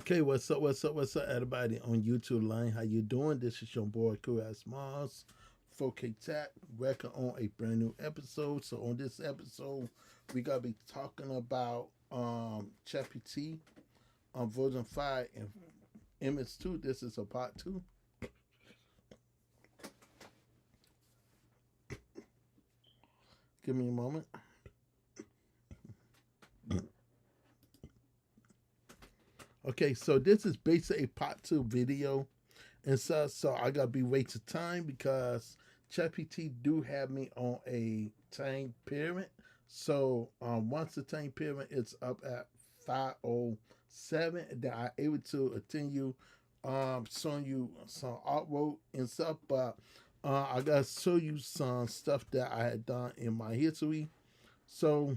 Okay, what's up, everybody on YouTube line? How you doing? This is your boy Cool as Smalls, 4K Tech, working on a brand new episode. So on this episode, we gotta be talking about ChatGPT on version 5 and image 2. This is a part 2. Give me a moment. Okay, so this is basically a part 2 video. And so I gotta be wasting time because ChatGPT do have me on a time pyramid. So once the time pyramid is up at 507, then I able to continue showing you some artwork and stuff. But I gotta show you some stuff that I had done in my history. So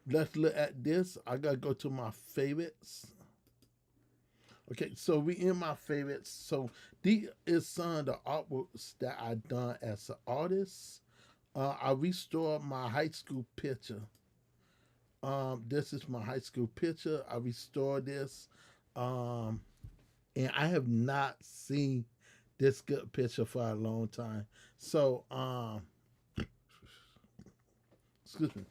let's look at this. I gotta go to my favorites. Okay, so we in my favorites. So these is some of the artworks that I done as an artist. I restored my high school picture. This is my high school picture. I restored this, um, and I have not seen this good picture for a long time. So, excuse me.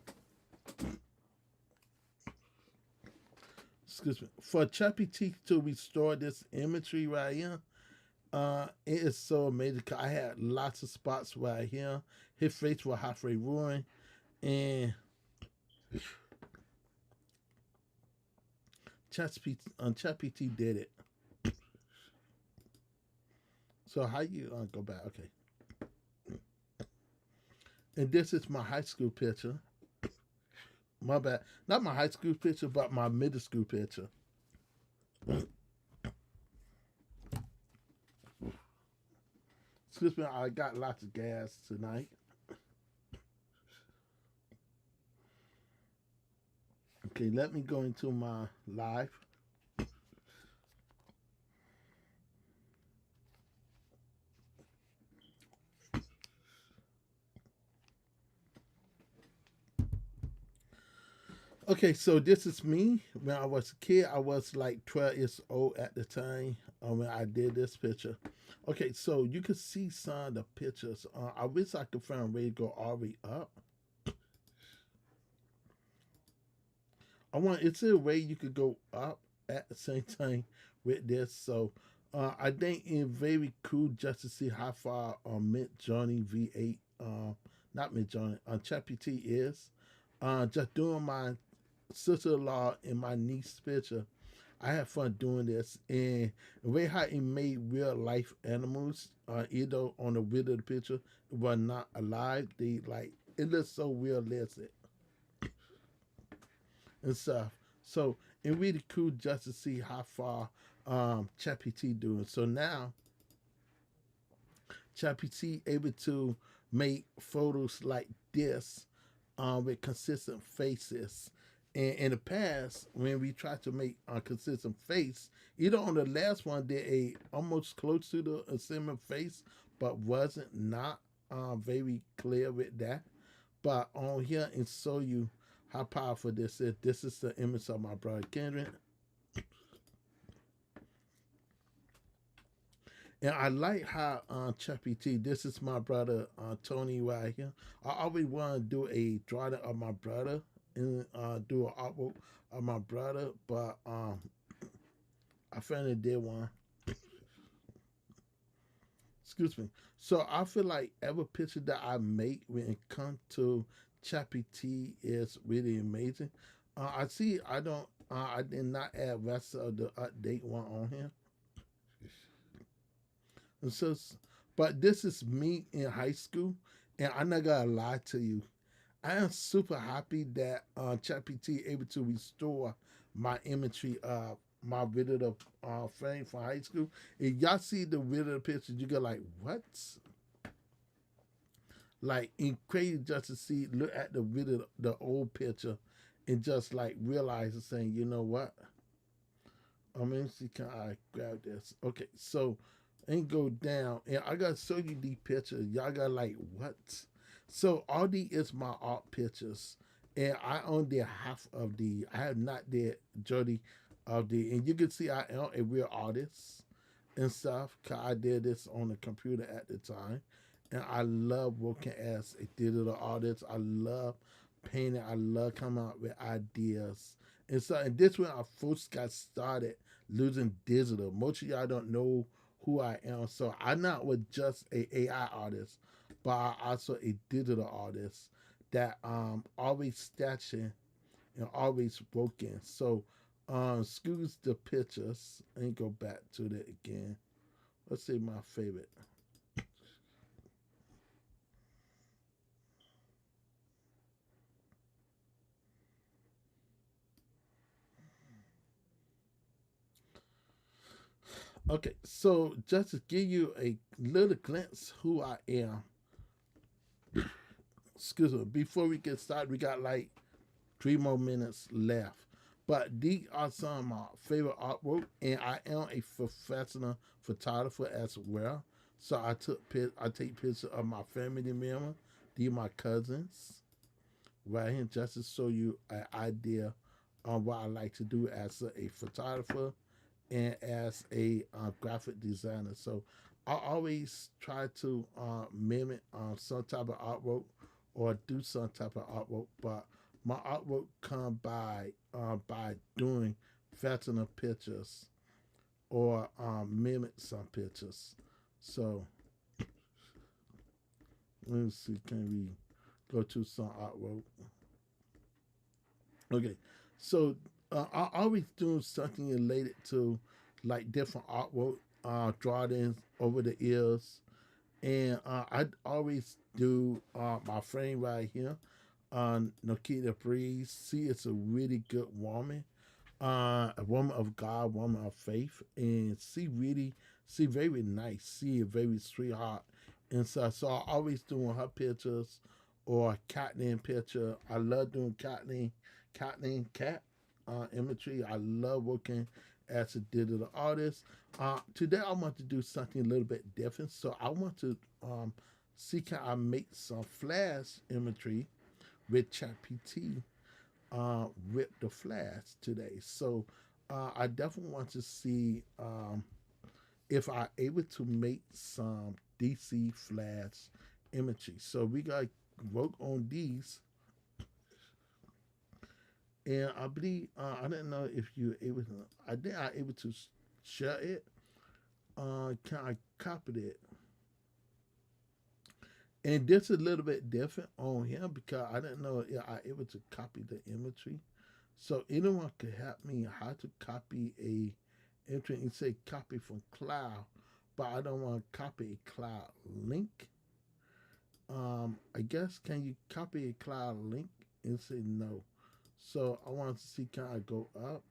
Excuse me. For ChatGPT to restore this imagery right here, it is so amazing. 'Cause I had lots of spots right here. His face was halfway ruined, and ChatGPT did it. So how you go back? Okay, and this is my high school picture. My bad, not my high school picture, but my middle school picture. Excuse me, I got lots of gas tonight. Okay, let me go into my live. Okay, so this is me when I was a kid. I was like 12 years old at the time when I did this picture. Okay, so you can see some of the pictures. I wish I could find a way to go all the way up. Is there a way you could go up at the same time with this? So I think it's very cool just to see how far Mid Journey V8, not Mid Journey, ChatGPT is. Just doing my sister-in-law and my niece picture. I had fun doing this, and the way how it made real life animals, either on the video of the picture, were not alive. They like it looks so realistic and stuff. So it really cool just to see how far ChatGPT doing. So now ChatGPT able to make photos like this with consistent faces. And in the past, when we tried to make a consistent face, either on the last one did a almost close to the similar face, but wasn't not very clear with that. But on here and show you how powerful this is. This is the image of my brother Kendrick. And I like how ChatGPT, this is my brother Tony right here. I always want to do a drawing of my brother and do an artwork of my brother, but I finally did one. Excuse me. So I feel like every picture that I make when it comes to ChatGPT is really amazing. I see. I did not add rest of the update one on here. And so, but this is me in high school, and I'm not gonna lie to you. I am super happy that ChatGPT able to restore my imagery of my video frame from high school. If y'all see the video pictures, you go like, what? Like, it's crazy just to see, look at the video, the old picture, and just like realize and saying, you know what? I mean, see, can I grab this? Okay, so and go down, and I gotta show you these pictures. Y'all got like what? So all these is my art pictures, and I only did half of the. I have not did Jody of the, and you can see I am a real artist and stuff. Cause I did this on the computer at the time, and I love working as a digital artist. I love painting. I love coming up with ideas, and so and this when I first got started losing digital. Most of y'all don't know who I am, so I'm not with just a AI artist, but I also a digital artist that always stashing and always working. So excuse the pictures and go back to that again. Let's see my favorite. Okay, so just to give you a little glimpse who I am. Excuse me. Before we get started, we got like 3 more minutes left. But these are some of my favorite artwork, and I am a professional photographer as well. So I take pictures of my family member. These are my cousins right here, just to show you an idea on what I like to do as a photographer and as a graphic designer. So I always try to mimic some type of artwork or do some type of artwork, but my artwork come by doing fashion pictures or mimic some pictures. So let me see, can we go to some artwork? Okay, so I always do something related to like different artwork, drawings over the years, and I always do my frame right here on Nikita Breeze. See, it's a really good woman, a woman of God, woman of faith, and she very nice. She a very sweetheart, and so I always doing her pictures or Kathleen picture. I love doing Kathleen cat imagery. I love working as a digital artist. Today I want to do something a little bit different. So I want to see can I make some flash imagery with ChatGPT with the flash today. So I definitely want to see if I able to make some DC flash imagery. So we got to work on these, and I believe I didn't know if you able to. I think I able to share it. Can I copy it? And this is a little bit different on here because I didn't know if I able to copy the imagery. So anyone could help me how to copy a entry and say copy from cloud, but I don't want to copy a cloud link. I guess can you copy a cloud link and say no? So I want to see can I go up,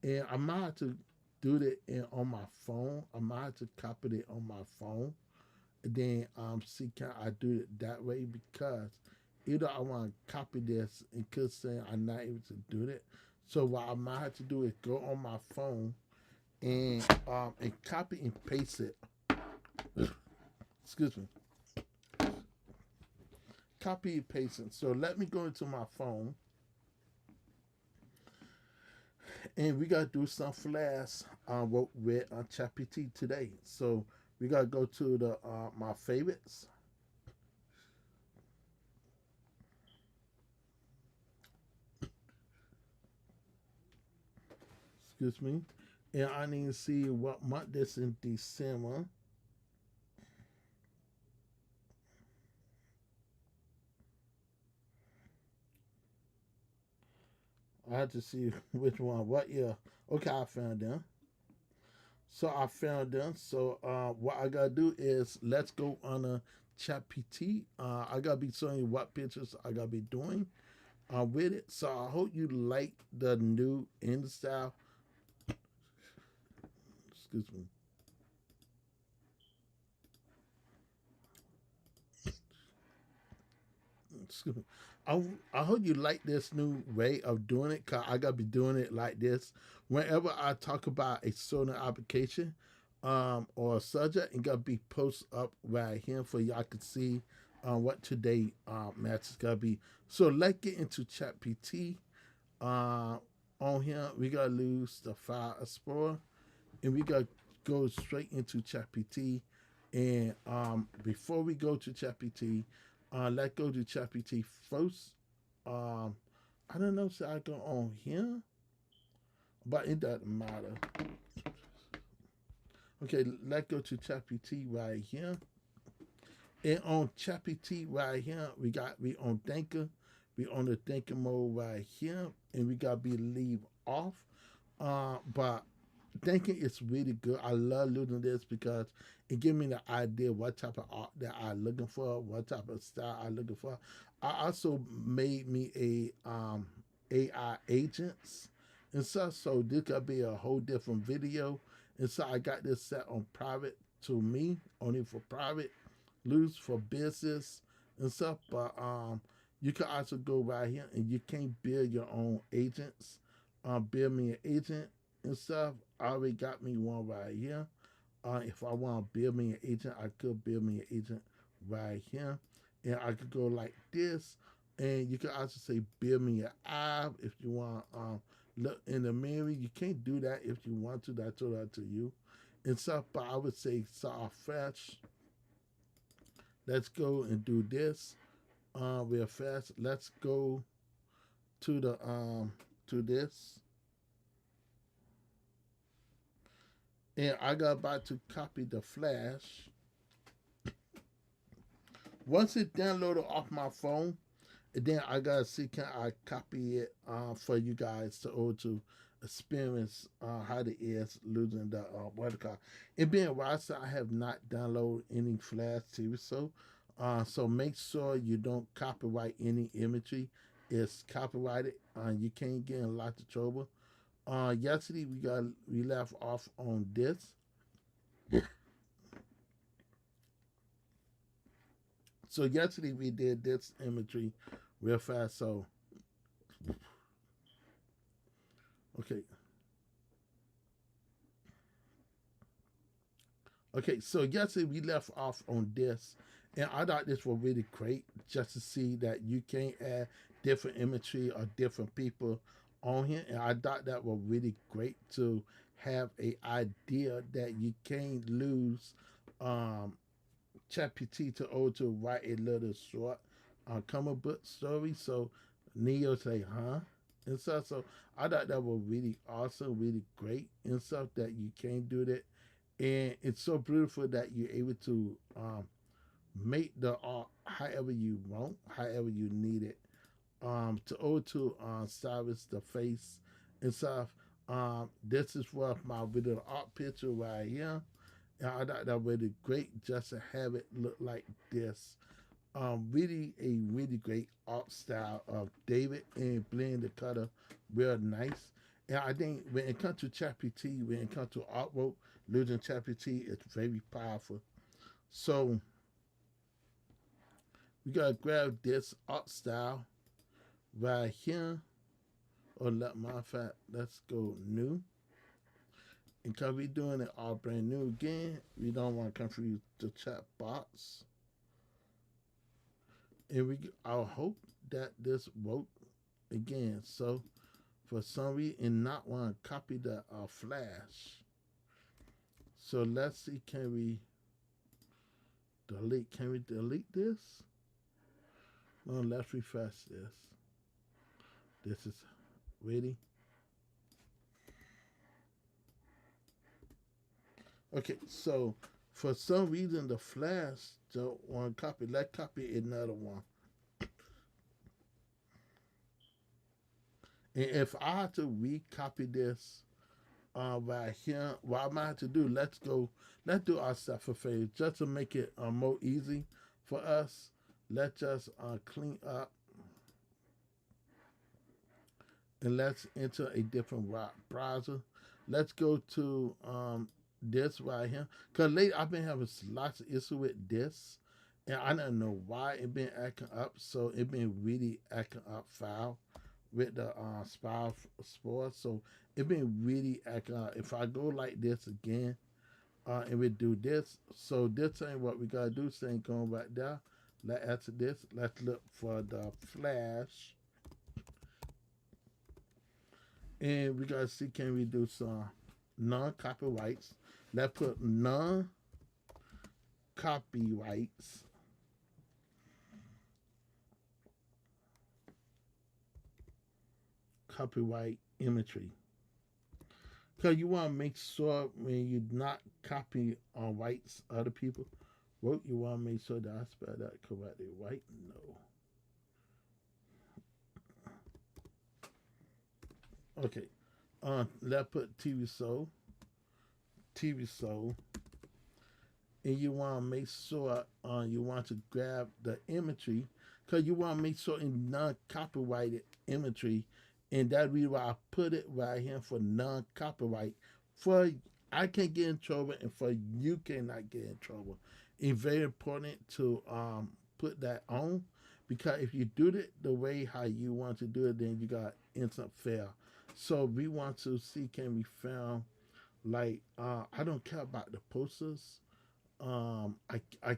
and I might have to do that on my phone. I might have to copy it on my phone, and then see can I do it that way because either I want to copy this and could say I'm not able to do that. So what I might have to do is go on my phone and copy and paste it. Excuse me. Copy and paste it. So let me go into my phone, and we gotta do some flash with ChatGPT today. So we gotta go to the my favorites. Excuse me. And I need to see what month this in December. I have to see which one, what year. Okay, I found them. So I found them. So what I gotta do is let's go on a chat PT. I gotta be showing you what pictures I gotta be doing with it. So I hope you like the new in style. Excuse me. Excuse me. I, I hope you like this new way of doing it because I gotta be doing it like this whenever I talk about a certain application or a subject. It gotta be post up right here for y'all can see what today match is gonna be. So let's get into chat PT. on here, we gotta lose the File Explorer, and we gotta go straight into ChatGPT. And before we go to ChatGPT, let's go to ChatGPT first. Um, I don't know if I go on here, but it doesn't matter. Okay, let's go to ChatGPT right here. And on ChatGPT right here, we on Thinker. We on the thinking mode right here, and we got be leave off. But thinking is really good. I love looking this because it gives me the idea what type of art that I'm looking for, what type of style I'm looking for. I also made me AI agents and stuff, so this could be a whole different video. And so I got this set on private to me, only for private, loose for business and stuff. But you can also go right here and you can build your own agents. Build me an agent and stuff. I already got me one right here. If I want to build me an agent, I could build me an agent right here. And I could go like this. And you can also say build me an app if you want look in the mirror. You can't do that if you want to. That's all that to you. And stuff, but I would say start fresh. Let's go and do this real fast. Let's go to this. And I got about to copy the flash. Once it downloaded off my phone, and then I gotta see can I copy it for you guys to experience how it is losing the what it called. It being while so I have not downloaded any Flash TV, so make sure you don't copyright any imagery. It's copyrighted. You can't get in lots of trouble. Yesterday we left off on this. So yesterday we did this imagery real fast. So okay, okay. So yesterday we left off on this, and I thought this was really great just to see that you can add different imagery or different people on here, and I thought that was really great to have a idea that you can't lose um, ChatGPT to write a little short comic book story. So Neo say, huh? And stuff. So I thought that was really awesome, really great and stuff that you can do that. And it's so beautiful that you're able to make the art however you want, however you need it. To service the face and stuff. This is what my little art picture right here. And I thought that really great just to have it look like this. Really a really great art style of David and blend the color real nice. And I think when it comes to ChatGPT, when it comes to artwork, using ChatGPT is very powerful. So we gotta grab this art style right here. Or let matter of fact, let's go new. And because we're doing it all brand new again, we don't want to confuse the chat box. And I hope that this worked again. So for some reason, not want to copy the flash. So let's see, can we delete? Can we delete this? No, let's refresh this. This is ready. Okay, so for some reason the flash don't want to copy. Let's copy another one. And if I had to recopy this right here, what I might have to do, let's do ourselves a favor just to make it more easy for us. Let's just clean up and let's enter a different browser. Let's go to this right here. Because lately I've been having lots of issues with this. And I don't know why it been acting up. So it been really acting up foul with the spore. So it been really acting up. If I go like this again, and we do this. So this ain't what we gotta do. So ain't going right there. Let's answer this. Let's look for the flash. And we gotta see can we do some non-copyrights. Let's put non-copyrights copyright imagery. Because you want to make sure when you're not copying on rights other people, well, you want to make sure that I spell that correctly, right? No. Okay. Let's put TV show, and you want to make sure you want to grab the imagery, because you want to make sure in non-copyrighted imagery, and that reason why I put it right here for non-copyright. For I can't get in trouble, and for you cannot get in trouble. It's very important to put that on, because if you do it the way how you want to do it, then you got instant fail. So we want to see can we found like I don't care about the posters. I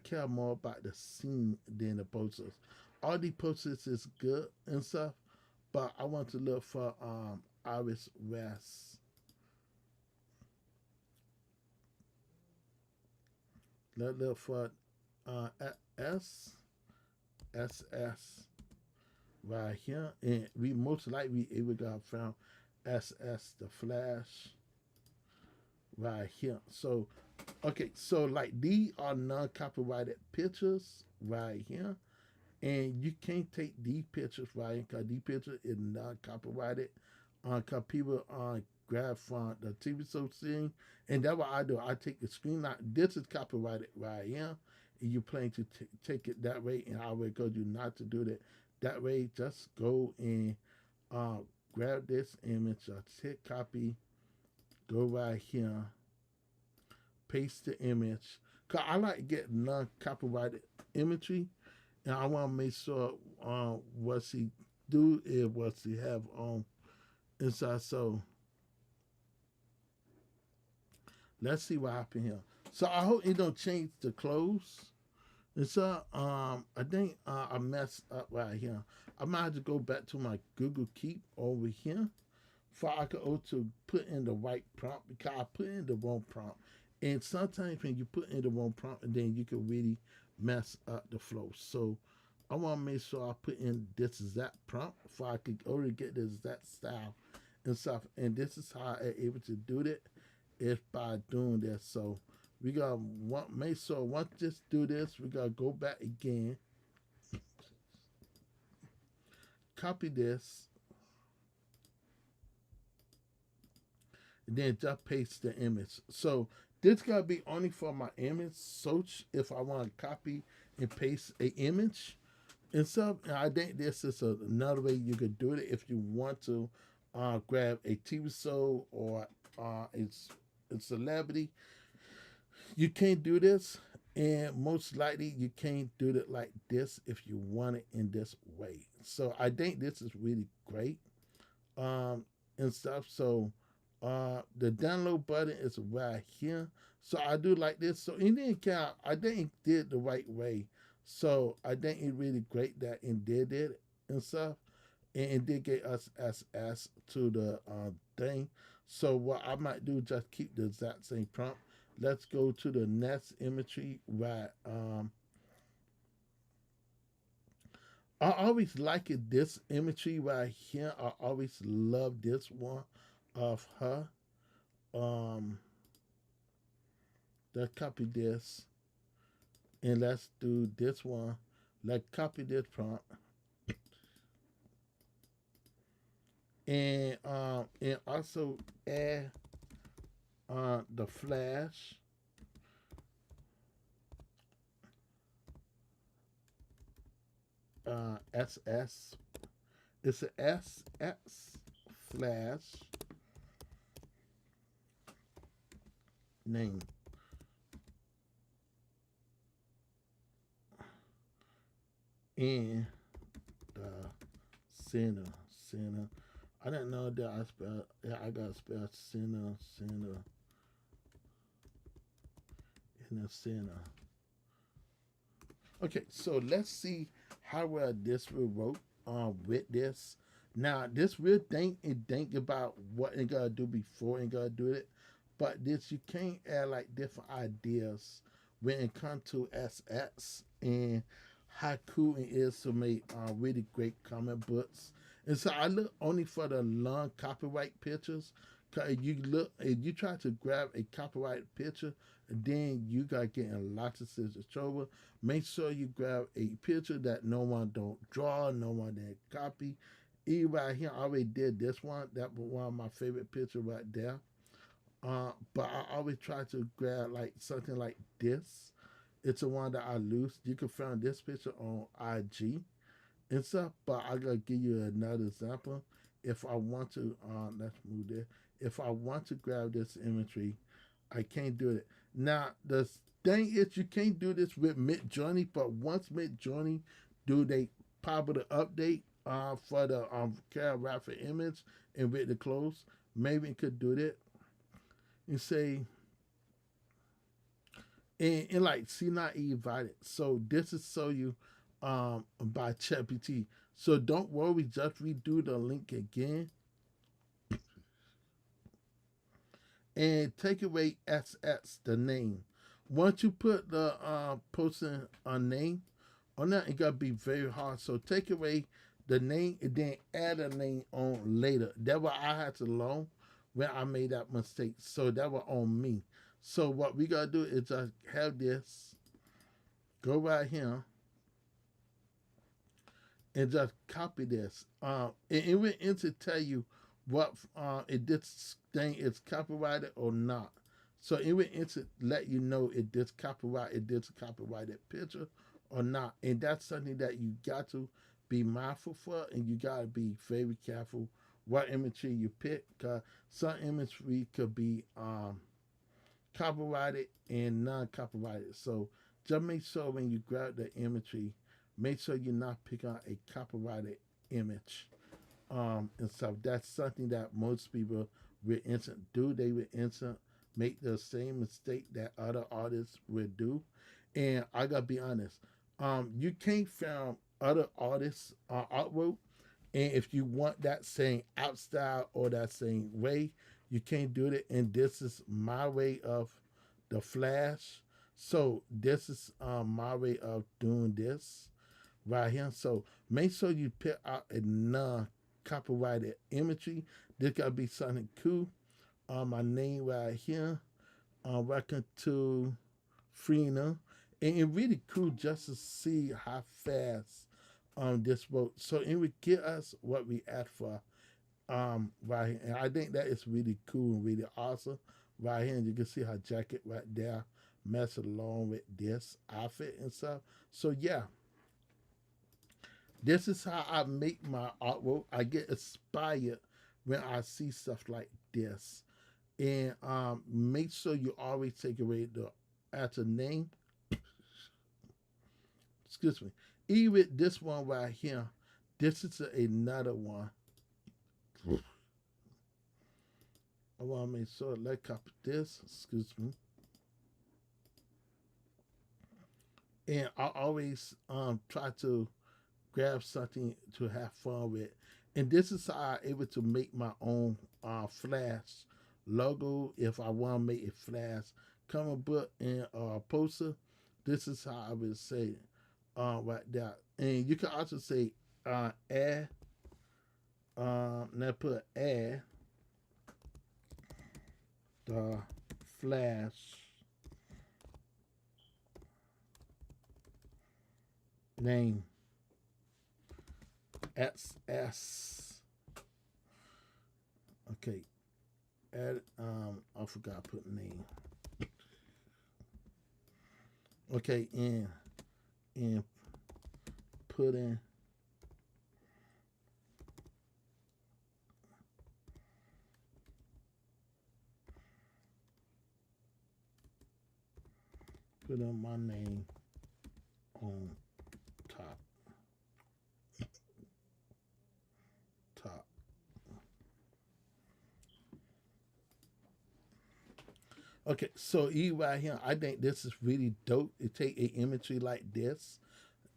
care more about the scene than the posters. All the posters is good and stuff, but I want to look for Iris West. Let's look for uh S SS right here, and we most likely able to have found SS the Flash right here. So okay, so like these are non-copyrighted pictures right here, and you can't take these pictures right because these pictures is non-copyrighted. Cause people grab from the TV show scene, and that's what I do. I take the screen out. This is copyrighted right here, and you plan to take it that way, and I will encourage you not to do that. That way, just go and uh, grab this image, just hit copy, go right here, paste the image. Cause I like to get non-copyrighted imagery, and I want to make sure what she do is what she have on inside. So let's see what happened here. So I hope it don't change the clothes. And so I think I messed up right here. I might have to go back to my Google Keep over here for I could also put in the right prompt because I put in the wrong prompt. And sometimes when you put in the wrong prompt, then you can really mess up the flow. So I want to make sure I put in this exact prompt so I could already get the exact style and stuff. And this is how I'm able to do it is by doing this. So we gotta make sure once just do this, we gotta go back again, copy this, and then just paste the image. So this gotta be only for my image search if I want to copy and paste a image and stuff. And I think this is another way you could do it if you want to grab a TV show or a celebrity. You can't do this, and most likely you can't do it like this if you want it in this way. So I think this is really great and stuff. So the download button is right here. So I do like this. So in the account, I think it did the right way. So I think it really great that it did it and stuff. And it did get us SS to the thing. So what I might do just keep the exact same prompt. Let's go to the next imagery. Right. I always like it this imagery right here. I always love this one of her. Um, let's copy this and let's do this one. Let's copy this prompt and also add the flash. SS. It's a SS flash name. And the center. I didn't know that I spelled. Yeah, I got to spell center in the center. Okay, so let's see how well this will work with this. Now, this real thing and think about what it gotta do before it gotta do it, but this you can't add like different ideas when it comes to SS and how cool it is to make really great comic books. And so I look only for the long copyright pictures. Cause if you try to grab a copyright picture, then you got getting lots of scissors trouble. Make sure you grab a picture that no one don't draw, no one didn't copy. Right here, I already did this one. That was one of my favorite pictures right there. But I always try to grab like something like this. It's the one that I lose. You can find this picture on IG and stuff. But I gotta give you another example. If I want to, let's move there. If I want to grab this imagery, I can't do it. Now the thing is, you can't do this with Mid Journey. But once Mid Journey do they probably update for the graphic image and with the clothes, maybe it could do that and say and like see not invited. So this is so you by ChatGPT. So don't worry, just redo the link again and take away SS the name. Once you put the person a name on that, it gotta be very hard. So take away the name and then add a name on later. That what I had to learn when I made that mistake. So that was on me. So what we gotta do is just have this go right here and just copy this. And it will enter tell you what if this thing is copyrighted or not. So it will enter let you know if this copyrighted picture or not. And that's something that you got to be mindful for, and you got to be very careful what imagery you pick, because some imagery could be copyrighted and non-copyrighted. So just make sure when you grab the imagery, make sure you're not picking out a copyrighted image. And so that's something that most people with instant do. They will instant make the same mistake that other artists would do. And I gotta be honest, you can't find other artists artwork. And if you want that same out style or that same way, you can't do it. And this is my way of the flash. So this is my way of doing this right here. So make sure you pick out a non copyrighted imagery. This gotta be something cool. My name right here. Welcome to Freena. And it really cool just to see how fast this works. So it would get us what we asked for right here. And I think that is really cool and really awesome right here. And you can see her jacket right there mess along with this outfit and stuff. So yeah, this is how I make my artwork. I get inspired when I see stuff like this. And make sure you always take away the actual name. Excuse me. Even this one right here, this is another one. I want to make sure. Let's copy this. Excuse me. And I always try to grab something to have fun with. And this is how I'm able to make my own Flash logo. If I want to make a Flash comic book and poster, this is how I would say it right there. And you can also say add, now put add the Flash name SS. Okay, add I forgot to put name. Okay, and put in my name on top. Top. Okay, so right here, I think this is really dope. It take a imagery like this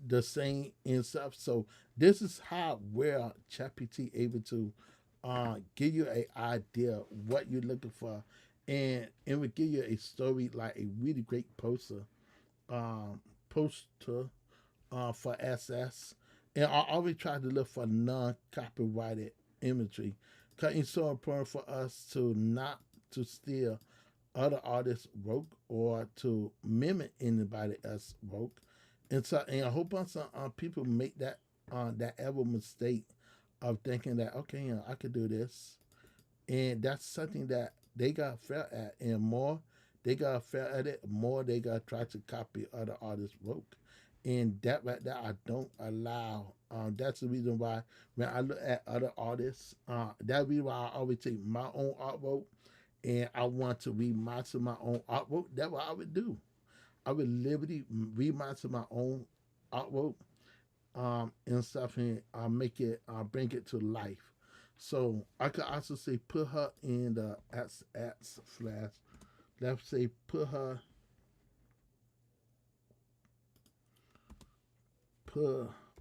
the same and stuff. So this is how where ChatGPT able to give you an idea what you're looking for, and it would give you a story like a really great um, poster for SS. And I always try to look for non-copyrighted imagery because it's so important for us to not to steal other artists' work or to mimic anybody else's work. And so, and a whole bunch of people make that ever mistake of thinking that okay, I could do this, and that's something that they got fair at, and more they got fair at it, more they got try to copy other artists' work, and that right there I don't allow. That's the reason why when I look at other artists, that reason why I always take my own artwork and I want to remaster my own artwork. That's what I would do. I would literally remaster my own artwork and stuff and make it bring it to life. So I could also say put her in the at slash. Let's say put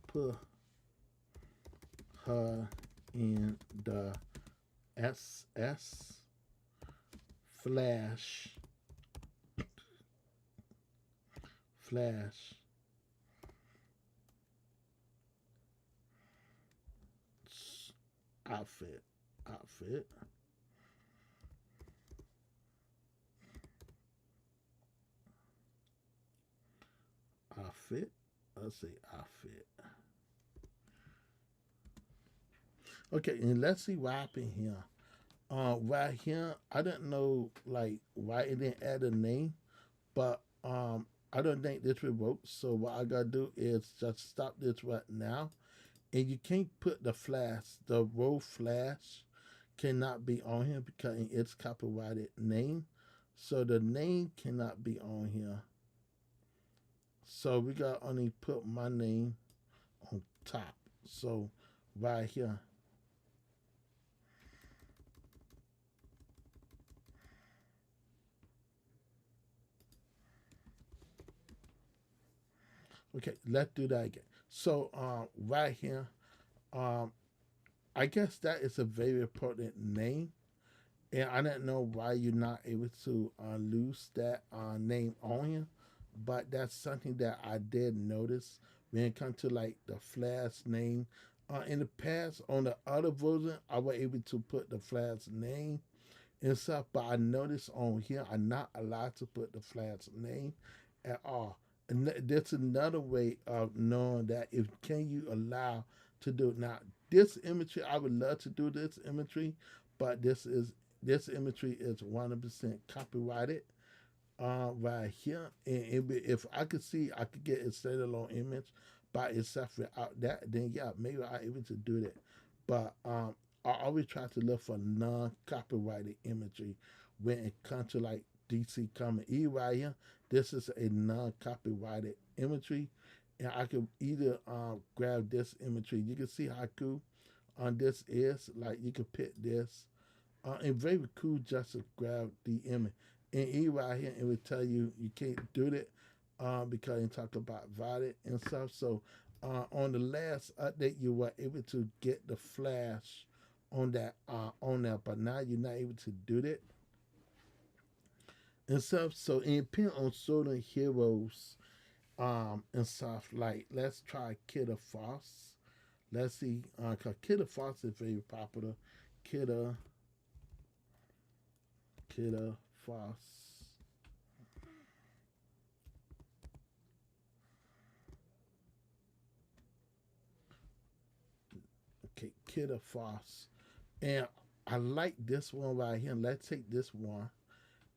put her in the SS flash flash outfit outfit outfit. Let's say outfit. Okay, and let's see what happened here. Right here, I don't know like why it didn't add a name, but I don't think this will work. So what I gotta do is just stop this right now. And you can't put the flash, the row flash cannot be on here because it's copyrighted name. So the name cannot be on here. So we got only put my name on top. So right here. Okay, let's do that again. So right here, um, I guess that is a very important name. And I don't know why you're not able to lose that name on here, but that's something that I did notice when it comes to like the Flash name. In the past, on the other version, I was able to put the Flash name and stuff, but I noticed on here, I'm not allowed to put the Flash name at all. And that's another way of knowing that if can you allow to do it. Now this imagery, I would love to do this imagery, but this imagery is 100% copyrighted right here. And if I could see, I could get a standalone image by itself without that, then yeah, maybe I'm able to do that. But I always try to look for non-copyrighted imagery when it comes to like DC Comics. E right here, this is a non-copyrighted imagery, and I could either grab this imagery. You can see how cool on this is. Like you could pick this and very cool just to grab the image. And E right here, it will tell you you can't do that because you talk about valid and stuff. So on the last update, you were able to get the flash on that, but now you're not able to do that and stuff. So it depends on certain heroes and stuff. Like let's try Kidder Foss. Let's see, cause Kidder Foss is very popular. Kidder Kidder Foss. Okay, Kidder Foss. And I like this one right here. Let's take this one.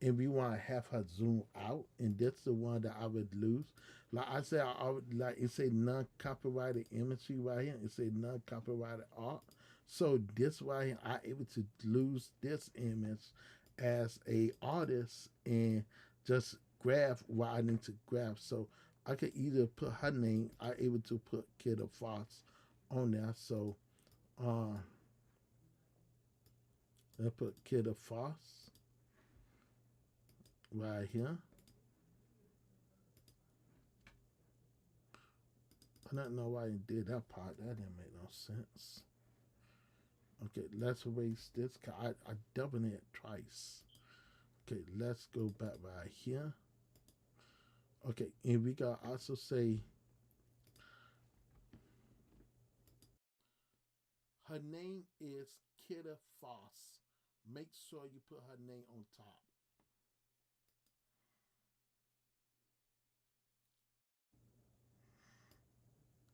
And we want to have her zoom out. And that's the one that I would lose. Like I said, I would like it say non-copyrighted imagery right here. It say non-copyrighted art. So this right here, I able to lose this image as a artist and just grab what I need to grab. So I could either put her name, I able to put Kidder Fox on there. So uh I put Kidder Fox right here. I don't know why you did that part. That didn't make no sense. Okay, let's erase this. I doubled it twice. Okay, let's go back right here. Okay, and we got also say her name is Kidda Foss. Make sure you put her name on top.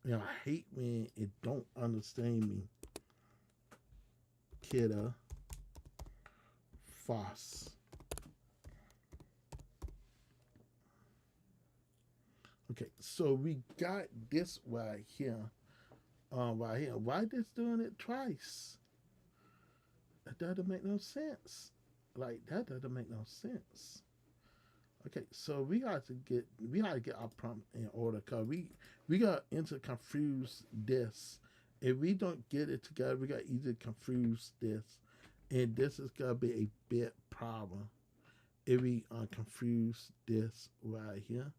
You know, I hate when it don't understand me. Kidda Foss. Okay, so we got this right here. Right here. Why this doing it twice? That doesn't make no sense. Like that doesn't make no sense. Okay, so we got to get our prompt in order because we got into confuse this. If we don't get it together, we got either confuse this, and this is gonna be a big problem if we confuse this right here.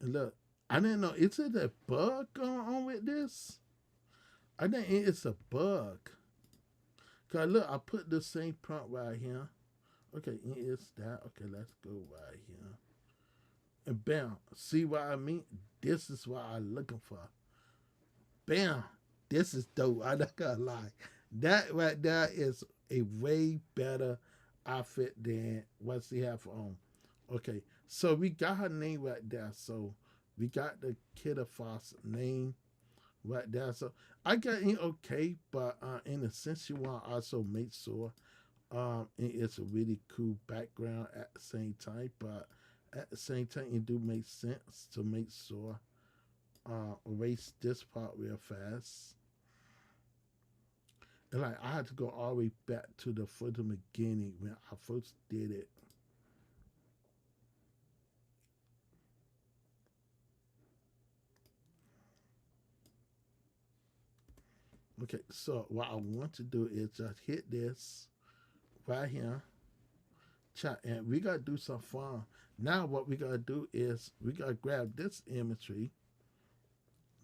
And look, I didn't know. Is it a bug going on with this? I think it's a bug. Cause look, I put the same prompt right here. Okay, it's that. Okay, let's go right here. And bam. See what I mean? This is what I'm looking for. Bam. This is dope. I'm not gonna lie. That right there is a way better outfit than what she have on. Okay, so we got her name right there. So we got the Kidda Foss name right there. So I got in okay, but in a sense, you want to also make sure it's a really cool background at the same time. But at the same time, it do make sense to make sure erase this part real fast. And like I had to go all the way back to the beginning when I first did it. Okay, so what I want to do is just hit this right here, chat, and we gotta do some fun. Now what we gotta do is we gotta grab this imagery.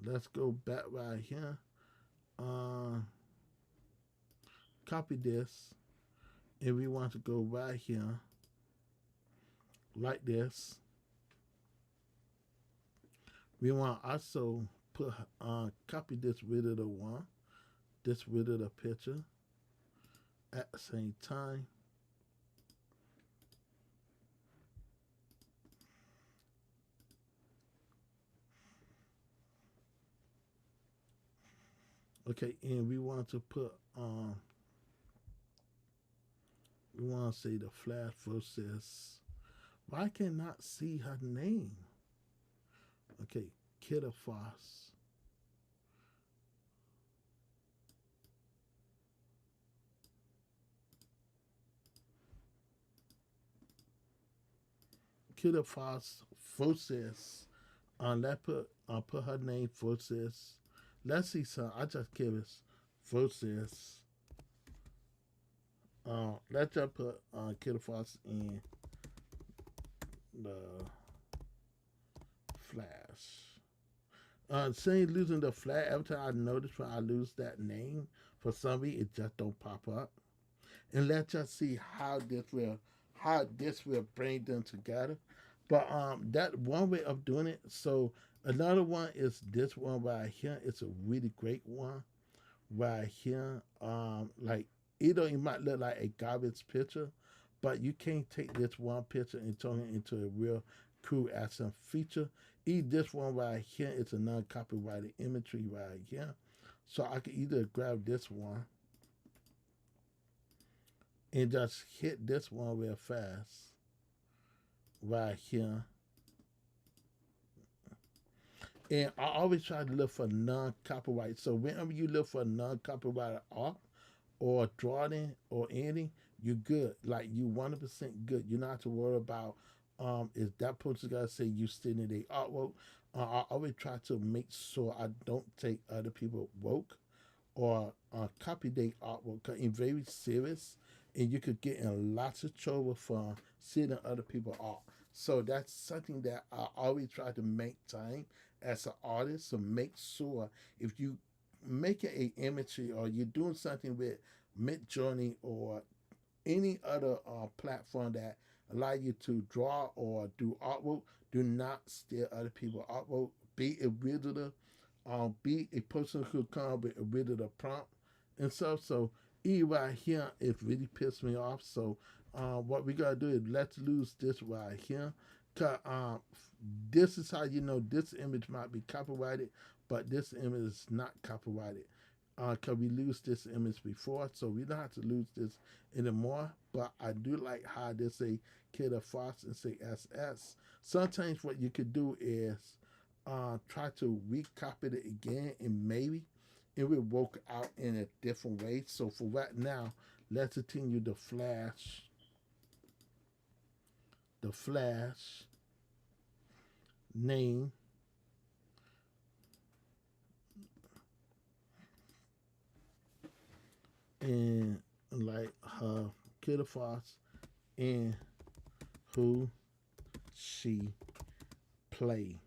Let's go back right here. Uh, Copy this, and we want to go right here like this. We want also put copy this rid of the one, this rid of the picture at the same time. Okay, and we want to put we want to say the flash versus. Why I cannot see her name? Okay, Kidda Foss. Kidda Foss versus. Let put her name versus. Let's see some. I just give it versus. Let's just put Kidda Foss in the flash. Saying losing the flag, every time I notice when I lose that name, for some reason it just don't pop up. And let's just see how this will bring them together. But that one way of doing it. So another one is this one right here. It's a really great one right here. Like it might look like a garbage picture, but you can't take this one picture and turn it into a real cool action feature. This one right here, it's a non-copyrighted imagery right here. So I can either grab this one and just hit this one real fast right here. And I always try to look for non-copyright. So whenever you look for non-copyrighted art or drawing or anything, you're good. Like you 100% good. You're not to worry about is that person gotta say you still in the artwork. I always try to make sure I don't take other people work or copy their artwork 'cause it's very serious, and you could get in lots of trouble for seeing other people's art. So that's something that I always try to make time as an artist to make sure if you making a imagery or you're doing something with Mid Journey or any other platform that allow you to draw or do artwork, do not steal other people's artwork. Be a visitor, be a person who come up with a visitor prompt and stuff. So E right here, it really pissed me off. So what we gotta do is let's lose this right here. Cause this is how you know this image might be copyrighted, but this image is not copyrighted. Cause we lose this image before, so we don't have to lose this anymore. But I do like how they say Kid of Fox and say SS. Sometimes what you could do is try to recopy it again, and maybe it will work out in a different way. So for right now, let's continue the flash name, and like her Kid of Fox and who she play.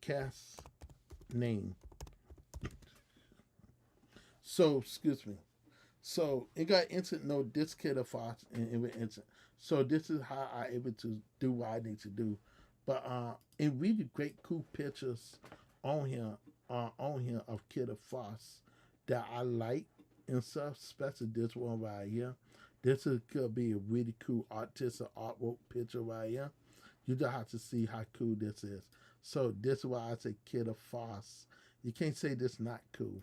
Cast name. So excuse me. So it got instant no this Kid of Fox and it went instant. So this is how I able to do what I need to do. But it really great cool pictures on here of Kid of Fox that I like and stuff, especially this one right here. This is, could be a really cool artistic artwork picture right here. You just have to see how cool this is. So this is why I say Kid of Fox. You can't say this not cool.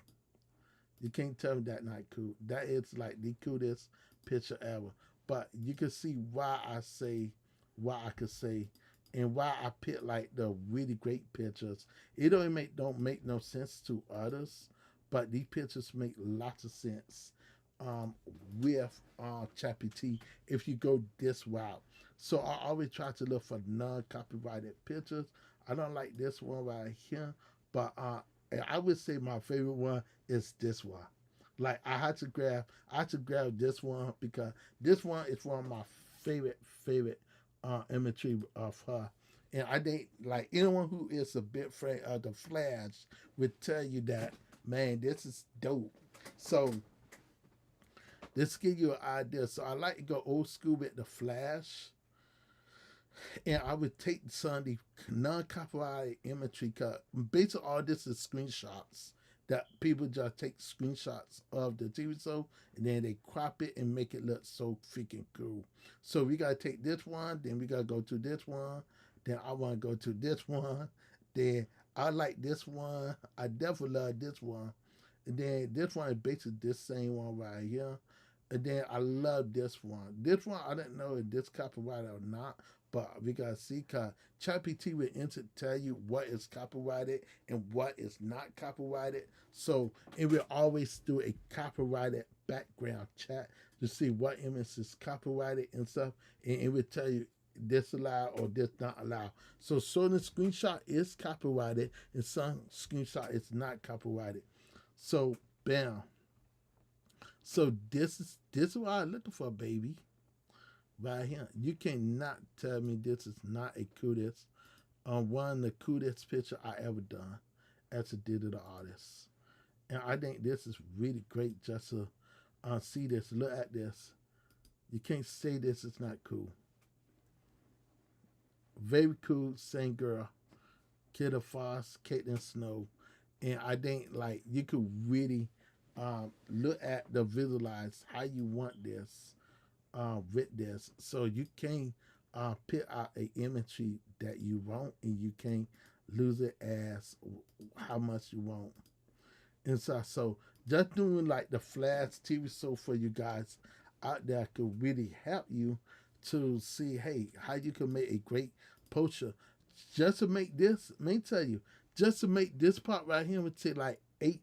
You can't tell me that not cool. That is like the coolest picture ever. But you can see why I say why I could say and why I pick like the really great pictures. It don't make no sense to others, but these pictures make lots of sense um, with ChatGPT if you go this route. So I always try to look for non-copyrighted pictures. I don't like this one right here, but I would say my favorite one is this one. Like I had to grab this one because this one is one of my favorite imagery of her. And I think like anyone who is a bit afraid of the Flash would tell you that man, this is dope. So this give you an idea. So I like to go old school with the Flash, and I would take some of the non-copyrighted imagery cut. Basically, all this is screenshots that people just take screenshots of the TV show and then they crop it and make it look so freaking cool. So we gotta take this one, then we gotta go to this one, then I wanna go to this one, then I like this one. I definitely love this one. And then this one is basically this same one right here. And then I love this one. This one I didn't know if this copyrighted or not, but we gotta see cause ChatGPT will instant tell you what is copyrighted and what is not copyrighted. So it will always do a copyrighted background chat to see what image is copyrighted and stuff, and it will tell you this allowed or this not allowed. So certain screenshot is copyrighted and some screenshot is not copyrighted. So bam. So this is what I'm looking for, baby. Right here. You cannot tell me this is not a coolest one of the coolest picture I ever done as a digital artist. And I think this is really great just to see this, look at this. You can't say this is not cool. Very cool, same girl. Kidda Foss, Caitlin Snow. And I think like you could really look at the visualize how you want this with this. So you can pick out a imagery that you want and you can lose it as how much you want. And so just doing like the Flash TV show for you guys out there could really help you to see, hey, how you can make a great poster. Just to make this, let me tell you, just to make this part right here would take like eight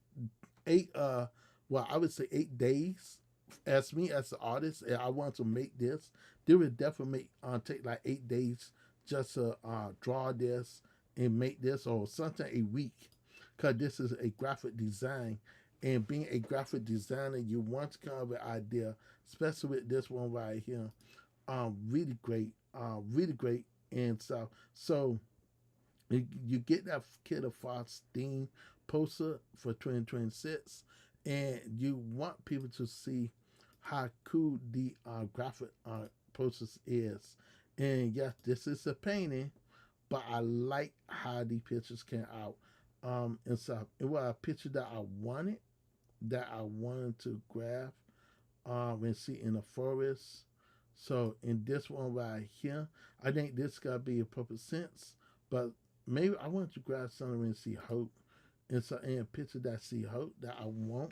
well, I would say 8 days. As me as the artist, and I want to make this, they would definitely take like 8 days just to draw this and make this or something a week, because this is a graphic design. And being a graphic designer, you want to come up with an idea, especially with this one right here. Really great, really great. And so you get that Killer Fox theme poster for 2026, and you want people to see how cool the graphic posters is. And yes, this is a painting, but I like how the pictures came out. And so it was a picture that I wanted to grab and see in the forest. So in this one right here, I think this gotta be a proper sense. But maybe I want to grab something and see hope. And so in a picture that see hope that I want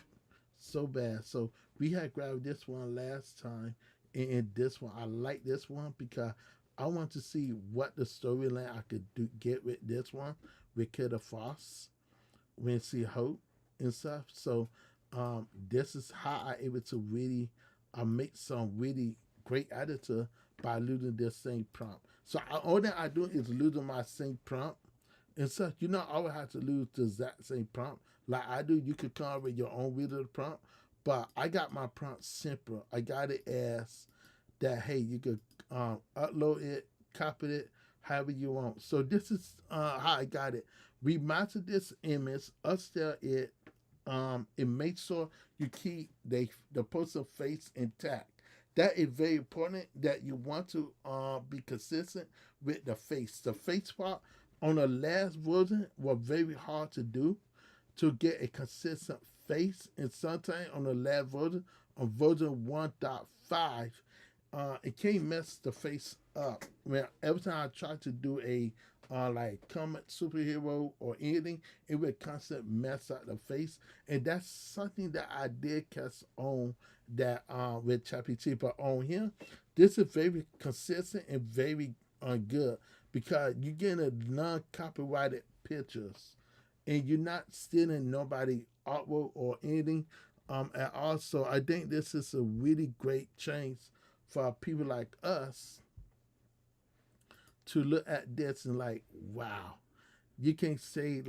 so bad. So we had grabbed this one last time. And in this one, I like this one because I want to see what the storyline I could get with this one with Kidda Foss when see hope and stuff. So this is how I able to really make some really great editor by losing this same prompt. So all that I do is losing my same prompt and such. You not always have to lose the exact same prompt like I do. You could come up with your own reader prompt, but I got my prompt simple. I got it as that. Hey, you could upload it, copy it, however you want. So this is how I got it. We mounted this image, upstairs it makes sure you keep the person's face intact. That is very important that you want to be consistent with the face. The face part on the last version was very hard to do to get a consistent face, and sometimes on the last version, on version 1.5, it can't mess the face up. When every time I try to do a like comic superhero or anything, it would constantly mess up the face, and that's something that I did catch on that with ChatGPT. But on here, this is very consistent and very good because you're getting a non-copyrighted pictures, and you're not stealing nobody artwork or anything at all. So I think this is a really great change for people like us to look at this and like, wow. You can't say,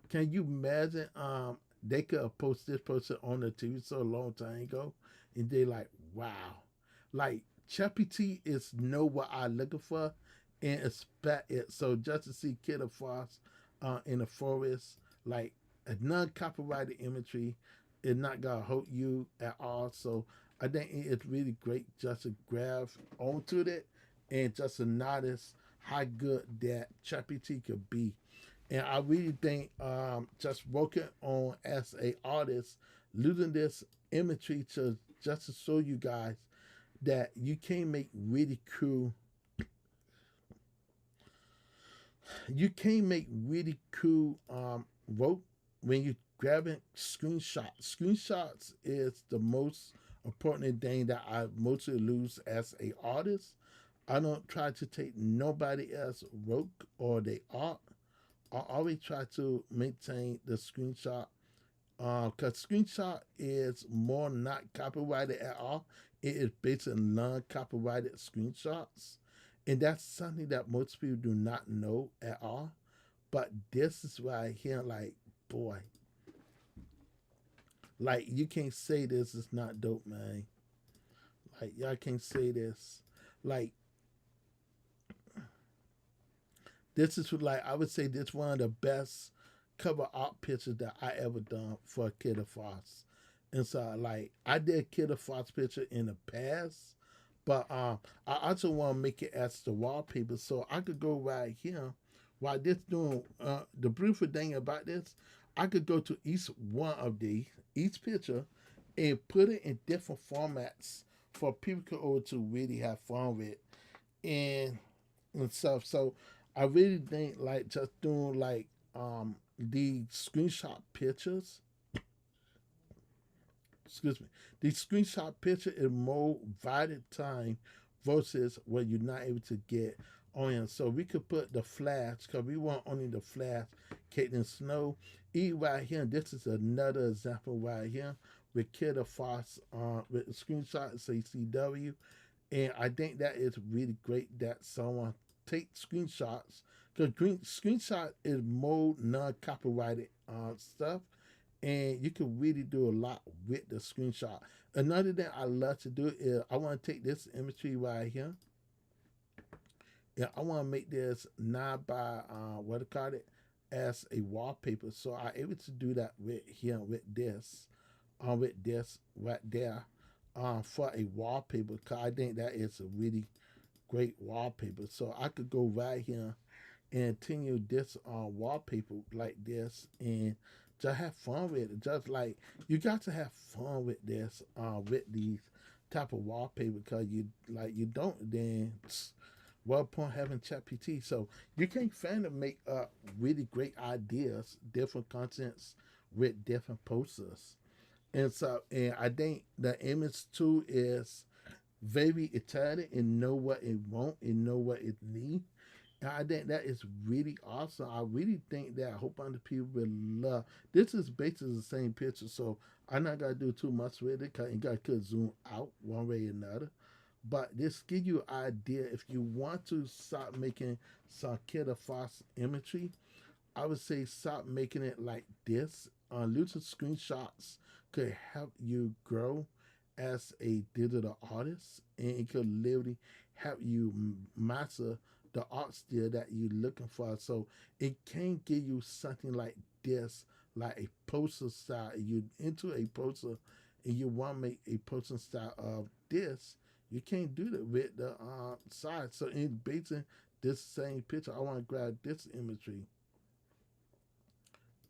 can you imagine they could have posted this person on the TV so a long time ago and they like, wow. Like ChatGPT is know what I'm looking for and expect it. So just to see Kidda Foss in the forest, like a non-copyrighted imagery, is not gonna hurt you at all. So I think it's really great just to grab onto it and just to notice how good that ChatGPT could be. And I really think just working on as a artist, using this imagery to just to show you guys that you can make really cool work when you grabbing screenshots. Screenshots is the most important thing that I mostly lose as a artist. I don't try to take nobody else work or they art. I always try to maintain the screenshot because screenshot is more not copyrighted at all. It is based on non-copyrighted screenshots, and that's something that most people do not know at all. But this is right here, like boy, like you can't say this is not dope, man. Like y'all can't say this. Like this is like I would say this one of the best cover art pictures that I ever done for Kidda Foss. And so like I did Kidda Foss picture in the past, but I also want to make it as the wallpaper so I could go right here while this doing the beautiful thing about this, I could go to each one of these, each picture, and put it in different formats for people to really have fun with and stuff. So I really think like just doing like the screenshot pictures. Excuse me. The screenshot picture is more vital time versus what you're not able to get on it. So we could put the flash because we want only the flash, Caitlin Snow. Right here. This is another example right here with Kidda Foss with the screenshot say CW. And I think that is really great that someone take screenshots Because screenshot is more non-copyrighted stuff, and you can really do a lot with the screenshot. Another thing I love to do is I want to take this imagery right here. Yeah, I want to make this not by what I call it as a wallpaper. So I able to do that with here with this right there, for a wallpaper. Cause I think that is a really great wallpaper. So I could go right here and continue this wallpaper like this and just have fun with it. Just like you got to have fun with this with these type of wallpaper because you don't then what point having ChatGPT. So you can kind of make up really great ideas, different contents with different posters. And I think the image too is very excited and know what it want and know what it need. And I think that is really awesome. I really think that a whole bunch of people will love. This is basically the same picture, so I'm not gonna do too much with it because you got to zoom out one way or another. But this give you an idea if you want to start making some killer fast imagery. I would say stop making it like this. Lucid screenshots could help you grow as a digital artist, and it could literally help you master the art style that you're looking for. So it can give you something like this, like a poster style. If you're into a poster and you want to make a poster style of this, you can't do that with the side. So in basing this same picture, I want to grab this imagery.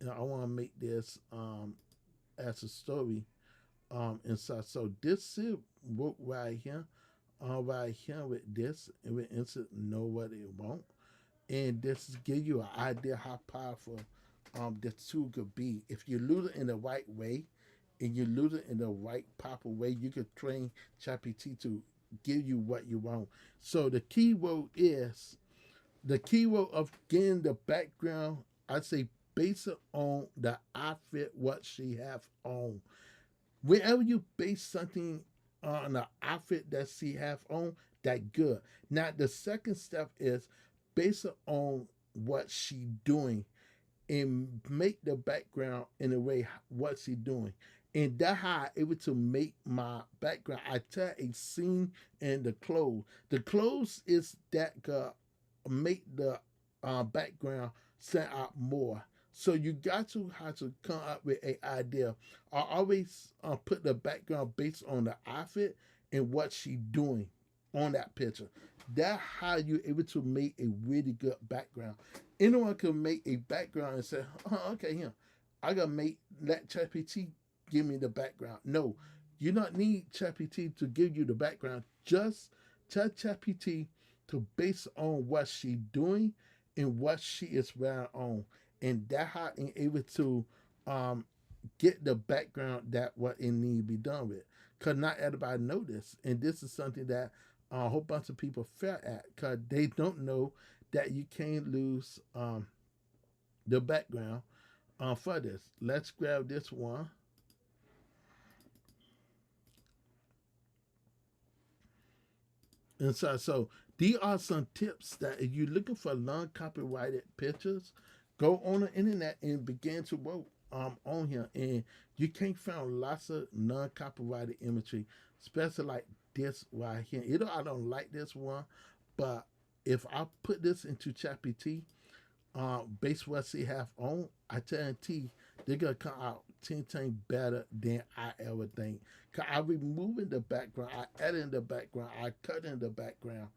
I want to make this as a story inside. So this is work right here with this, and we insert know what it want, and this give you an idea how powerful this tool could be. If you use it in the right way, and you use it in the right proper way, you could train ChatGPT to give you what you want. So the keyword of getting the background. I say base it on the outfit what she have on. Whenever you base something on the outfit that she have on, that good. Now the second step is base it on what she doing and make the background in a way what she doing. And that how I able to make my background. I tell a scene and the clothes. The clothes is that make the background stand out more. So you got to have to come up with an idea. I always put the background based on the outfit and what she doing on that picture. That's how you're able to make a really good background. Anyone can make a background and say, "Oh, okay, here, I gotta make let ChatGPT give me the background." No, you don't need ChatGPT to give you the background. Just tell ChatGPT to base on what she doing and what she is wearing on, and that how I'm able to um, get the background that what it need to be done with. Cause not everybody know this, and this is something that a whole bunch of people fail at, cause they don't know that you can't lose the background for this. Let's grab this one. And so these are some tips that if you're looking for non-copyrighted pictures, go on the internet and begin to work on here. And you can find lots of non-copyrighted imagery, especially like this right here. You know, I don't like this one, but if I put this into ChatGPT, based what she have on, I guarantee they're gonna come out 10 times better than I ever think. Cause I removing the background, I adding the background, I cutting the background,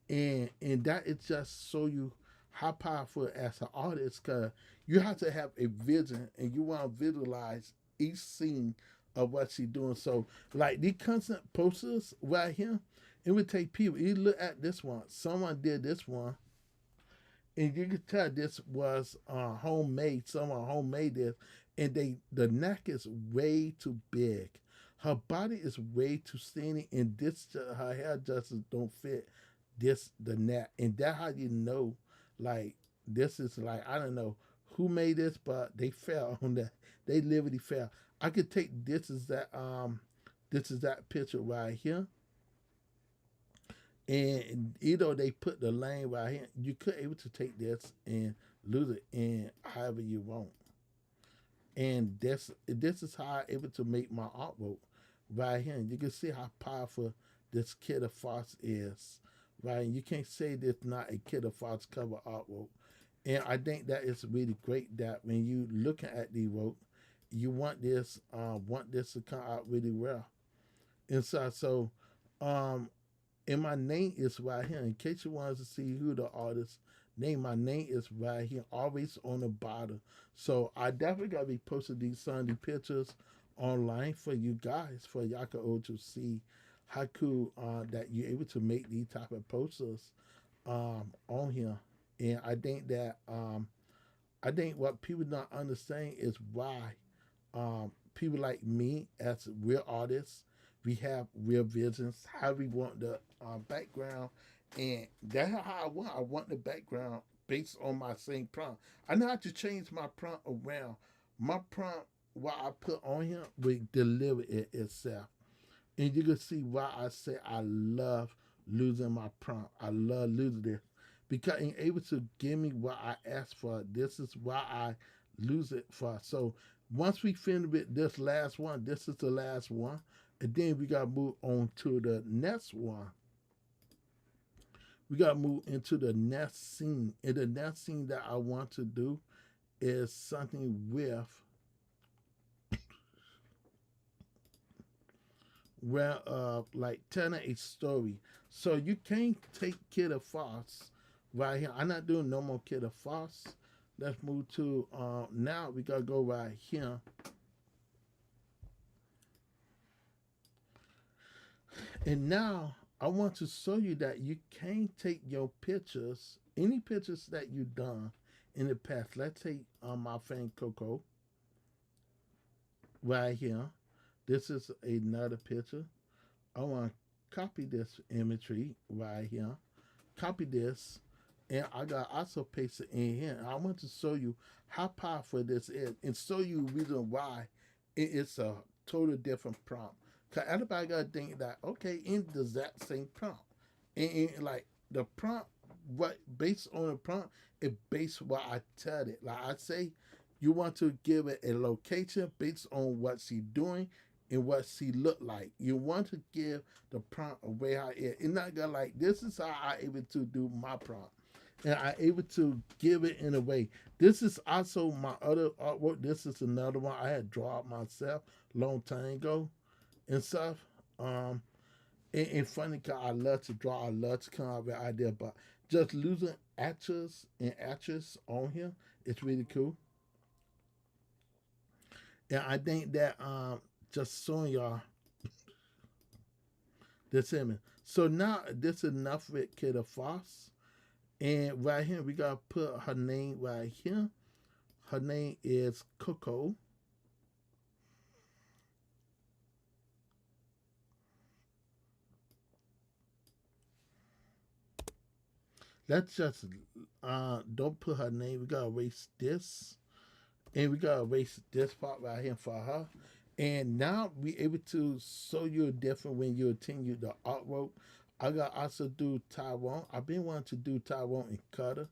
and that is just show you how powerful as an artist. Cause you have to have a vision and you want to visualize each scene of what she's doing. So like these constant posters right here, it would take people. You look at this one, someone did this one and you could tell this was homemade. Someone homemade this, and the neck is way too big. Her body is way too skinny, and this her hair just don't fit this the neck, and that how you know, like this is like I don't know who made this, but they fell on that. They literally fell. I could take this is that picture right here, And they put the lane right here, you could able to take this and lose it in however you want. And this is how I able to make my artwork right here. And you can see how powerful this Kid of Fox is. Right. And you can't say this not a Kid of Fox cover artwork. And I think that is really great that when you looking at the work, you want this to come out really well. And so um and my name is right here. In case you want to see who the artist name, my name is right here, always on the bottom. So I definitely gotta be posting these Sunday pictures online for you guys, for y'all to see how cool that you're able to make these type of posters on here. And I think what people don't understand is why people like me as real artists, we have real visions, how we want the background, and that's how I want. I want the background based on my same prompt. I know how to change my prompt around. My prompt, what I put on here, will deliver it itself. And you can see why I say I love losing my prompt. I love losing this because it's able to give me what I asked for. This is why I lose it for. So once we finish with this last one, this is the last one, and then we gotta move on to the next one. We gotta move into the next scene, and the next scene that I want to do is something with where like telling a story. So you can't take Kid of Foss right here. I'm not doing no more Kid of Foss. Let's move to now we gotta go right here. And now I want to show you that you can take your pictures, any pictures that you've done in the past. Let's take my friend Coco right here. This is another picture. I want to copy this imagery right here. Copy this, and I got also paste it in here. And I want to show you how powerful this is, and show you reason why it is a total different prompt. Cause everybody gotta think that okay, in the exact same prompt, and like the prompt, what based on the prompt, it based what I tell it. Like I say, you want to give it a location based on what she doing and what she look like. You want to give the prompt away how it. It's not gonna like this is how I able to do my prompt. And I able to give it in a way. This is also my other artwork. This is another one I had drawn myself long time ago and stuff. Um, and funny cause I love to draw. I love to come up with idea, but just losing actors and actresses on here, it's really cool. And I think that just showing y'all this image. So now this is enough with Kid Foss. And right here we gotta put her name right here. Her name is Coco. Let's just don't put her name. We gotta erase this. And we gotta erase this part right here for her. And now we able to show you different when you continue the artwork. I got also do Tyrone. I've been wanting to do Tyrone and Cutter.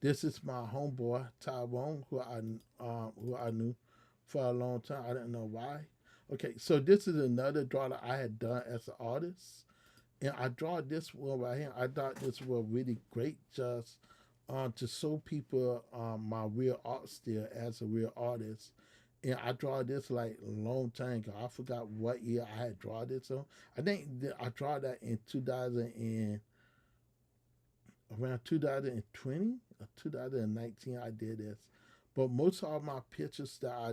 This is my homeboy Tyrone, who I knew for a long time. I didn't know why. Okay, so this is another draw that I had done as an artist, and I draw this one right here. I thought this was really great, just to show people my real art still as a real artist. And I draw this like a long time ago. I forgot what year I had drawn this on. I think I draw that in 2000 and around 2020 or 2019. I did this, but most of my pictures that I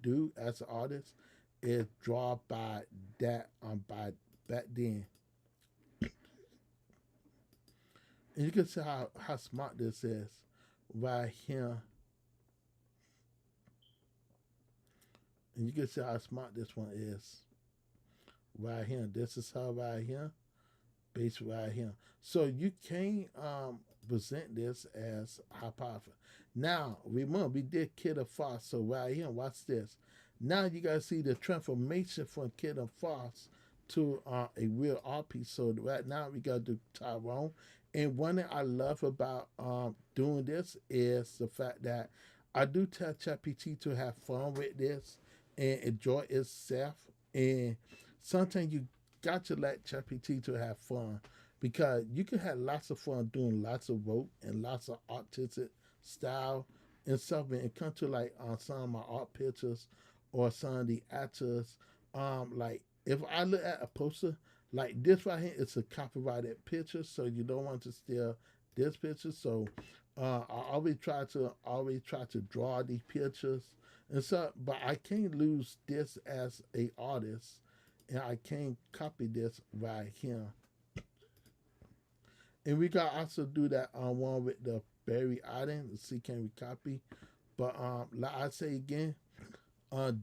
do as an artist is drawn by back then. And you can see how smart this is right here. And you can see how smart this one is right here. This is her right here, base right here. So you can present this as how powerful. Now, remember, we did Kid of Foss. So right here, watch this. Now you guys see the transformation from Kid of Foss to a real art piece. So right now we got to do Tyrone. And one thing I love about doing this is the fact that I do tell ChatGPT to have fun with this and enjoy itself. And sometimes you got to let ChatGPT to have fun because you can have lots of fun doing lots of work and lots of artistic style and stuff. And it comes to like on some of my art pictures or some of the actors, like if I look at a poster like this right here, it's a copyrighted picture, so you don't want to steal this picture. So I always try to draw these pictures and so, but I can't lose this as a artist, and I can't copy this right here. And we got also do that on one with the Barry Island. Let's see, can we copy? But like I say again,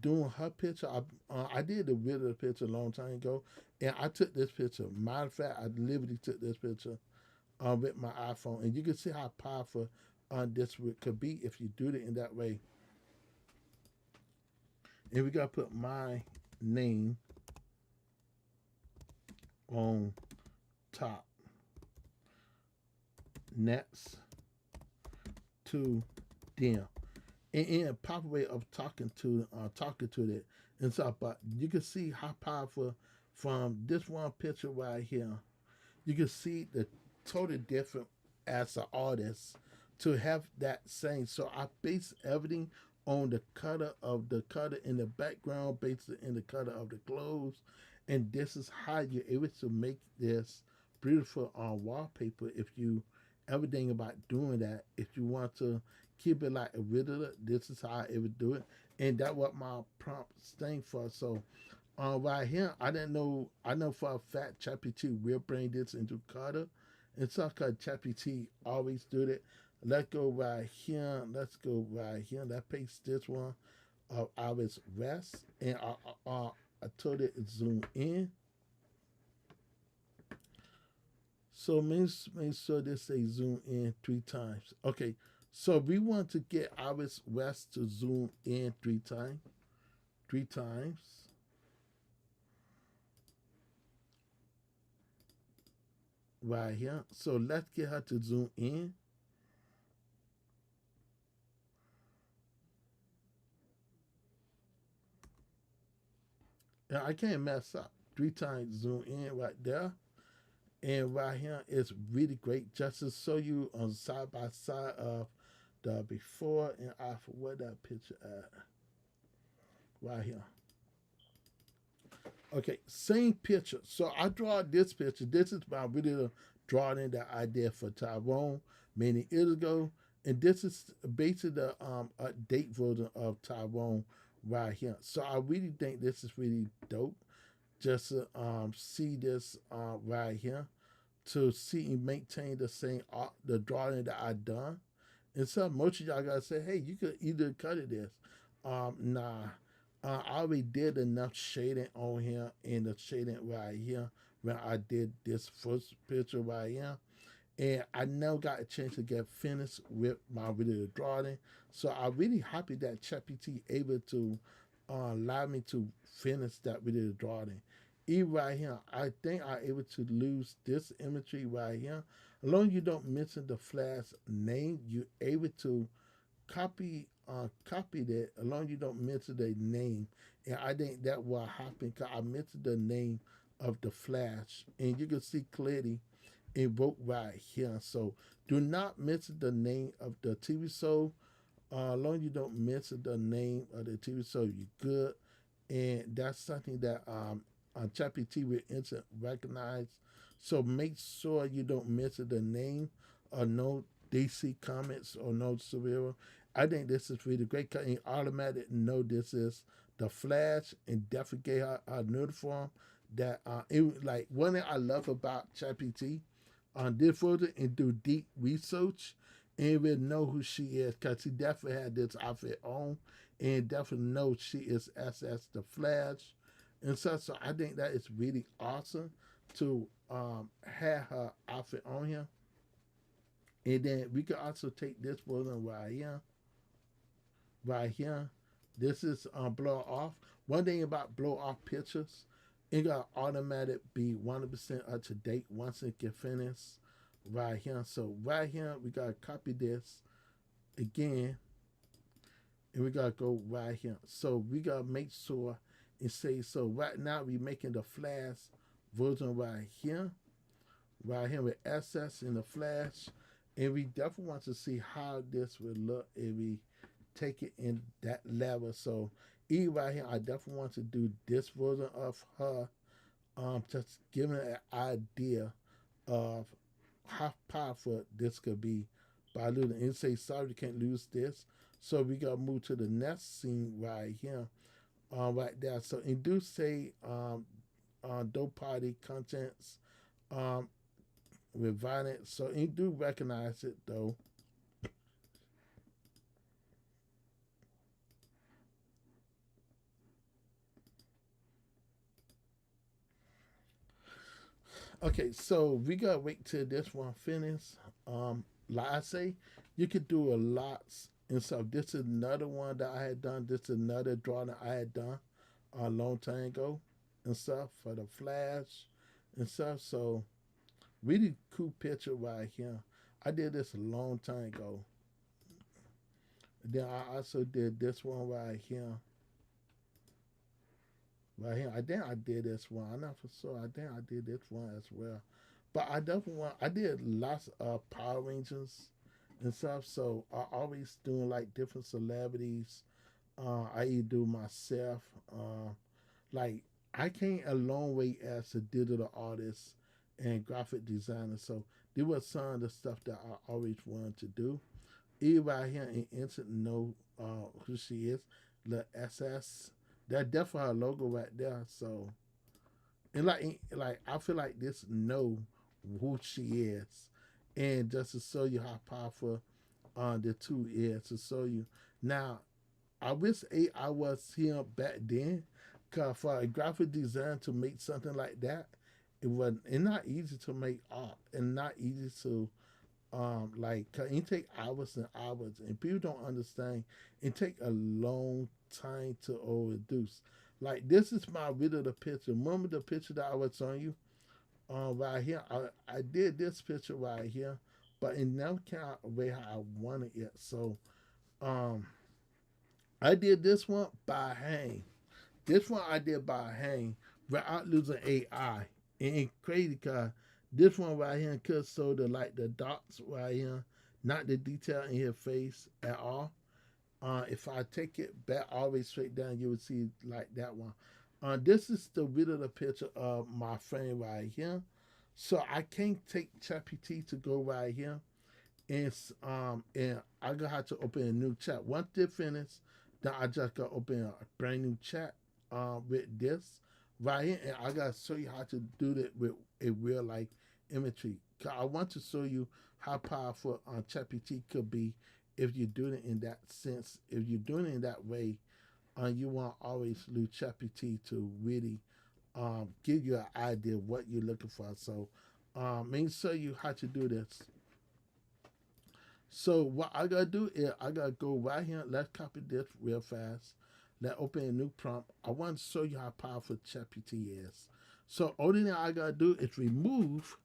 doing her picture. I did the video picture a long time ago, and I took this picture. Matter of fact, I literally took this picture with my iPhone, and you can see how powerful this could be if you do it in that way. And we gotta put my name on top. Next to them. And in a proper way of talking to it and stuff. But you can see how powerful from this one picture right here. You can see the totally different as an artist to have that same. So I base everything on the cutter in the background, based in the cutter of the clothes, and this is how you're able to make this beautiful on wallpaper. If you everything about doing that, if you want to keep it like a riddler, this is how I would do it, and that's what my prompt stand for. So right here, I didn't know. I know for a fact ChatGPT will bring this into Carter, and so called ChatGPT always do it. Let's go right here. Let's go right here. Let's paste this one of Iris West, and I told it zoom in. So make sure this say zoom in 3 times. Okay, so we want to get Iris West to zoom in 3 times. 3 times. Right here. So let's get her to zoom in. And I can't mess up. 3 times zoom in right there. And right here is really great just to show you on side by side of the before and after. Where that picture at? Right here. Okay, same picture. So I draw this picture. This is my really drawing that I did for Tyrone many years ago. And this is basically the update version of Tyrone right here. So I really think this is really dope. Just to see this right here. To see and maintain the same art, the drawing that I done. And so most of y'all gotta say, hey, you could either cut it this. Nah. I already did enough shading on here and the shading right here when I did this first picture right here. And I never got a chance to get finished with my video drawing. So I'm really happy that ChatGPT able to allow me to finish that video drawing. Even right here, I think I'm able to lose this imagery right here. As long as you don't mention the flash name, you're able to copy that as long as you don't mention the name. And I think that will happen because I mentioned the name of the flash. And you can see clearly it wrote right here. So do not mention the name of the TV show. As long as you don't mention the name of the TV show, you're good. And that's something that ChatGPT will instant recognize. So make sure you don't mention the name or no DC comments or no superhero. I think this is really great because you automatically know this is the Flash and definitely get her uniform. That it like one thing I love about ChatGPT on this photo and do deep research and will know who she is because she definitely had this outfit on and definitely knows she is SS the Flash and such. So I think that is really awesome to have her outfit on here. And then we can also take this one right here. Right here. This is blow off. One thing about blow off pictures, It got automatic be 100% up to date once it get finished right here. So right here we gotta copy this again, and we gotta go right here. So we gotta make sure and say, so right now we making the flash version right here with SS in the flash, and we definitely want to see how this would look if we take it in that level. So E right here, I definitely want to do this version of her, just giving an idea of how powerful this could be by losing. And say, sorry, you can't lose this. So we gotta move to the next scene right here, right there. So and do say, dope party contents, um, with violence. So you do recognize it though. Okay, so we gotta wait till this one finish. Like I say, you could do a lot and stuff. This is another one that I had done. This is another drawing that I had done a long time ago and stuff for the flash and stuff. So really cool picture right here. I did this a long time ago. Then I also did this one right here. Right here. I think I did this one. I'm not for sure. I think I did this one as well. But I definitely want. I did lots of Power Rangers and stuff. So I always doing like different celebrities. I either do myself. Like I came a long way as a digital artist and graphic designer. So there was some of the stuff that I always wanted to do. Everybody here in instant know who she is. The SS. That definitely her logo right there. So and like I feel like this know who she is, and just to show you how powerful the two is to show you. Now I wish AI was here back then, cause for a graphic design to make something like that, it was it's not easy to make art and not easy to like it take hours and hours, and people don't understand. It take a long time to reduce. Like this is my rid of the picture. Remember the picture that I was showing you right here? I did this picture right here, but it never came out the way how I wanted it. So um, I did this one by hand. This one I did by hand without losing AI. And it's crazy because this one right here could show the like the dots right here, not the detail in your face at all. If I take it back all the way straight down, you would see like that one. This is the rid of the picture of my frame right here. So I can't take ChatGPT to go right here, and I gonna have to open a new chat. Once they finish, then I just gotta open a brand new chat with this right here, and I gotta show you how to do that with a real life imagery. Cause I want to show you how powerful ChatGPT could be if you're doing it in that sense. If you're doing it in that way, you want to always use ChatGPT to really give you an idea of what you're looking for. So, let me show you how to do this. So what I gotta do is I gotta go right here. Let's copy this real fast. Let's open a new prompt. I want to show you how powerful ChatGPT is. So only thing I gotta do is remove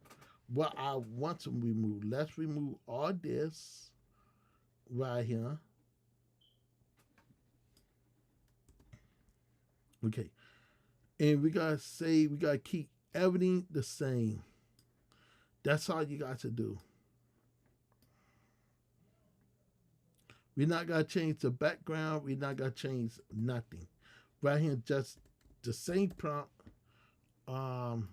what I want to remove. Let's remove all this right here. Okay. And we gotta say we gotta keep everything the same. That's all you got to do. We're not gonna change the background. We're not gonna change nothing. Right here, just the same prompt. Um,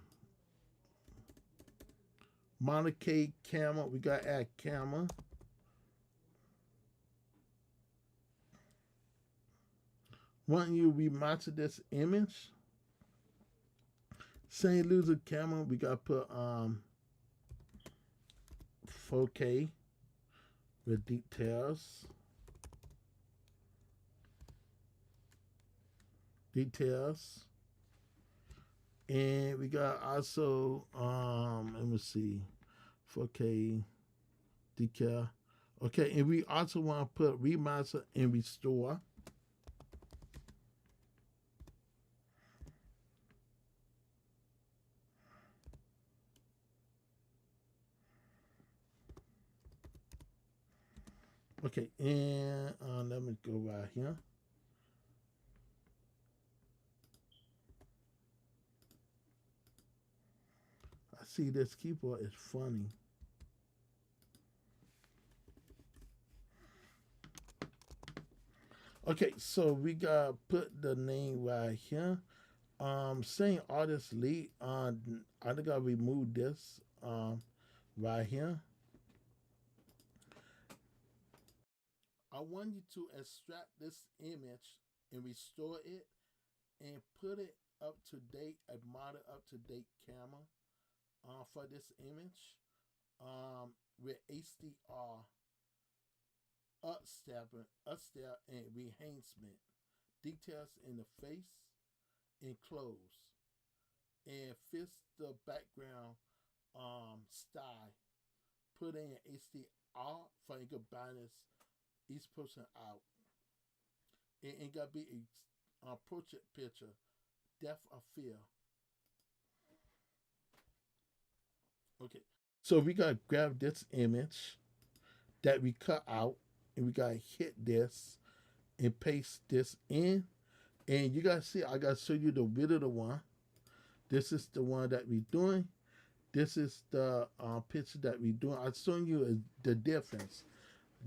Monica camera. We gotta add camera. Want you remaster this image? St. Loser camera. We gotta put 4K with details. And we got also let me see, 4K decal. Okay, and we also want to put remaster and restore. Okay, and let me go right here. I see this keyboard is funny. Okay, so we got put the name right here. Same artist Lee. I think I remove this right here. I want you to extract this image and restore it and put it up to date, a modern up to date camera for this image with HDR upstep and enhancement, details in the face and clothes, and fix the background style. Put in HDR for you could balance each person out. It got to be a portrait picture, depth of field. Okay, so we gotta grab this image that we cut out, and we gotta hit this and paste this in. And you gotta see, I gotta show you the width of the one. This is the one that we doing. This is the picture that we doing. I'm showing you the difference.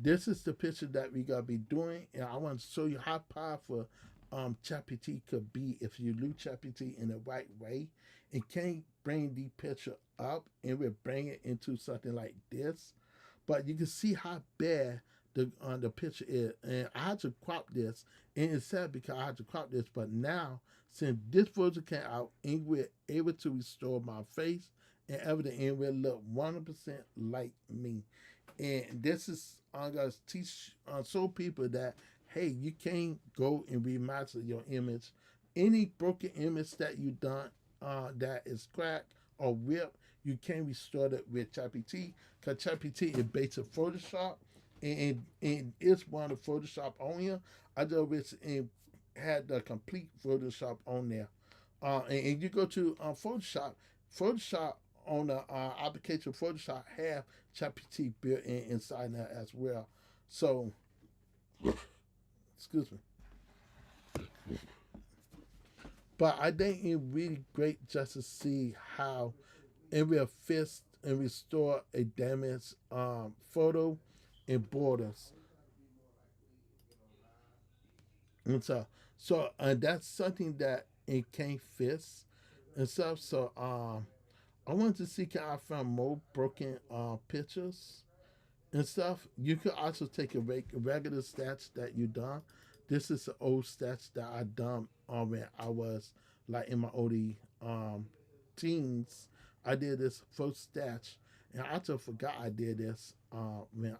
This is the picture that we gotta be doing, and I want to show you how powerful ChatGPT could be if you use ChatGPT in the right way. It can bring the picture up and we'll bring it into something like this. But you can see how bad the picture is, and I had to crop this, and it's sad because I had to crop this. But now, since this version came out, and we're able to restore my face and everything, and will look 100% like me. And this is I'm gonna teach show people that hey, you can't go and remaster your image. Any broken image that you done that is cracked or ripped, you can restore it with ChatGPT because ChatGPT is based on Photoshop, and it's one of Photoshop on here. I just wish it had the complete Photoshop on there. And you go to Photoshop on the application Photoshop have ChatGPT built in inside there as well. So, excuse me. But I think it's really great just to see how it will fix and restore a damaged photo and borders. And so that's something that it can't fix and stuff. So I wanted to see can I find more broken pictures and stuff. You could also take a regular stats that you done. This is the old stats that I done when I was like in my early teens. I did this first stats, and I just forgot I did this man,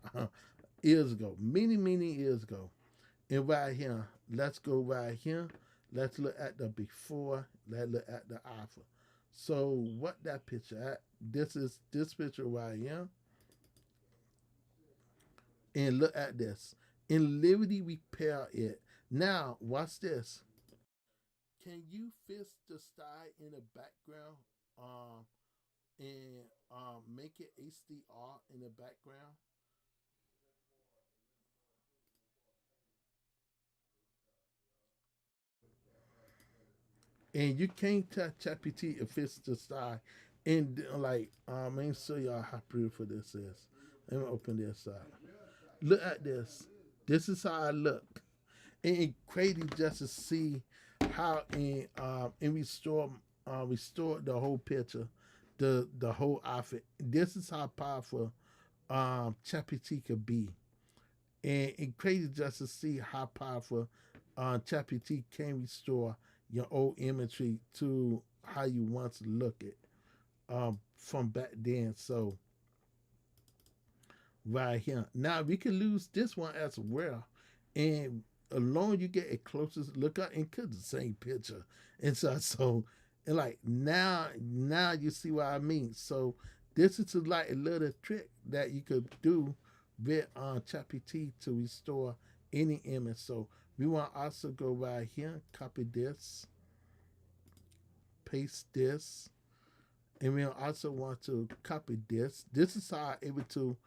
years ago, many years ago. And right here, let's go right here. Let's look at the before. Let's look at the after. So what that picture at? This is this picture right here. And look at this. And literally repair it. Now, watch this. Can you fix the style in the background and make it HDR in the background? And you can't tell ChatGPT if it's the style. And like, let me show y'all how beautiful this is. Let me open this up. Look at this. This is how I look. And it's crazy just to see how in restore the whole picture, the whole outfit. This is how powerful ChatGPT could be, and it's crazy just to see how powerful ChatGPT can restore your old imagery to how you once look it from back then. So right here. Now we can lose this one as well. And alone you get a closest look at and could the same picture. And so and like now you see what I mean. So this is like a little trick that you could do with ChatGPT to restore any image. So we want to also go right here, copy this, paste this, and we also want to copy this. This is how I'm able to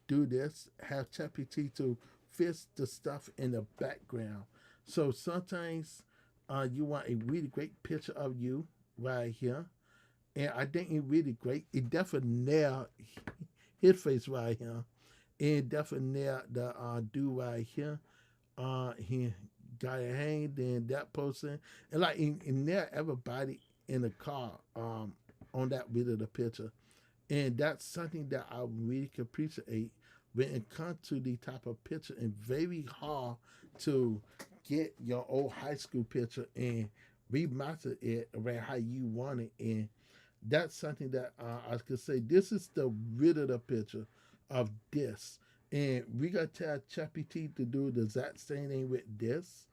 do this, have ChatGPT to fix the stuff in the background. So sometimes you want a really great picture of you right here. And I think it really great. It definitely nailed his face right here. And definitely nailed the dude right here. He got a hang, then that person. And like in there everybody in the car on that bit of the picture. And that's something that I really can appreciate when it comes to the type of picture, and very hard to get your old high school picture and remaster it around how you want it. And that's something that I could say this is the rid of the picture of this. And we got to tell ChatGPT to do the exact same thing with this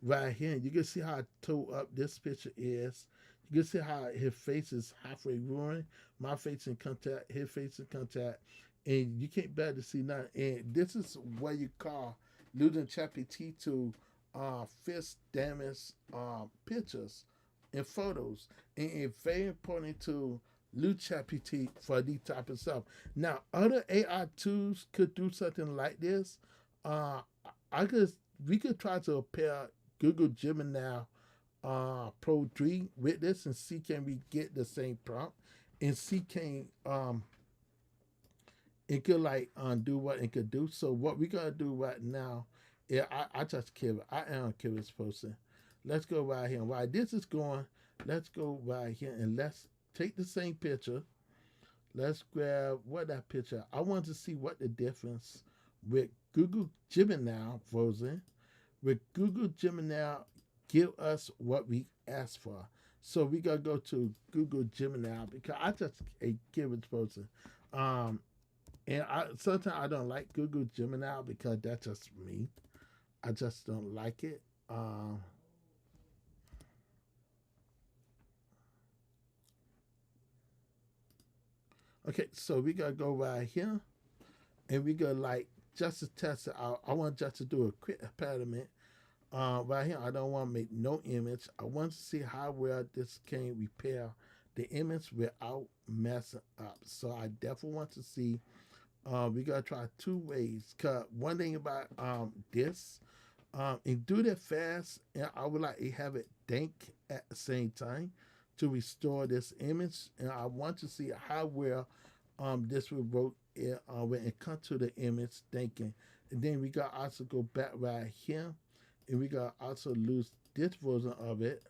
right here. You can see how toe up this picture is. You can see how his face is halfway ruined. My face in contact, his face in contact, and you can't bear to see nothing. And this is what you call losing ChatGPT to fix damaged pictures and photos. And it's very important to lose ChatGPT for these type of stuff. Now, other AI tools could do something like this. Uh, I could we could try to pair Google Gemini Pro 3 with this and see can we get the same prompt and see can it could like do what it could do. So what we gotta do right now, yeah, I just kill it. I am a curious person. Let's go right here. While this is going, let's go right here and let's take the same picture. Let's grab what that picture. I want to see what the difference with Google Gemini version. With Google Gemini, give us what we asked for. So we gotta go to Google Gemini because I just a curious person. Um, and I sometimes I don't like Google Gemini because that's just me. I just don't like it. Okay, so we gotta go right here, and we gotta like just to test it out. I want just to do a quick experiment. Right here, I don't want to make no image. I want to see how well this can repair the image without messing up. So I definitely want to see. We gotta try two ways. Cause one thing about this, and do that fast, and I would like to have it think at the same time to restore this image, and I want to see how well this will work when it comes to the image thinking. And then we got also go back right here, and we got also lose this version of it.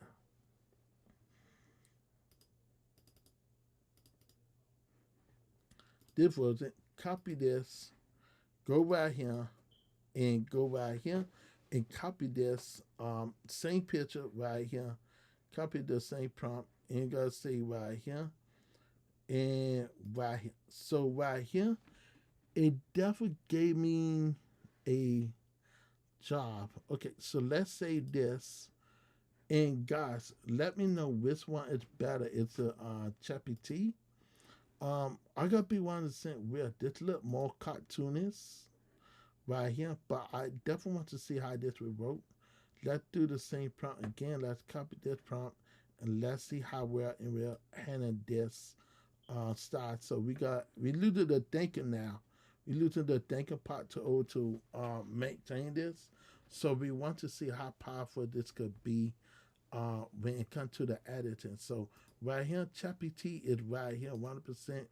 This version, copy this, go right here, and go right here, and copy this same picture right here, copy the same prompt, and you gotta say right here and right here. So right here, it definitely gave me a job. Okay, so let's say this. And guys, let me know which one is better. It's a ChatGPT. I gotta be 100% real. This look more cartoonish right here, but I definitely want to see how this will work. Let's do the same prompt again. Let's copy this prompt and let's see how well and we'll handle this style. So we lose the thinking now. We lose the thinking part to maintain this. So we want to see how powerful this could be when it comes to the editing. So right here, ChatGPT is right here, 100%.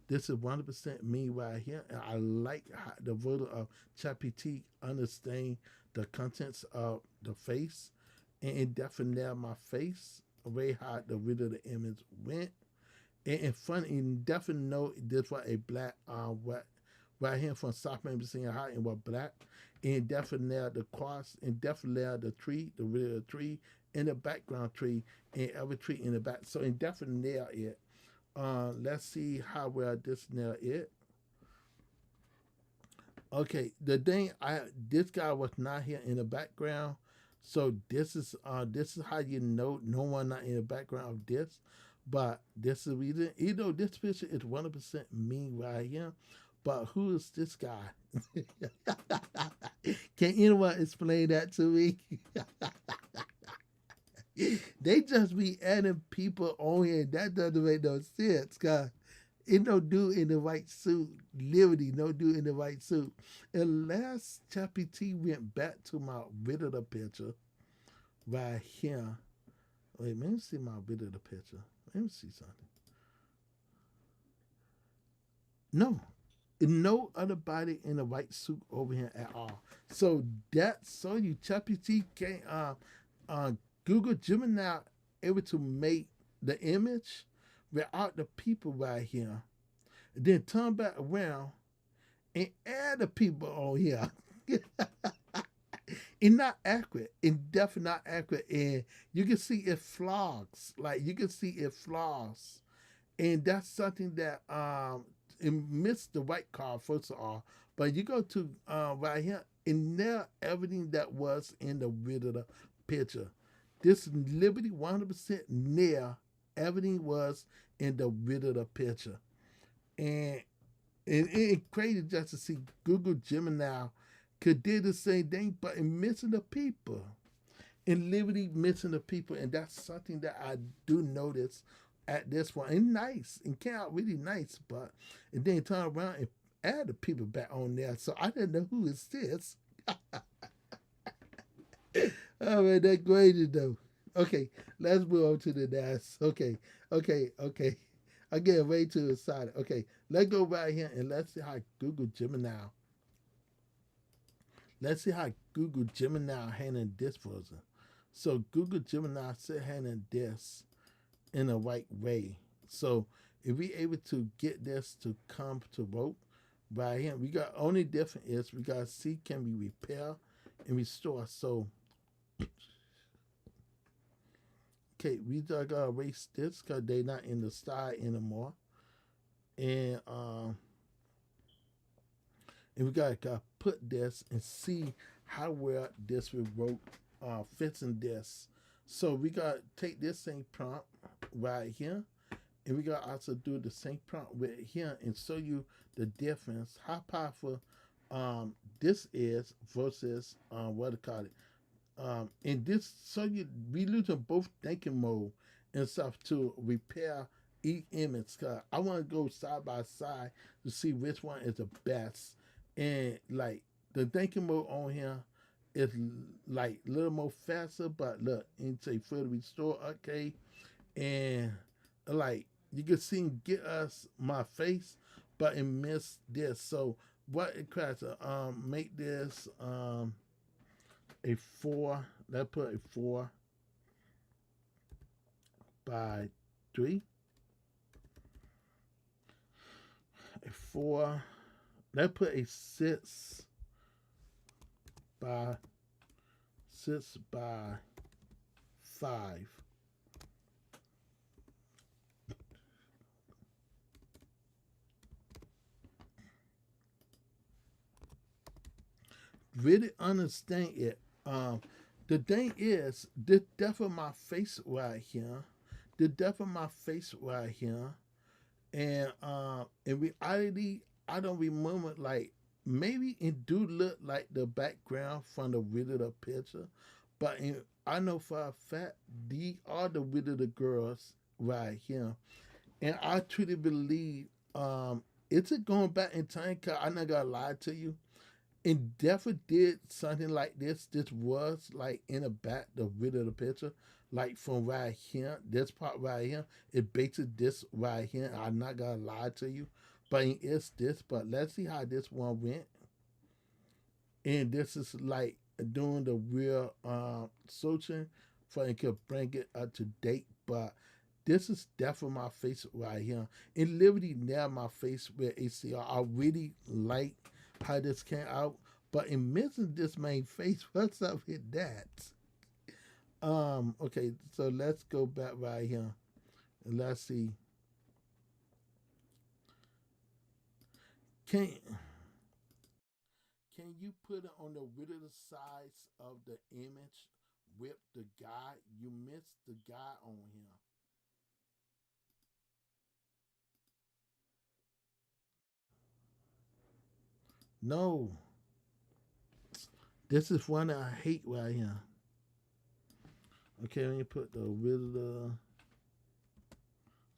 This is 100% me right here. And I like how the voter of ChatGPT understand the contents of the face. And it definitely nailed my face, way how the rid of the image went. And funny, and definitely know this was a black what right here from South Memphis Senior High and was black. And definitely nailed the cross and definitely nailed the tree, the rid of the tree, and the background tree, and every tree in the back. So it definitely nailed it. Let's see how well this nail it. Okay, the thing this guy was not here in the background, so this is how you know no one not in the background of this. But this is reason, you know, this picture is 100% me right here. But who is this guy? Can anyone explain that to me? They just be adding people on here. That doesn't make no sense, cause Ain't no dude in the white suit. Liberty, no dude in the white suit. Unless ChatGPT went back to my visitor picture right here. Wait, let me see my visitor picture. Let me see something. No, no other body in a white suit over here at all. So that's so you ChatGPT can uh Google Gemini able to make the image without the people right here. Then turn back around and add the people on here. It's not accurate. It's definitely not accurate. And you can see it flaws. Like you can see it flaws. And that's something that it missed the white card first of all. But you go to right here and there everything that was in the original picture. This Liberty 100% near everything was in the original picture. And it's crazy just to see Google Gemini could do the same thing, but it missing the people. And Liberty missing the people, and that's something that I do notice at this one. And nice, and came out really nice, but and then turn around and add the people back on there. So I didn't know who is this. Oh man, that's crazy though. Okay, let's move on to the next. Okay. I get way too excited. Okay, let's go right here and let's see how Google Gemini. Let's see how Google Gemini handling this person. So Google Gemini said handling this in a right way. So if we able to get this to come to vote by him, we got only different is we got see can we repair and restore. So okay, we just gotta erase this because they not in the style anymore. And we gotta put this and see how well this will work fits in this. So we gotta take this same prompt right here, and we gotta also do the same prompt with here and show you the difference, how powerful this is versus what to call it. And this so you we losing both thinking mode and stuff to repair each image. Cause I want to go side by side to see which one is the best. And like the thinking mode on here is like a little more faster, but look, into further restore, okay, and like you can see him get us my face, but it missed this. So what it tries to make this a 4. Let's put a 4 by 3. A 4. Let's put a 6 by 5. Really understand it. The thing is, the depth of my face right here, the depth of my face right here, and in reality, I don't remember like maybe it do look like the background from the original picture, but I know for a fact these are the original girls right here, and I truly believe is it going back in time? Cause I not gonna lie to you, and definitely did something like this. This was like in the back, the rid of the picture, like from right here, this part right here. It basically this right here. I'm not gonna lie to you, but it's this. But let's see how this one went. And this is like doing the real searching for it could bring it up to date. But this is definitely my face right here. And Liberty now my face with ACR. I really like how this came out, but in missing this main face, what's up with that? Okay, so let's go back right here and let's see. Can can you put it on the width size of the image with the guy? You missed the guy on here. No, this is one I hate right here. Okay, let me put the width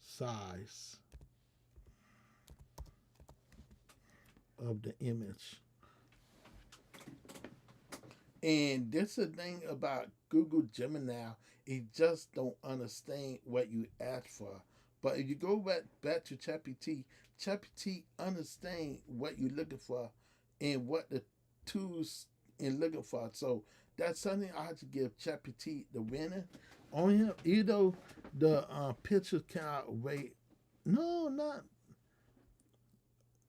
size. of the image. And this is the thing about Google Gemini, it just don't understand what you ask for. But if you go back to ChatGPT, ChatGPT understand what you're looking for and what the tools in looking for. So that's something I have to give ChatGPT the winner on him. Even though the picture can't wait. No, not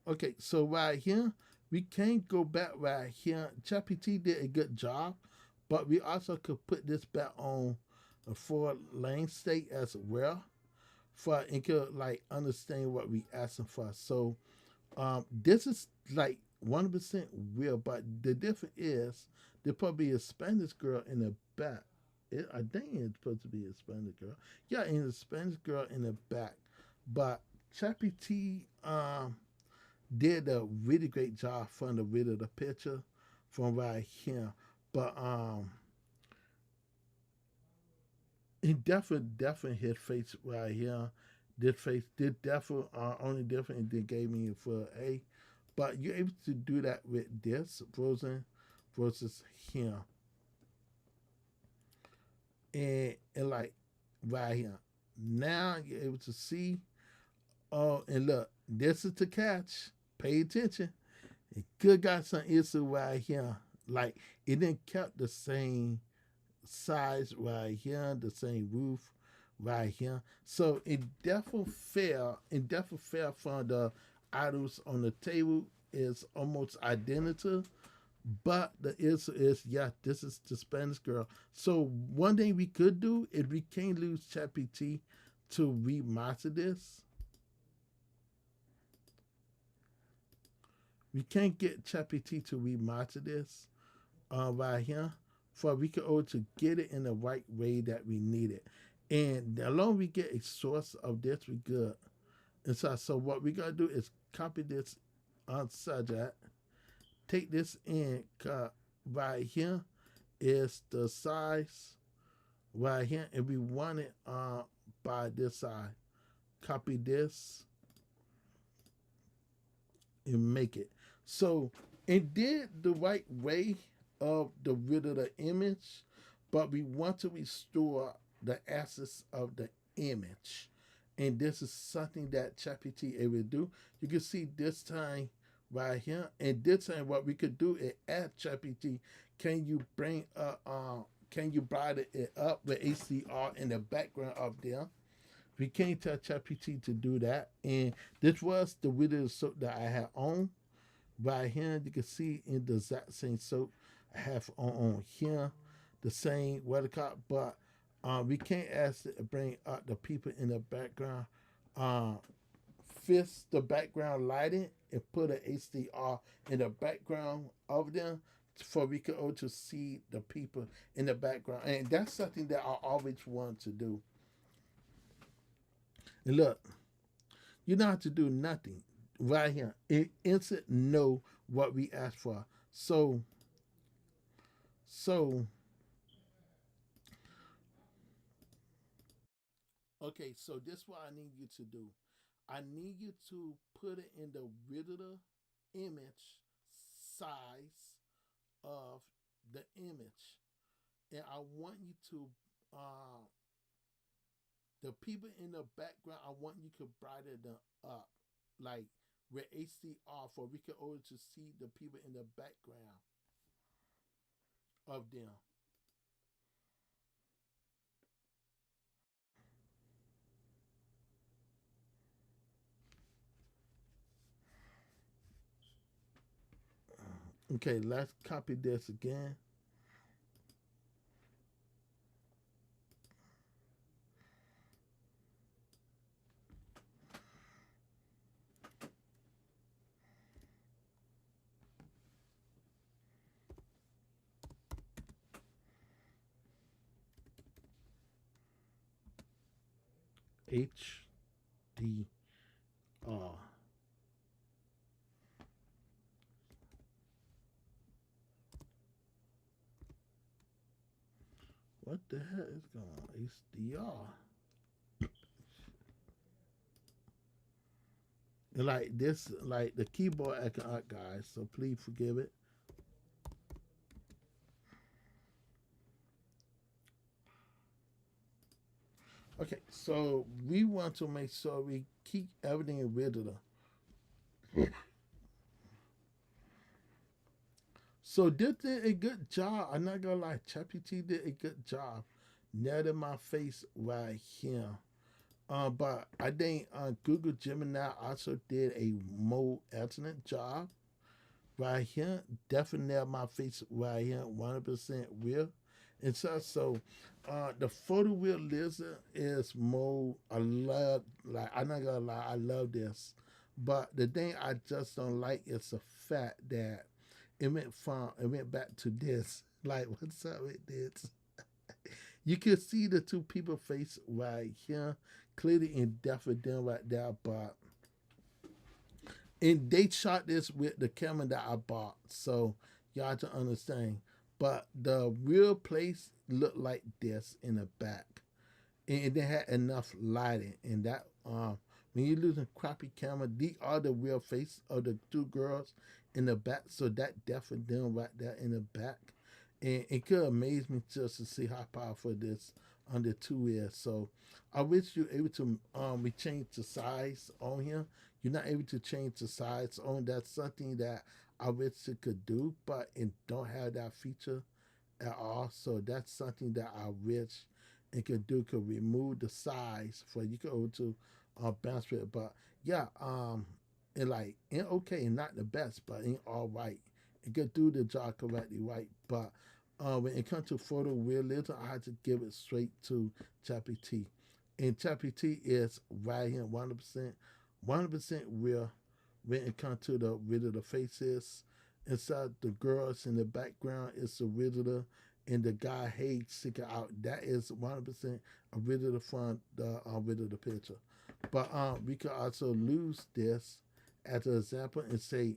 okay. So right here, we can't go back right here. ChatGPT did a good job, but we also could put this back on a 4 lane state as well for it could like understand what we asking for. So this is like 100% real, but the difference is there probably a Spanish girl in the back. I think it's supposed to be a Spanish girl. Yeah, and a Spanish girl in the back. But ChatGPT did a really great job from the rid of the picture from right here. But he definitely his face right here. This face did definitely only different they gave me for A. But you're able to do that with this frozen versus here. And like right here. Now you're able to see. Oh, and look, this is the catch. Pay attention. It could got some issue right here. Like it didn't kept the same size right here, the same roof right here. So it definitely fell. It definitely fell from the items on the table is almost identical. But the issue is, yeah, this is the Spanish girl. So one thing we could do is we can't lose ChatGPT to remaster this. We can't get ChatGPT to remaster this right here for we could able to get it in the right way that we need it. And the longer we get a source of this, we good. And so what we gotta do is copy this on subject, take this in right here is the size right here, and we want it by this side. Copy this and make it. So it did the right way of the rid of the image, but we want to restore the essence of the image. And this is something that ChatGPT able to do. You can see this time right here. And this time what we could do is ask ChatGPT, can you bring can you brighten it up with HDR in the background of there? We can't tell ChatGPT to do that. And this was the video soap that I had on. Right here, you can see in the exact same soap I have on here, the same weathercock, but we can't ask it to bring up the people in the background. Uh, Fix the background lighting and put an HDR in the background of them for we can also see the people in the background. And that's something that I always want to do. And look, you don't have to do nothing right here. It instant know what we asked for. So okay, so this is what I need you to do. I need you to put it in the regular image size of the image. And I want you to the people in the background, I want you to brighten them up. Like with HDR for we can order to see the people in the background of them. Okay, let's copy this again. HDR. What the hell is going on? HDR. And like this, like the keyboard acting up, guys. So please forgive it. Okay, so we want to make sure we keep everything original. So this did a good job. I'm not gonna lie, ChatGPT did a good job. Netting my face right here. But I think Google Gemini also did a more excellent job right here. Definitely nailed my face right here, 100% real. And the photo realism is more. I love, like, I'm not gonna lie, I love this. But the thing I just don't like is the fact that it went back to this. Like, what's up with this? You can see the two people face right here, clearly in depth of them right there, but and they shot this with the camera that I bought, so y'all to understand. But the real place looked like this in the back, and they had enough lighting. And that when you're using crappy camera, these are the real face of the two girls in the back. So that definitely them right there in the back, and it could amaze me just to see how powerful this under two is. So I wish you're able to we change the size on here. You're not able to change the size on. That's something that I wish it could do, but it don't have that feature at all. So that's something that I wish it could do. Could remove the size for you could go to bounce with it. But yeah, and like and okay, not the best, but ain't all right. It could do the job correctly, right? But when it comes to photo realism, I had to give it straight to ChatGPT. And ChatGPT is right here, 100% real when it comes to the rid of the faces. Inside the girls in the background is the original, and the guy hates sticking out. That is 100% original from the original picture. But we could also lose this as an example and say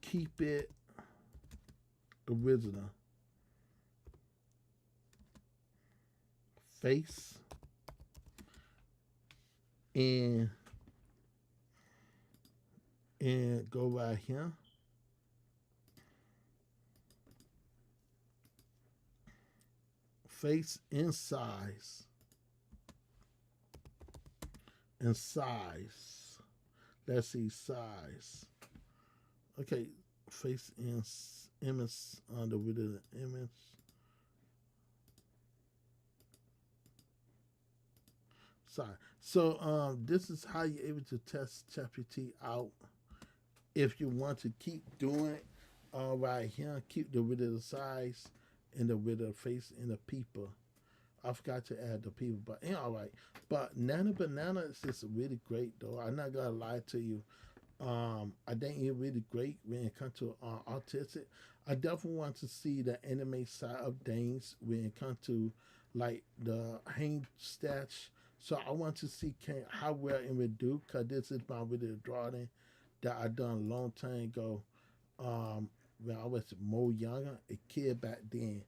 keep it original. Face and go right here. Face and size. Let's see size. Okay, face in image on the width of the image. Sorry. So this is how you're able to test ChatGPT out. If you want to keep doing it, right here, keep the width of the size and the width of the face and the people. I forgot to add the people, but all right. But Nana Banana is just really great, though. I'm not gonna lie to you. I think it's really great when it comes to autistic. I definitely want to see the anime side of things when it comes to like the hang stats. So I want to see how well it would do because this is my really drawing that I done a long time ago. When I was more younger, a kid back then,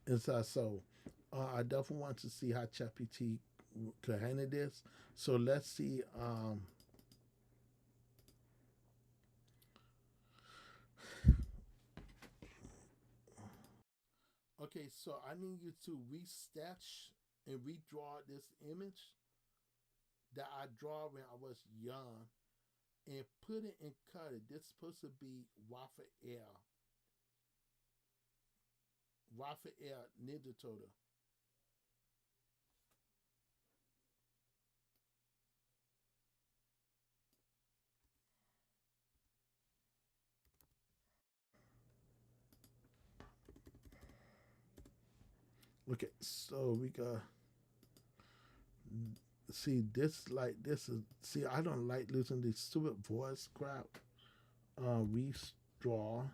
and I definitely want to see how ChatGPT could handle this. So let's see. Okay, so I need you to resketch and redraw this image that I draw when I was young and put it and cut it. This is supposed to be Raphael. Raphael Ninja Turtle. Okay, so we got see this like this is see I don't like losing this stupid voice crap. Redraw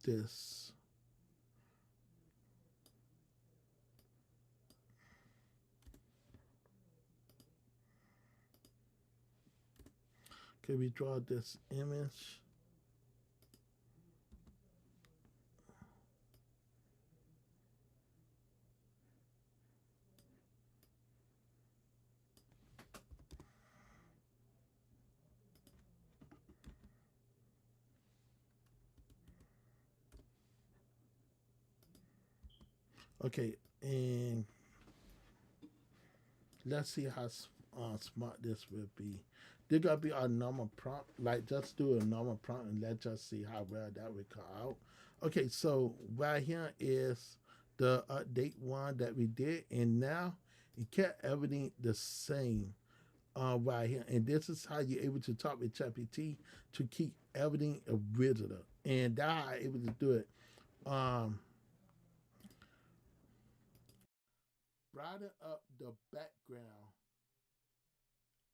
this. Okay, we draw this image. Okay, and let's see how smart this will be. There gotta be our normal prompt. Like just do a normal prompt and let's just see how well that will come out. Okay, so right here is the update one that we did, and now it kept everything the same right here. And this is how you're able to talk with ChatGPT to keep everything original. And that how I'm able to do it. Um, brighten up the background.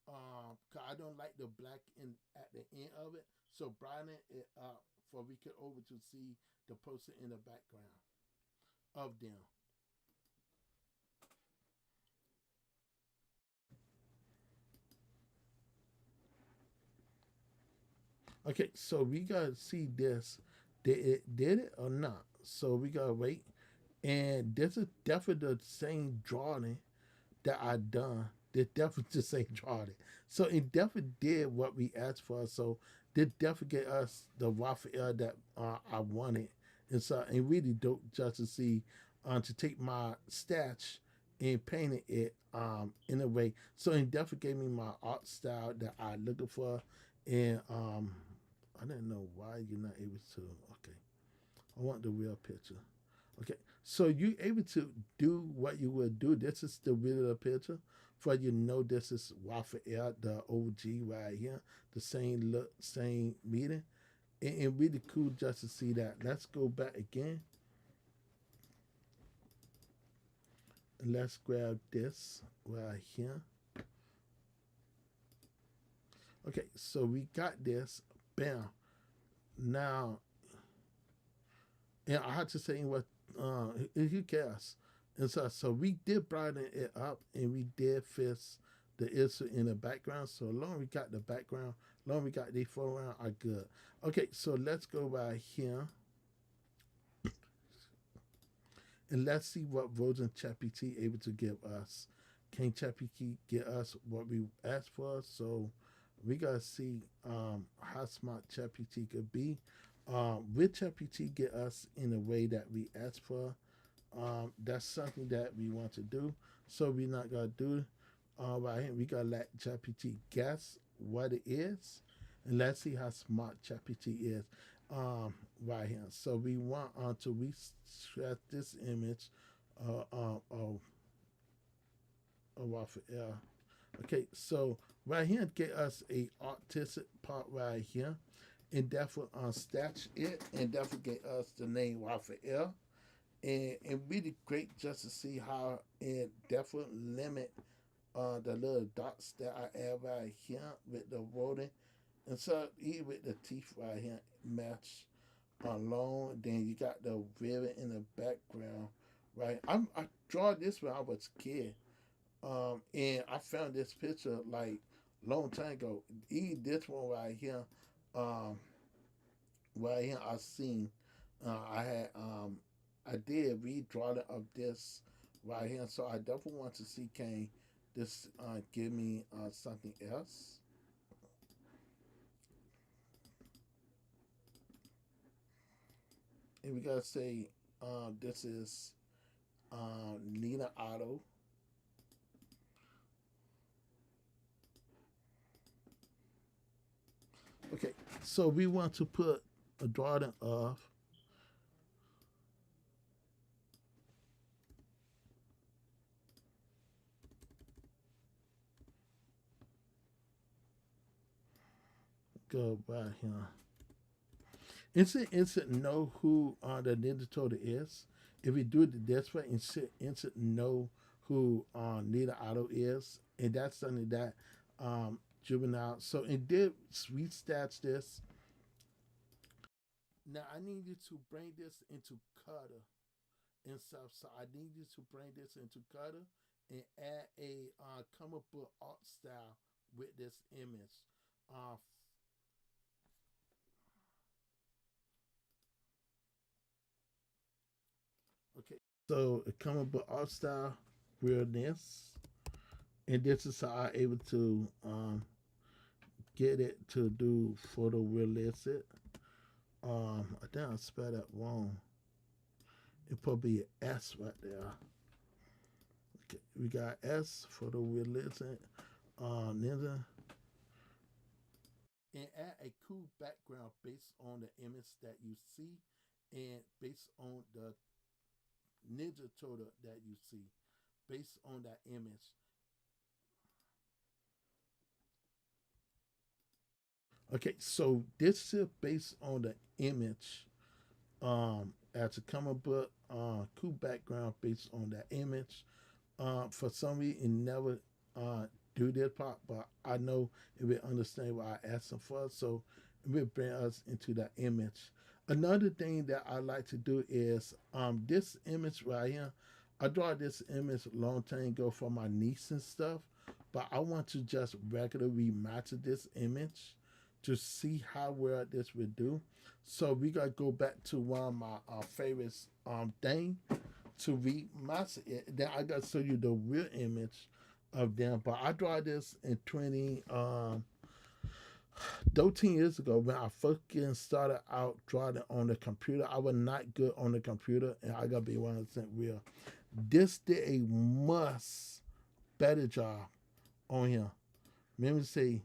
'Cause I don't like the black in at the end of it. So brighten it up for we could over to see the person in the background of them. Okay, so we gotta see this. Did it or not? So we gotta wait. And this is definitely the same drawing that I done. They definitely just ain't tried it. So it definitely did what we asked for. So they definitely gave us the Raphael that I wanted. And so it really dope just to see to take my stats and painted it in a way. So it definitely gave me my art style that I looking for. And I didn't know why you're not able to. Okay. I want the real picture. Okay, so you able to do what you will do. This is the real picture. For you know, this is Raphael, the OG right here, the same look, same meeting, and really cool just to see that. Let's go back again. Let's grab this right here. Okay, so we got this. Bam. Now, and I had to say what who cares? And so we did brighten it up and we did fix the issue in the background. So long we got the background, long we got the foreground are good. Okay, so let's go right here and let's see what version ChatGPT able to give us. Can ChatGPT get us what we asked for? So we gotta see how smart ChatGPT could be. Will ChatGPT get us in a way that we asked for? That's something that we want to do. So we're not gonna do right here. We gotta let ChatGPT guess what it is, and let's see how smart ChatGPT is. Right here. So we want to reset this image of Raphael. Okay, so right here get us a artistic part right here, and therefore statch it, and therefore get us the name Raphael, and really great just to see how it definitely limit the little dots that I add right here with the wording. And so even with the teeth right here match alone, then you got the ribbon in the background, right? I draw this when I was a kid. And I found this picture like long time ago. Even this one right here, um, right here I seen I had I did redrawing of this right here, so I definitely want to see can this give me something else. And we gotta say this is Nina Otto. Okay, so we want to put a drawing of go right here. Instant know who the Ninja Turtle is. If we do it this way, instant know who Nina Otto is, and that's something that juvenile. So it did sweet stats this. Now I need you to bring this into Cutter and stuff. So I need you to bring this into Cutter and add a comic book art style with this image. Uh, okay, so a comic book art style realness, and this is how I'm able to get it to do photorealistic. I think I spelled that wrong. It probably an S right there. Okay, we got S for the religion, ninja, and add a cool background based on the image that you see, and based on the ninja turtle that you see, based on that image. Okay, so this is based on the image as a comic book, cool background based on that image. For some reason, it never do this part, but I know it will understand what I asked them for, so it will bring us into that image. Another thing that I like to do is this image right here. I draw this image a long time ago for my niece and stuff, but I want to just regularly match this image to see how well this would do. So we gotta go back to one of my favorite thing to remaster it. Then I gotta show you the real image of them. But I draw this in 13 years ago when I fucking started out drawing on the computer. I was not good on the computer, and I gotta be 100% real. This did a much better job on here. Let me see.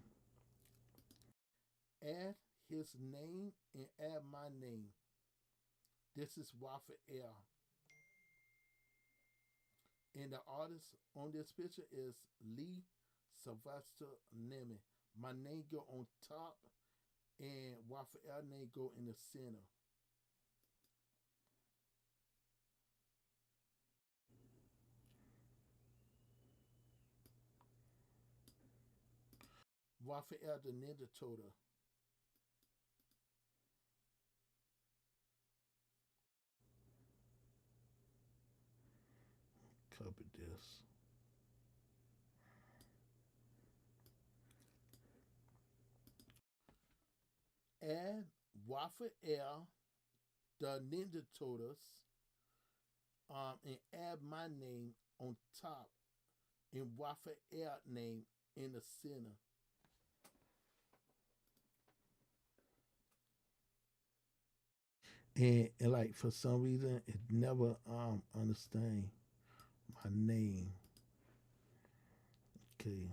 Add his name and add my name. This is Waffle Air. And the artist on this picture is Lee Sylvester Lemon. My name go on top and Waffle Air name go in the center. Waffle Air the Ninja Turtle. Copy this. Add Waffle Air the Ninja Turtles and add my name on top and Waffle Air name in the center. And like for some reason it never understand my name. Okay.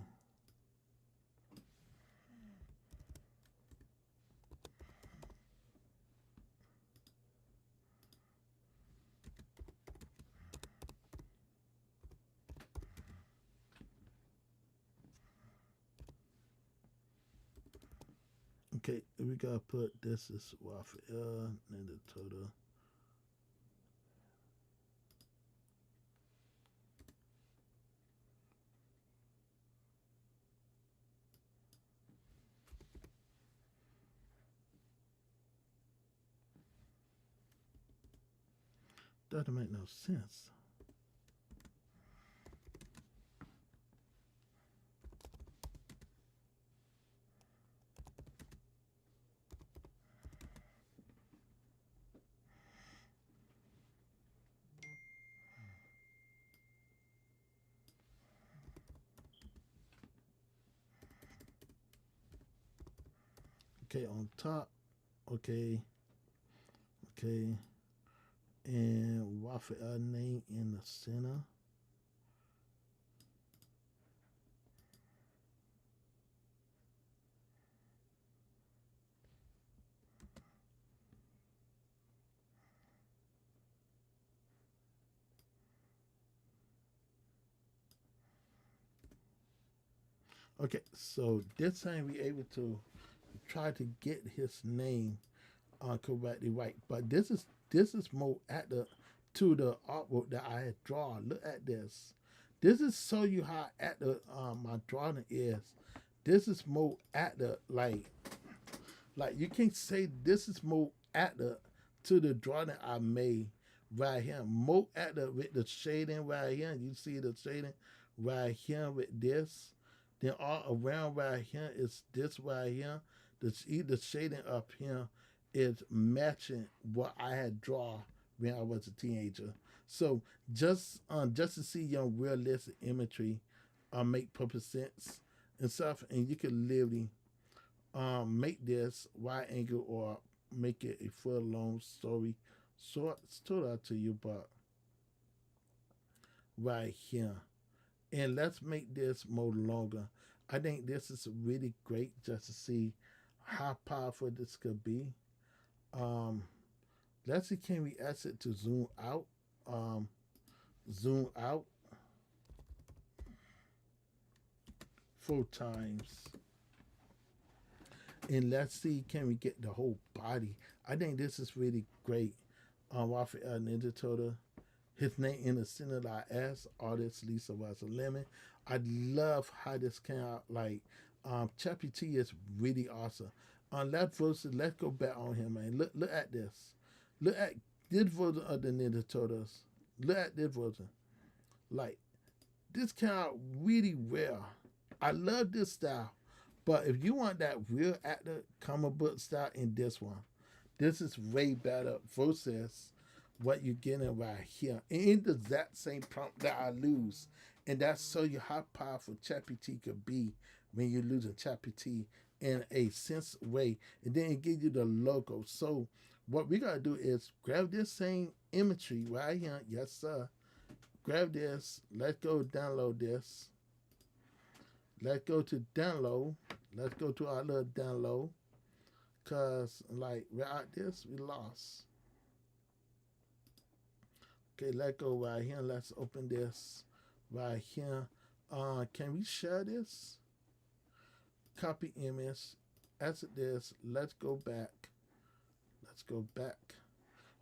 Okay, we gotta put this is Waffle and the total. Doesn't make no sense. Okay, on top. Okay, okay, and Waffle name in the center. Okay, so this time we able to try to get his name correctly right, but this is more at the to the artwork that I had drawn. Look at this. This is show you how at the my drawing is. This is more at the like you can't say this is more at the to the drawing I made right here. More at the with the shading right here. You see the shading right here with this. Then all around right here is this right here. The shading up here is matching what I had drawn when I was a teenager. So just to see your realistic imagery make perfect sense and stuff, and you can literally make this wide angle or make it a full long story stood out to you, but right here. And let's make this more longer. I think this is really great just to see how powerful this could be. Um, let's see, can we ask it to zoom out? Um, zoom out 4 times. And let's see, can we get the whole body? I think this is really great. Waffle Ninja Turtle. His name in the center like S, artist Lee Sylvester Lemon. I love how this came out. Like, ChatGPT is really awesome. Let's go back on him, man. Look at this. Look at this version of the Ninja Turtles. Look at this version. Like, this came out really well. I love this style. But if you want that real actor comic book style in this one, this is way better versus what you're getting right here. And it does that same prompt that I lose. And that shows you how powerful ChatGPT could be when you're losing ChatGPT in a sense way. And then it gives you the logo. So what we gotta do is grab this same imagery right here. Yes, sir. Grab this. Let's go download this. Let's go to download. Let's go to our little download. Cause like without this, we lost. Okay, let's go right here. Let's open this right here. Can we share this? Copy image. Exit this. Let's go back. Let's go back.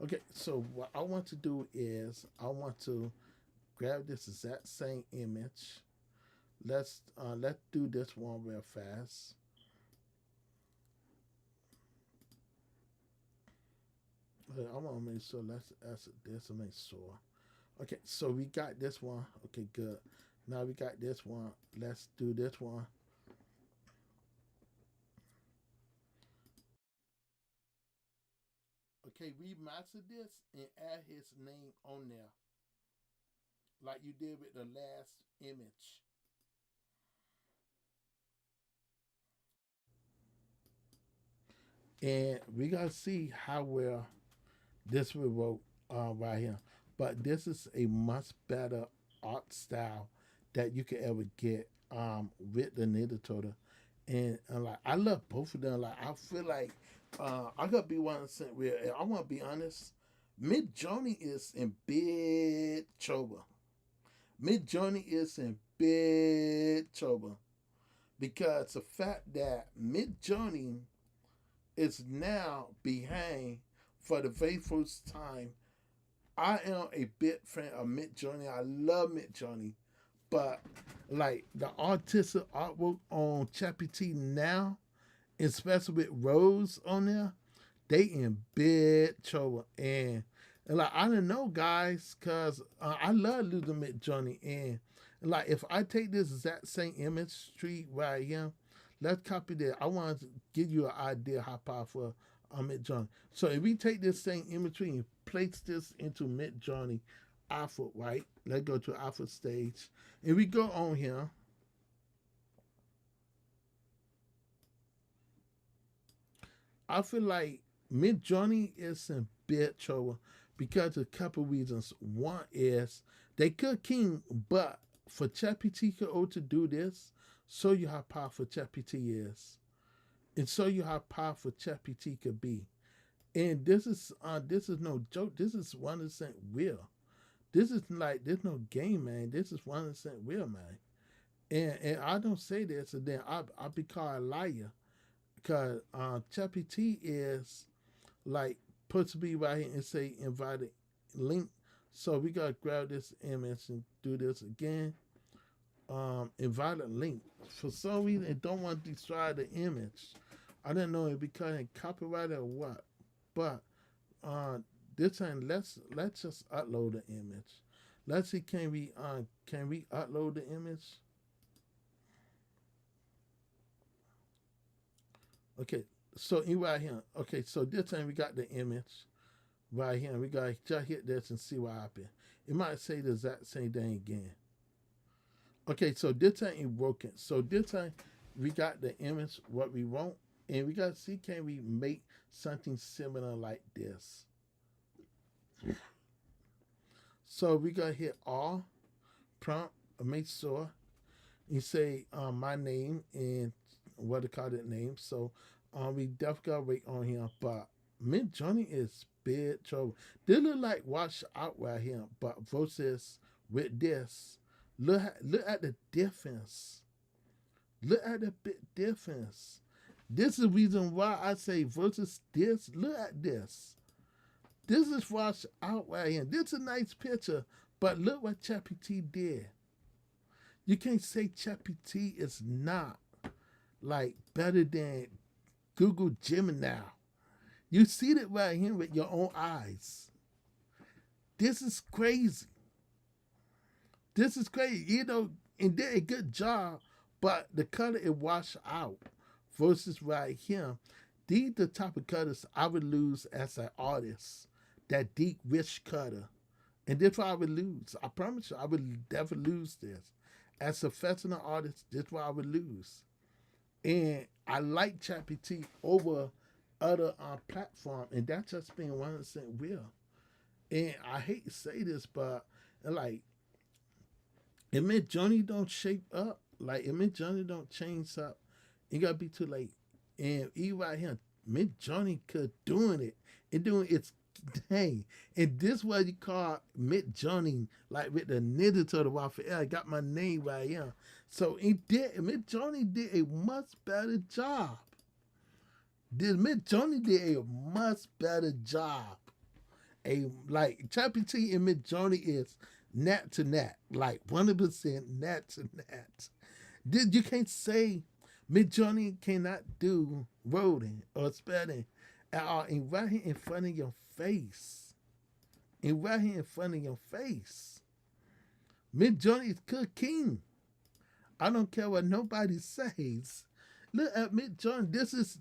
Okay, so what I want to do is I want to grab this exact same image. Let's do this one real fast. Okay, I want to make sure. Let's exit this and make sure. Okay, so we got this one. Okay, good. Now we got this one. Let's do this one. Okay, remaster this and add his name on there, like you did with the last image. And we gotta see how well this will work right here. But this is a much better art style that you could ever get with the Ninja Turtle. And like I love both of them. Like I feel like I gotta be 100% real. And I wanna be honest. Mid Journey is in big trouble. Mid Journey is in big trouble because the fact that Mid Journey is now behind for the very first time. I am a big fan of Mid Journey. I love Mid Journey, but like the artistic artwork on ChatGPT now, especially with Rose on there, they in big trouble. And like I don't know, guys, cause I love losing Mid Journey. And like if I take this exact same image tree right here, let's copy that. I want to give you an idea how powerful Mid Journey. So if we take this same imagery and place this into Mid Journey alpha, right? Let's go to alpha stage. And we go on here. I feel like Mid Journey is in big trouble because of a couple reasons. One is they could king, but for ChatGPT to do this, show you how powerful ChatGPT is. And show you how powerful ChatGPT could be. And this is no joke. This is 100% real. This is like there's no game, man. This is 100% real, man. And I don't say this, and then I be called a liar because ChatGPT is like supposed to be right here and say invited link. So we gotta grab this image and do this again. Invalid link. For some reason, it don't want to destroy the image. I don't know if because it copyrighted or what, but uh, this time let's just upload the image. Let's see, can we upload the image? Okay, so in right here. Okay, so this time we got the image right here. We got to just hit this and see what happens. It might say the exact same thing again. Okay, so this time it broken. So this time we got the image what we want, and we got to see can we make something similar like this. So we gonna hit all prompt. Make sure you say my name and what to call that name. So we definitely gotta wait on him. But Mid Journey is big trouble. They look like watch out right here, but versus with this, look at the difference. Look at the big difference. This is the reason why I say versus this. Look at this. This is watch out right here. This is a nice picture, but look what ChatGPT did. You can't say ChatGPT is not like better than Google Gemini. You see it right here with your own eyes. This is crazy. This is crazy. You know, and did a good job, but the color it washed out versus right here. These the type of colors I would lose as an artist. That deep, rich color. And that's why I would lose. I promise you, I would never lose this. As a professional artist, that's why I would lose. And I like ChatGPT over other platform, and that's just being 100% real. And I hate to say this, but like, if Johnny don't shape up, like if Johnny don't change up, it gotta be too late. And he right here, Mid Johnny could doing it and doing its thing. And this what you call Mid Johnny, like with the Ninja Turtle waffle. I got my name right here. So Mid Johnny did a much better job. Mid Johnny did a much better job. A like ChatGPT and Mid Johnny is nat to nat, like 100% nat to nat. You can't say Mid Journey cannot do roding or spelling at all. And right here in front of your face. And right here in front of your face. Mid Journey is cooking. I don't care what nobody says. Look at Mid Journey.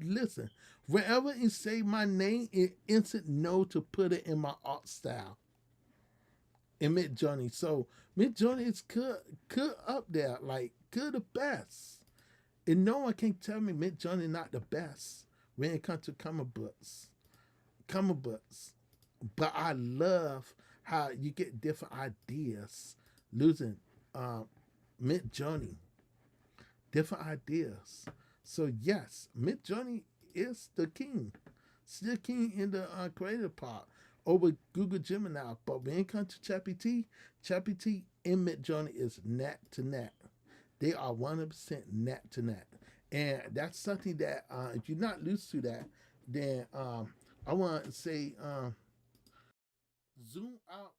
Listen, wherever it say my name, it instant no to put it in my art style. In Mid Journey. So Mid Journey is good up there. Like, good the best. And no one can tell me Mid Journey not the best when it comes to comic books. Comic books. But I love how you get different ideas losing Mid Journey. Different ideas. So yes, Mid Journey is the king. Still king in the creative part over Google Gemini. But when it comes to ChatGPT and Mid Journey is nat to nat. They are 100% nat to nat. And that's something that if you're not used to that, then I want to say zoom out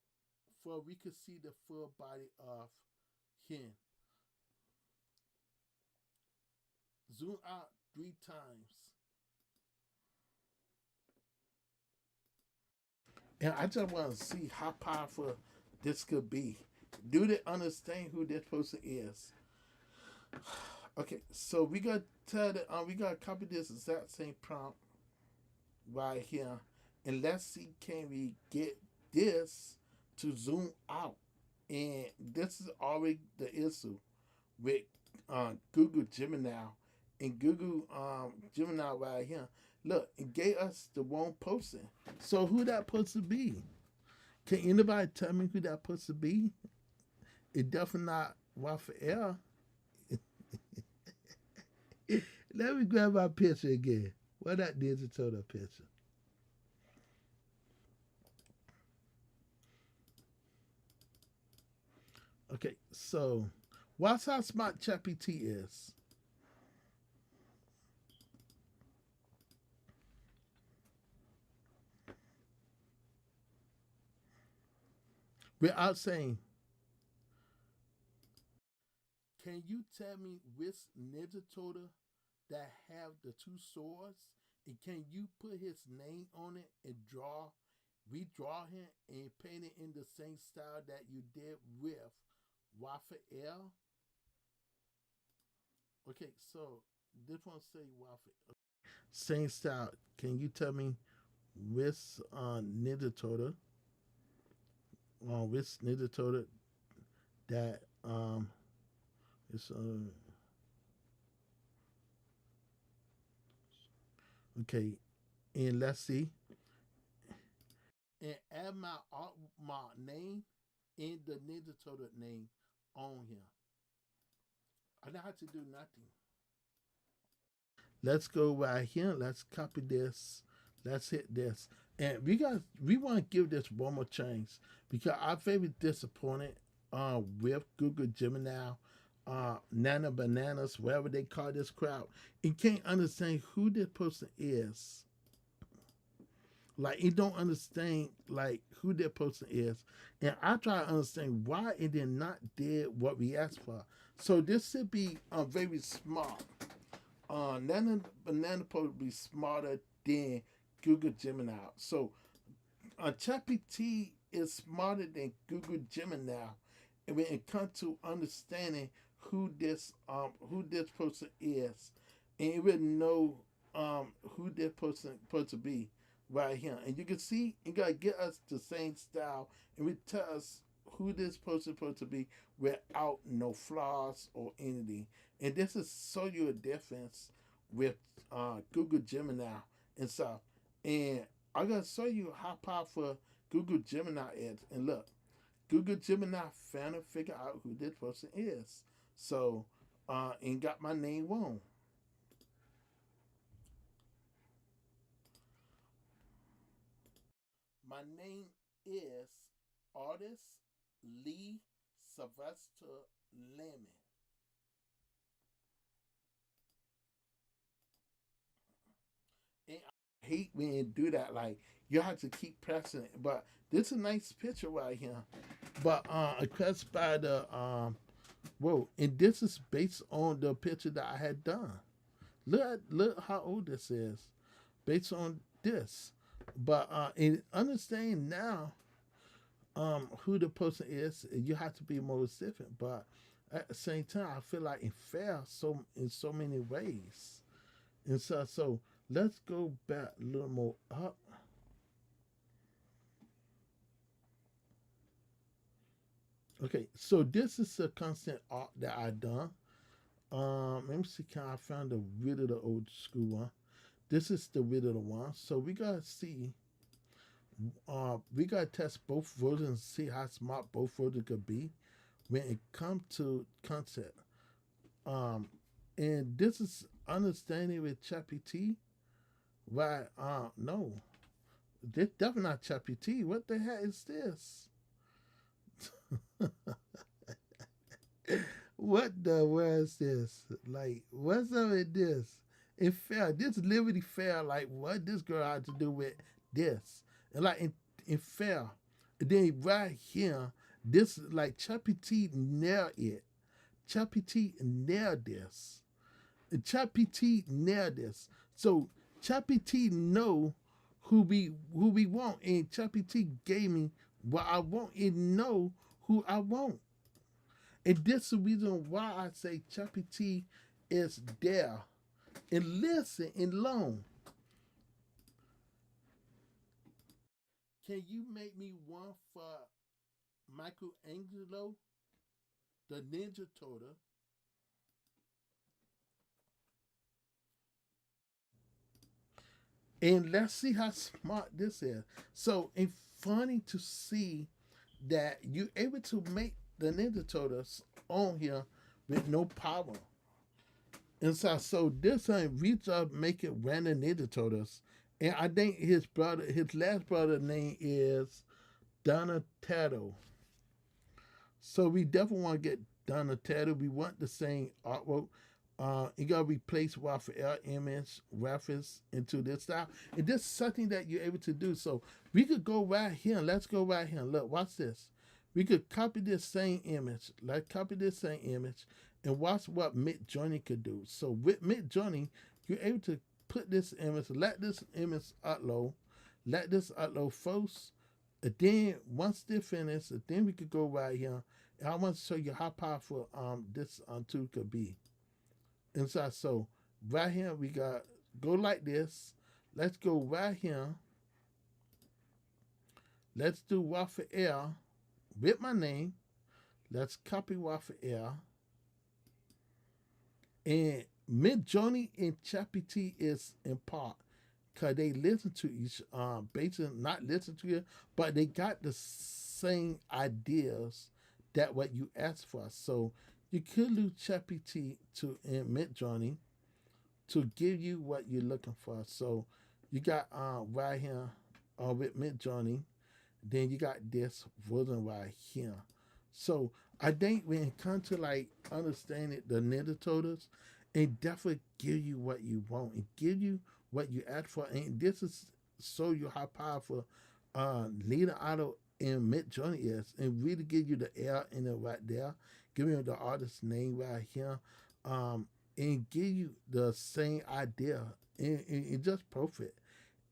for we could see the full body of him. Zoom out 3 times. And I just want to see how powerful this could be. Do they understand who this person is? Okay, so we got we got to copy this exact same prompt right here, and let's see can we get this to zoom out. And this is already the issue with Google Gemini and Google Gemini right here. Look, it gave us the wrong person. So who that supposed to be? Can anybody tell me who that supposed to be? It definitely not Raphael. Let me grab my picture again. What that digital picture? Okay, so watch how smart ChatGPT is. Without saying, can you tell me which Ninja Turtle that have the 2 swords? And can you put his name on it and redraw him and paint it in the same style that you did with Raphael? Okay, so this one say Raphael. Same style. Can you tell me which Ninja Turtle, which Ninja Turtle that is okay, and let's see. and add my name and the Ninja Turtle name on here. I don't have to do nothing. Let's go right here. Let's copy this. Let's hit this. And we want to give this one more chance because I'm very disappointed with Google Gemini, Nana Bananas, whatever they call this crowd. It can't understand who this person is. Like it don't understand like who that person is. And I try to understand why it did not did what we asked for. So this should be very smart. Nana Banana supposed to be smarter than Google Gemini. So ChatGPT is smarter than Google Gemini, and when it comes to understanding who this person is, and it will know who this person supposed to be right here. And you can see it gotta get us the same style, and we tell us who this person supposed to be without no flaws or anything. And this is so you a difference with Google Gemini and stuff. And I gotta show you how powerful Google Gemini is. And look, Google Gemini finally figure out who this person is. So and got my name wrong. My name is artist Lee Sylvester Lemon. And I hate when you do that. Like you have to keep pressing it. But this is a nice picture right here. But pressed by the whoa, and this is based on the picture that I had done. Look how old this is, based on this. But in understanding now who the person is, you have to be more specific. But at the same time, I feel like it fails so in so many ways. And so let's go back a little more up. Okay, so this is a constant art that I done. Let me see. Can I find the rid of the old school one? This is the rid of the one. So we gotta see. We gotta test both versions and see how smart both versions could be when it comes to concept. Um, and this is understanding with ChatGPT. Right? No, this definitely not ChatGPT. What the heck is this? What the world is this? Like, what's up with this? It fell. This literally fell. Like, what this girl had to do with this? And like, it fell. And then right here, this like ChatGPT nailed it. ChatGPT nailed this. And ChatGPT nailed this. So ChatGPT know who we want, and ChatGPT gave me what I want. It know who I want. And this is the reason why I say ChatGPT is there. And listen and learn. Can you make me one for Michelangelo, the Ninja Turtle? And let's see how smart this is. So it's funny to see that you're able to make the Ninja Turtles on here with no power. And so this time we just make it random Ninja Turtles. And I think his last brother name is Donatello. So we definitely want to get Donatello. We want the same artwork. You gotta replace Raphael image reference into this style. And this is something that you're able to do. So we could go right here. Let's go right here. Look, watch this. We could copy this same image. Let's copy this same image and watch what Mid Journey could do. So with Mid Journey, you're able to put this image, let this image upload, let this upload first. And then once they finish, then we could go right here. And I want to show you how powerful this tool could be. Inside, so right here we got go like this. Let's go right here. Let's do Raphael with my name. Let's copy Raphael. And Mid Journey and ChatGPT is in part. because they listen to each basically not listen to you, but they got the same ideas that what you asked for. So you could use ChatGPT to Mid Journey to give you what you're looking for. So you got right here with Mid Journey, then you got this version right here. So I think when it comes to like understanding the Ninja Turtles, it definitely give you what you want. It give you what you ask for, and this is show you how powerful Leader Auto and Mid Journey is, and really give you the L in it right there. Give you the artist's name right here, and give you the same idea, and just perfect.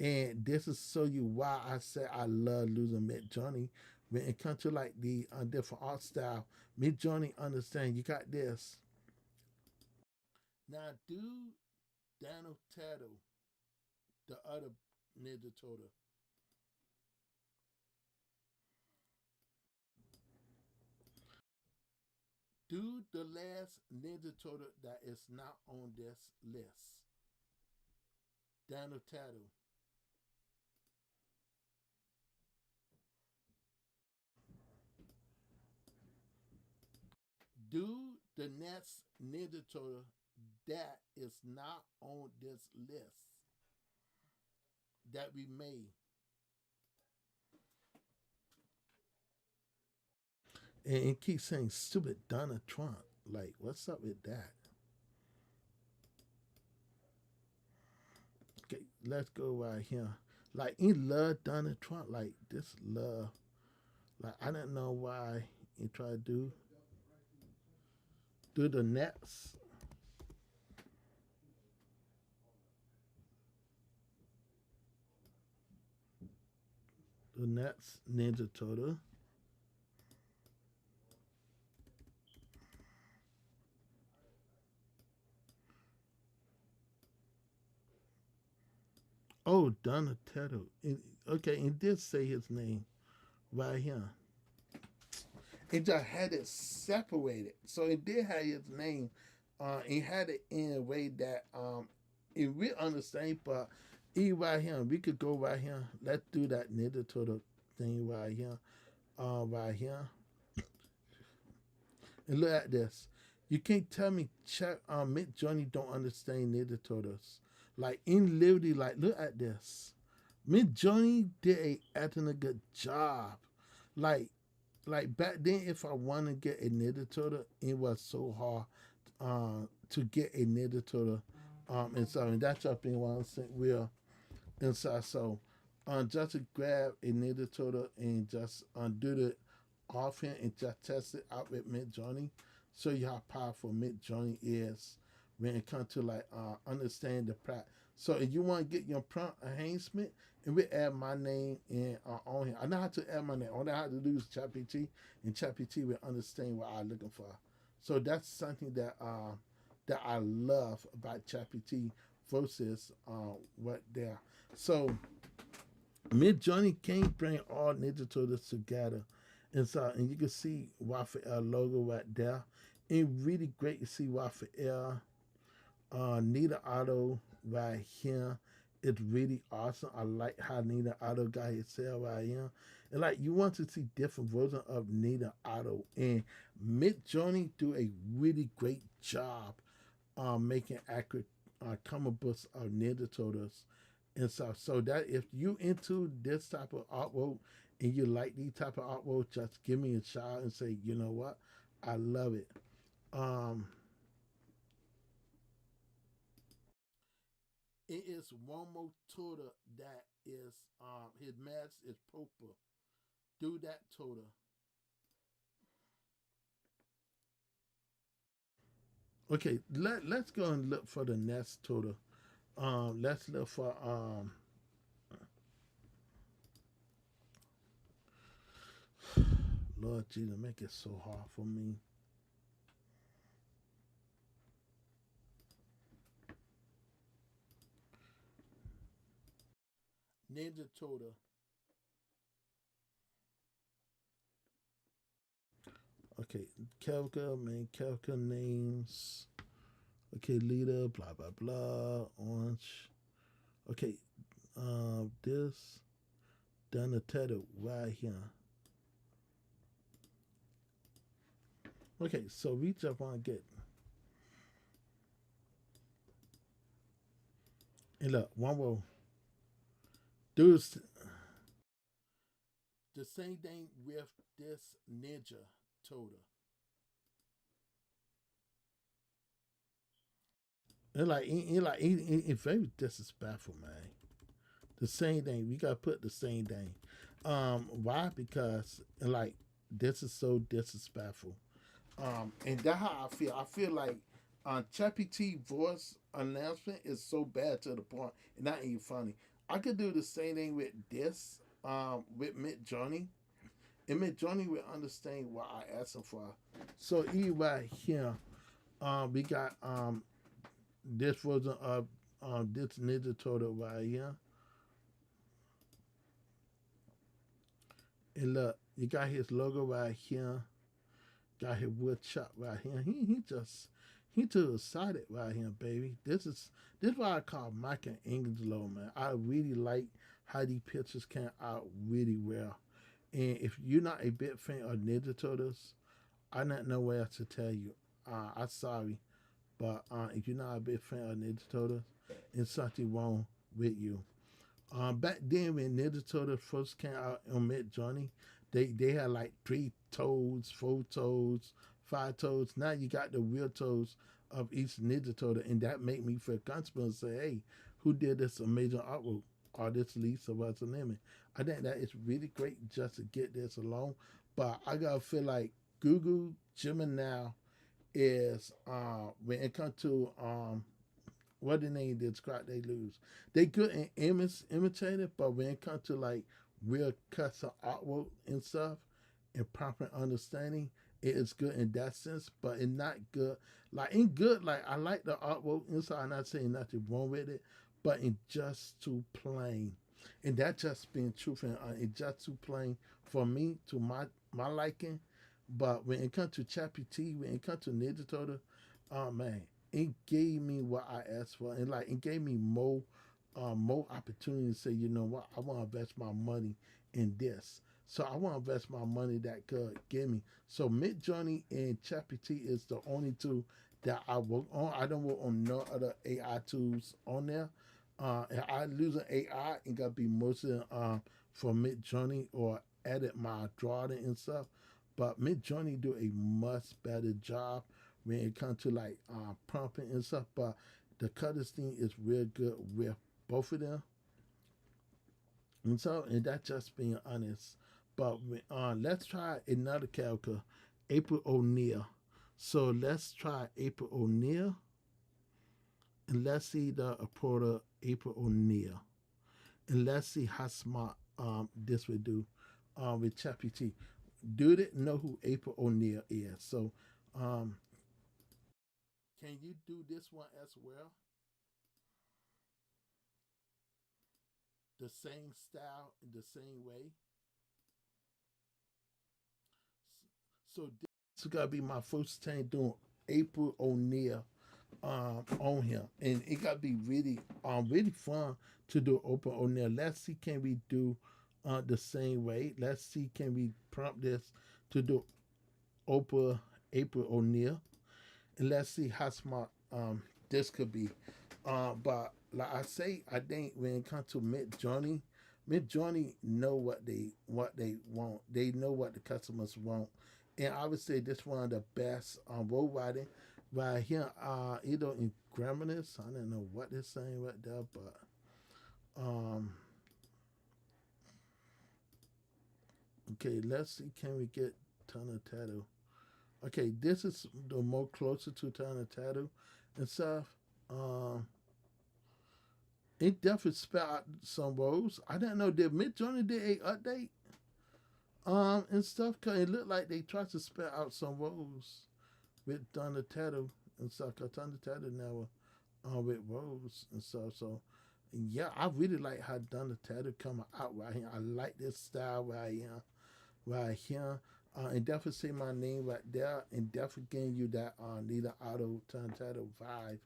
And this is show you why I say I love losing Mid Journey. When it comes to like the different art style, Mid Journey understand you got this. Now do Daniel Tattle, the other Ninja Turtle. Do the last Ninja Turtle that is not on this list. Daniel Tattle. Do the next Ninja Turtle that is not on this list that we made. And it keeps saying stupid Donald Trump. Like, what's up with that? Okay, let's go right here. Like, he love Donald Trump. Like, this love. Like, I don't know why he try to do the Nets. The Nets Ninja Turtle. Oh, Donatello. Okay, it did say his name right here. It just had it separated. So it did have his name. It had it in a way that it we understand, but right here, we could go right here. Let's do that Ninja Turtle thing right here. Right here. And look at this. You can't tell me Mick Johnny don't understand Ninja Turtles. Like in literally, like look at this. Mick Johnny did acting a good job. Like back then, if I want to get a Ninja Turtle, it was so hard to get a Ninja Turtle. And so and that's up in 1 cent wheel inside. So just to grab a Ninja Turtle and just do the offhand and just test it out with Mid Journey. Show you how powerful Mid Journey is when it comes to like understand the prompt. So if you want to get your prompt enhancement, and we add my name in on here. I know how to add my name. All I have to do is ChatGPT, and ChatGPT will understand what I'm looking for. So that's something that I love about ChatGPT versus what there. So Mid Journey can't bring all Ninja Turtles together. And so, and you can see Raphael logo right there. And really great to see Raphael, Nita Otto right here. It's really awesome. I like how Nita Otto got his cell right here. And like you want to see different versions of Nita Otto. And Mid Journey do a really great job making accurate comic books of Ninja Turtles and stuff. So that if you into this type of artwork and you like these type of artwork, just give me a shout and say, you know what, I love it. Um, it is one more turtle that is his mask is purple. Do that turtle. Okay, let's go and look for the next turtle. Let's look for Lord Jesus, make it so hard for me. Ninja Turtle. Okay, Kelka, main Kelka names. Okay, leader, blah blah blah. Orange. Okay, this Donatello right here. Okay, so we just want to get and look one more. Do the same thing with this Ninja Total. And it's very disrespectful, man. The same thing. We gotta put the same thing. Why? Because like this is so disrespectful. And that's how I feel. I feel like ChatGPT voice announcement is so bad to the point, and not even funny. I could do the same thing with this, with Mid Journey, and Mid Journey will understand what I asked him for. So even right here, we got this version of this Ninja Turtle right here. And look, you got his logo right here. Got his wood chop right here. He too excited right here, baby. This is what I call Michelangelo, man. I really like how these pictures came out really well. And if you're not a big fan of Ninja Turtles, I not know what else to tell you. I'm sorry, but if you're not a big fan of Ninja Turtles, it's something wrong with you. Back then when Ninja Turtles first came out on Mid Journey, they had like three toes, four toes, five toes. Now you got the real toes of each Ninja Turtle, and that made me feel comfortable and say, hey, who did this amazing artwork? Artist Lee Sylvester Lemon. I think that is really great just to get this alone. But I gotta feel like Google Gemini is when it comes to what the name did describe they lose. They good in imitate it, but when it comes to like real custom artwork and stuff and proper understanding, it is good in that sense, but it's not good. Like in good, like I like the artwork inside. I'm not saying nothing wrong with it, but it's just too plain. And that just being truthful, it's just too plain for me to my liking. But when it comes to Chappie T, when it comes to Ninja Turtle, oh man, it gave me what I asked for, and like it gave me more opportunity to say, you know what, I want to invest my money in this. So I want to invest my money that could give me. So Mid Journey and ChatGPT is the only two that I work on. I don't work on no other AI tools on there. If I lose an AI, it got to be mostly for Mid Journey or edit my drawing and stuff. But Mid Journey do a much better job when it comes to like prompting and stuff. But the color scheme is real good with both of them. And so, and that's just being honest. But let's try another character, April O'Neil. So let's try April O'Neil, and let's see the reporter April O'Neil, and let's see how smart this would do with ChatGPT. Do they know who April O'Neil is? So um, can you do this one as well? The same style in the same way. So this is gonna be my first time doing April O'Neil on here, and it gotta be really fun to do April O'Neil. Let's see, can we do the same way? Let's see, can we prompt this to do Oprah April O'Neil, and let's see how smart this could be. But like I say, I think when it comes to Mid Journey know what they want. They know what the customers want, and I would say this one of the best road riding right here. Either in Grammarness, I don't know what they're saying right there, but um, okay, let's see, can we get ton of tattoo? Okay, this is the more closer to ton of tattoo and stuff. Um, it definitely spell out some roads. I didn't know did Mid Journey did a update and stuff because it looked like they tried to spell out some roads with Donatello and stuff. Cause Donatello now with roads and stuff. So yeah, I really like how Donatello coming out right here. I like this style right here, right here. And definitely say my name right there, and definitely getting you that Nina Auto Title 5.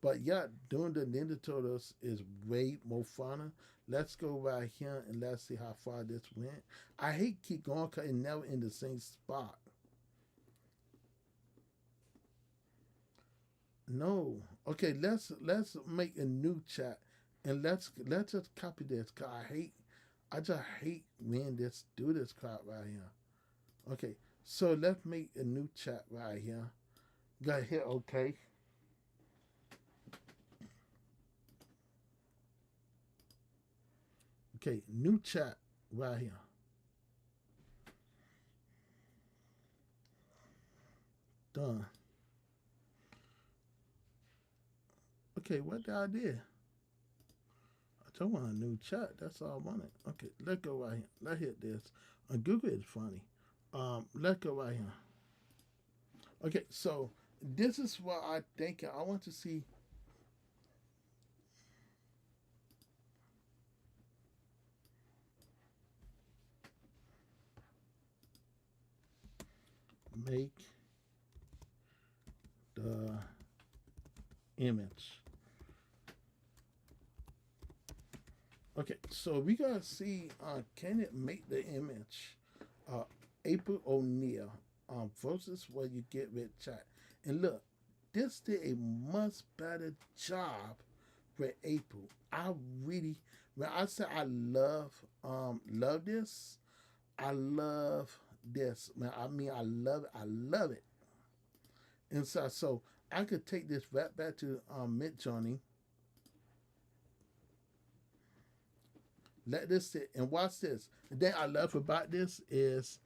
But yeah, doing the Ninja Turtles is way more funner. Let's go right here and let's see how far this went. I hate keep going because it's never in the same spot. No. Okay, let's make a new chat and let's just copy this cause I just hate when this do this crap right here. Okay, so let's make a new chat right here. Got hit okay. Okay, new chat right here. Done. Okay, what did I do? I just want a new chat. That's all I wanted. Okay, let's go right here. Let's hit this. Google is funny. Let's go right here. Okay, so this is what I think. I want to see make the image. Okay, so we gotta see can it make the image? Uh, April O'Neil versus what you get with chat. And look, this did a much better job with April. I really, when I say I love this, I love this. Man, I mean I love it. I love it. And so I could take this right back to Mid Journey. Let this sit and watch this. The thing I love about this is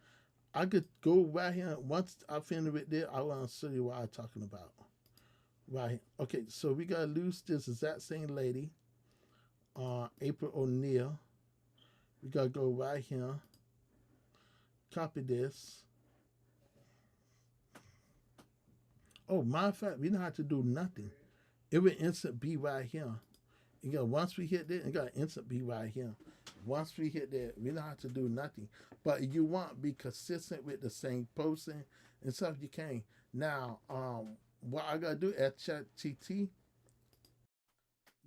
I could go right here. Once I finish with this, I want to show you what I'm talking about. Right. Okay, so we gotta lose this exact same lady, April O'Neil. We gotta go right here, copy this. Oh, matter of fact, we don't have to do nothing. It will instant be right here. You got once we hit that, it got instant be right here. Once we hit that, we don't have to do nothing. But you want to be consistent with the same person and stuff you can. Now, what I gotta do at ChatGPT.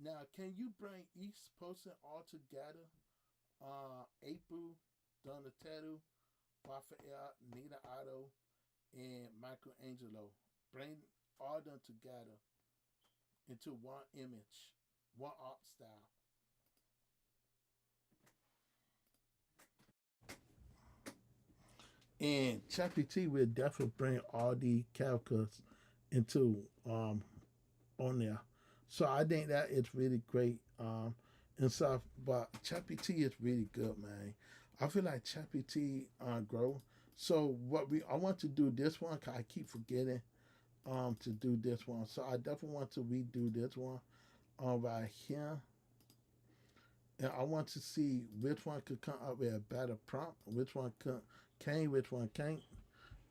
Now, can you bring each person all together? April, Donatello, Raphael, Nina Otto, and Michelangelo. Bring all them together into one image, one art style. And ChatGPT will definitely bring all the characters into on there. So I think that is really great and stuff. But ChatGPT is really good, man. I feel like ChatGPT grow. So I want to do this one because I keep forgetting to do this one. So I definitely want to redo this one right here. And I want to see which one could come up with a better prompt, which one can, which one can't,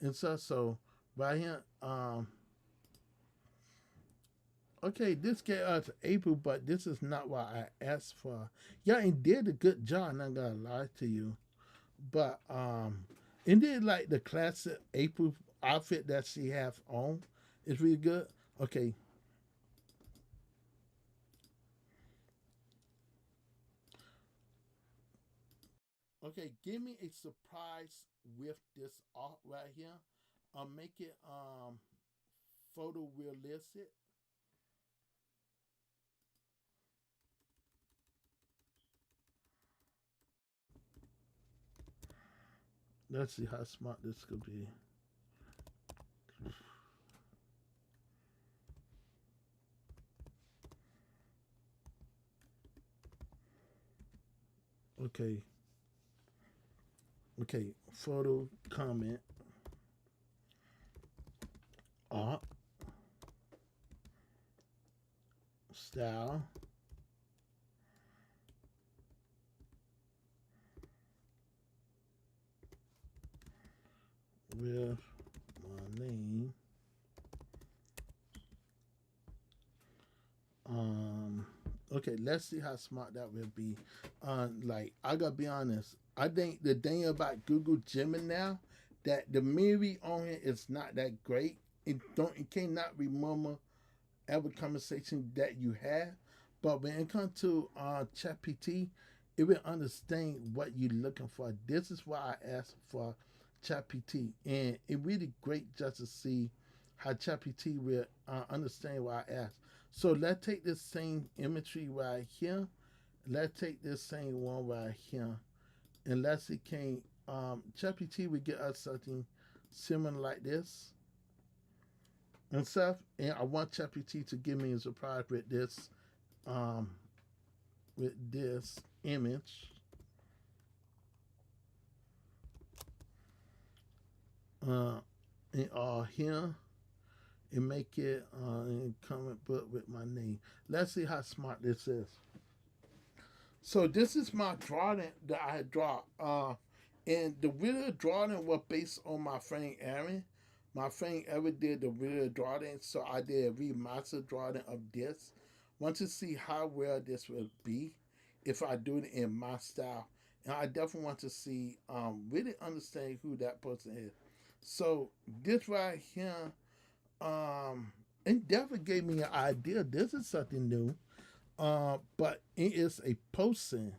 and so right here, okay, this gave us April, but this is not what I asked for. Yeah, and did a good job. Not gonna lie to you, but and did like the classic April outfit that she have on. It's really good. Okay, okay, give me a surprise with this art right here. Make it photorealistic. Let's see how smart this could be. Okay, okay, photo, comment, art, style, with my name. Um, okay, let's see how smart that will be. Like I gotta be honest. I think the thing about Google Gemini now that the memory on it is not that great. It cannot remember every conversation that you have. But when it comes to ChatGPT, it will understand what you're looking for. This is why I asked for ChatGPT, and it really great just to see how ChatGPT will understand what I asked. So let's take this same imagery right here. Let's take this same one right here, and let's see can ChatGPT will get us something similar like this and stuff. And I want ChatGPT to give me a surprise um, with this image. Uh, and here and make it in comic book with my name. Let's see how smart this is. So this is my drawing that I had drawn. And the real drawing was based on my friend Aaron. My friend Aaron did the real drawing, so I did a remaster drawing of this. Want to see how well this will be if I do it in my style. And I definitely want to see really understand who that person is. So this right here, it definitely gave me an idea. This is something new. But it is a person.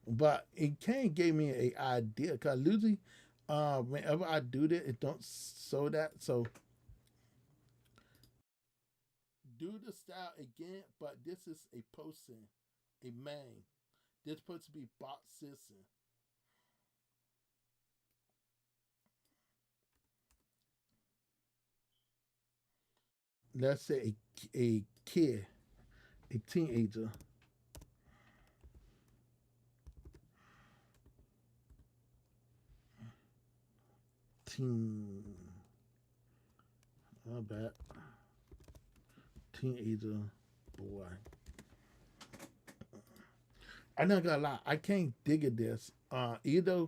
But it kind of gave me an idea because usually, whenever I do that, it don't show that. So do the style again, but this is a person, a man. This supposed to be Bob Simpson. Let's say a kid, a teenager. Teen, not bad. Teenager boy. I'm not gonna lie, I can't dig at this. Either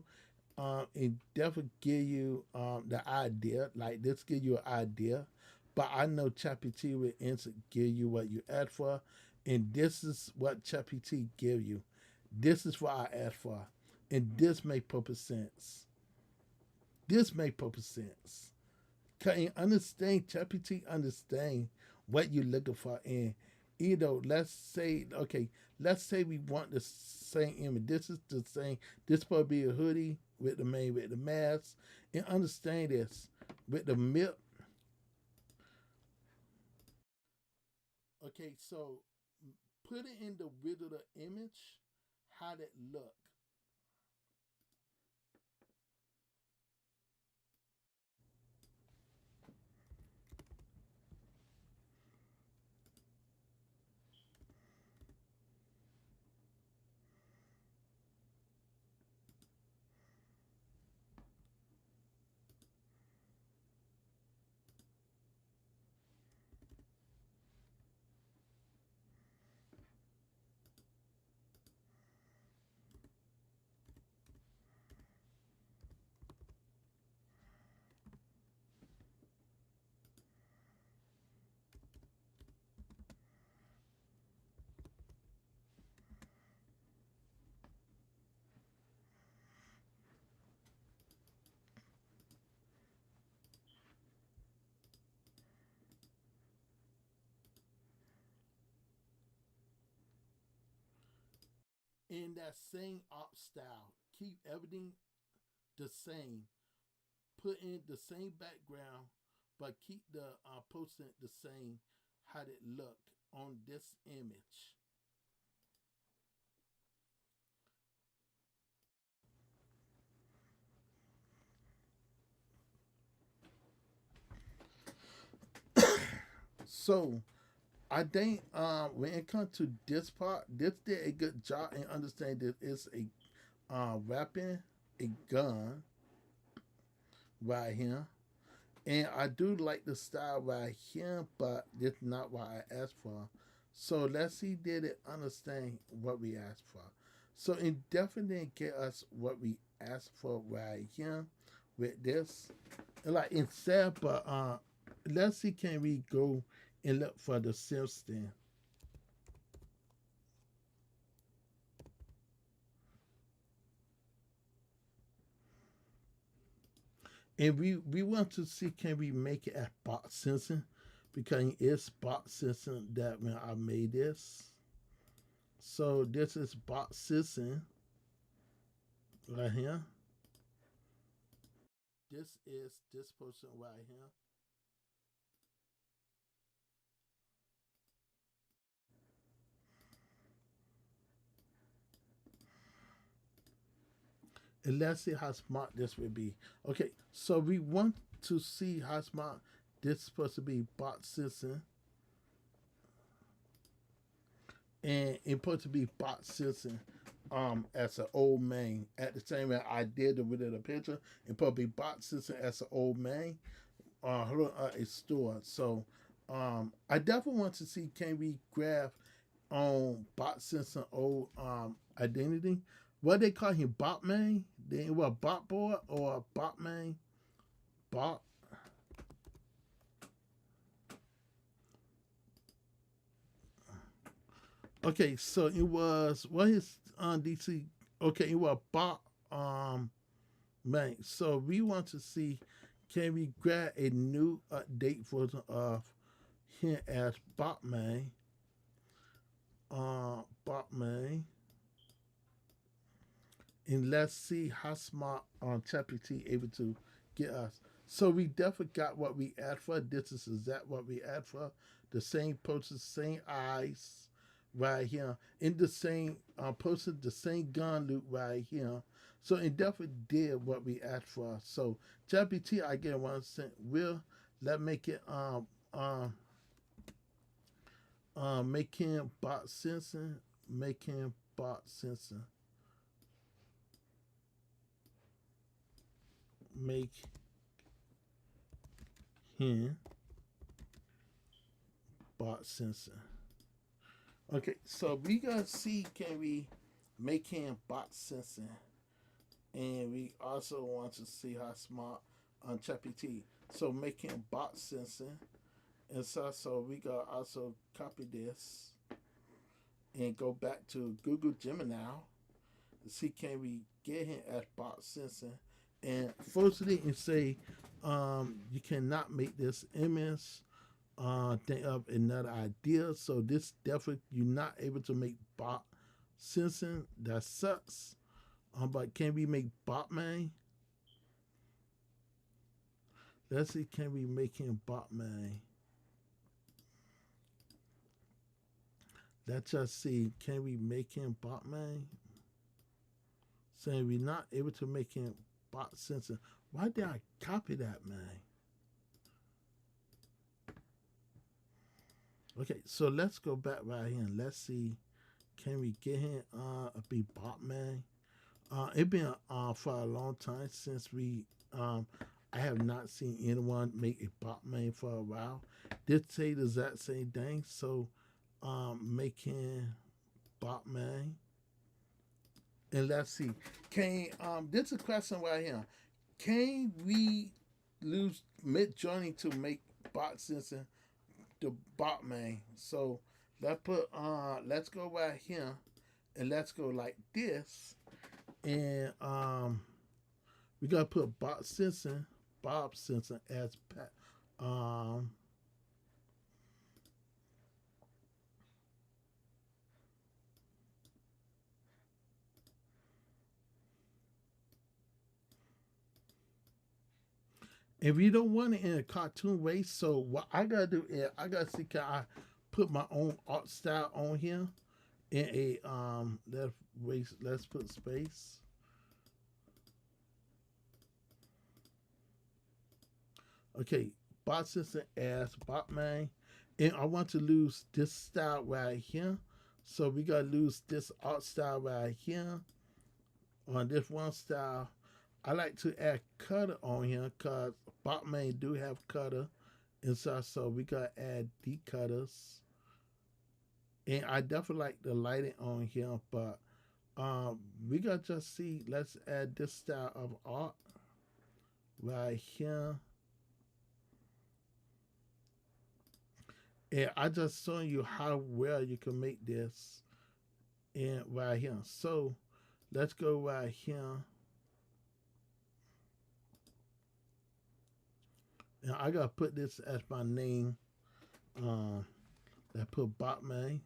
it definitely give you the idea, like this give you an idea, but I know ChatGPT will instant give you what you asked for, and this is what ChatGPT give you. This is what I asked for, and this make perfect sense. This make perfect sense. Can you understand? ChatGPT understand what you're looking for, and let's say okay, let's say we want the same image. This is the same. This supposed to be a hoodie with the man with the mask, and understand this with the milk. Okay, so put it in the middle of the image. How that look? In that same art style, keep everything the same. Put in the same background, but keep the posting the same. How it look on this image. So I think when it comes to this part, this did a good job in understanding that it's a weapon, a gun right here. And I do like the style right here, but that's not what I asked for. So let's see did it understand what we asked for. So it definitely get us what we asked for right here with this. Like instead, but let's see can we go and look for the Simpson. And we want to see can we make it at box sensing because it's box sensing that when I made this. So this is box sensing right here. This is this person right here. And let's see how smart this will be. Okay, so we want to see how smart this is supposed to be box sensing. And it's supposed to be box sensing as an old man. At the same time I did with the picture, it's supposed to be box sensing as an old man. A store. So I definitely want to see can we grab on bot sensing old identity. What they call him bot man? They what bot boy or bot man? Bot. Okay, so it was what is on DC. Okay, it was bot man. So we want to see can we grab a new update version of him as bot man. Bot man. And let's see how smart ChatGPT able to get us. So we definitely got what we asked for. This is exact what we asked for. The same person, same eyes right here. In the same person, the same gun loop right here. So it definitely did what we asked for. So ChatGPT, I get 1 cent. Will let make it making bot sensing, making bot sensing. Make him bot sensor. Okay, so we gonna see can we make him bot sensing, and we also want to see how smart on ChatGPT. So make him bot sensing, and so we gonna also copy this and go back to Google Gemini to see can we get him as bot sensing, and firstly and say you cannot make this image think of another idea. So this definitely you're not able to make bot sensing. That sucks. But can we make bot man? Let's see. Can we make him bot man? Let's just see. Can we make him bot man? Saying we're not able to make him bot sensing. Why did I copy that man? Okay, so let's go back right here and let's see. Can we get him a be bot man? It's been for a long time since we. I have not seen anyone make a bot man for a while. Did say the exact same thing. So, making bot man, and let's see. Can this is a question right here. Can we lose Mid Journey to make bot sensing the bot man? So let's go right here and let's go like this and we gotta put Bob Simpson as Pat. If you don't want it in a cartoon way, so what I gotta do is I gotta see can I put my own art style on here in a let's put space. Okay, Bob Simpson as Botman. And I want to lose this style right here. So we gotta lose this art style right here on this one style. I like to add cutter on here because Botman do have cutter inside, so we gotta add the cutters. And I definitely like the lighting on here, but we gotta just see. Let's add this style of art right here. And I just showing you how well you can make this and right here. So let's go right here. And I gotta put this as my name. I put Botman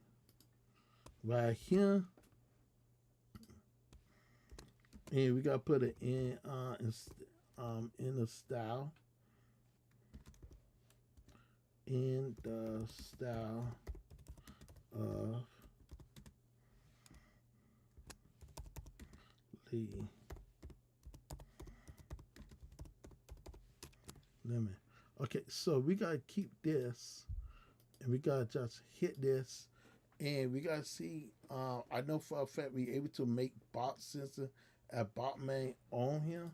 right here, and we gotta put it in the style, in the style of Lee Lemon. Okay, so we gotta keep this, and we gotta just hit this, and we gotta see. I know for a fact we able to make bot sensor at Botman on here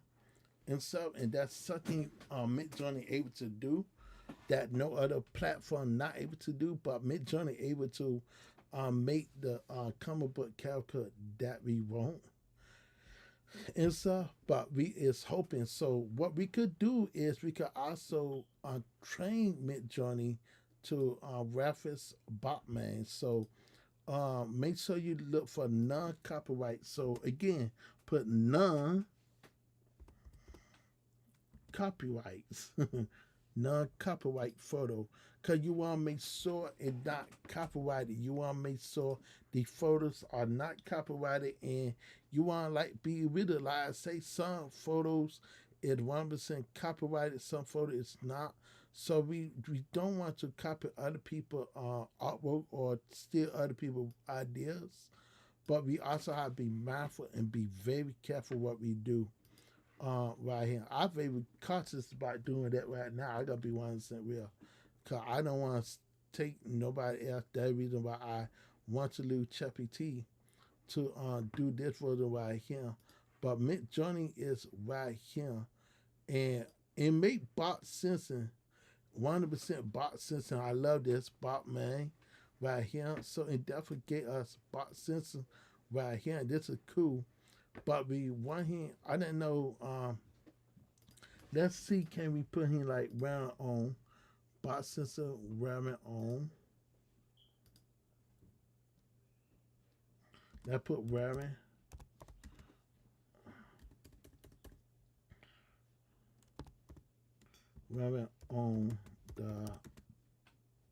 and stuff, and that's something Midjourney able to do that no other platform not able to do. But Midjourney able to make the comic book character that we want and stuff. But we is hoping. So what we could do is we could also train Midjourney to reference Botman. So make sure you look for non-copyright. So again, put non-copyrights, non-copyright photo, because you want to make sure it's not copyrighted. You want to make sure the photos are not copyrighted, and you want to like be realized. Say some photos is 1% copyrighted, some photo is not. So we don't want to copy other people artwork or steal other people's ideas, but we also have to be mindful and be very careful what we do right here. I'm very cautious about doing that right now. I gotta be 100% real, cause I don't want to take nobody else. That's the reason why I want to lose ChatGPT to do this photo right here. But Midjourney is right here, and it make bot sensing 100% bot sensing. I love this bot man right here. So it definitely gave us bot sensing right here. This is cool. But we want him. I didn't know. Let's see. Can we put him like round on bot sensor round on? Let's put round on the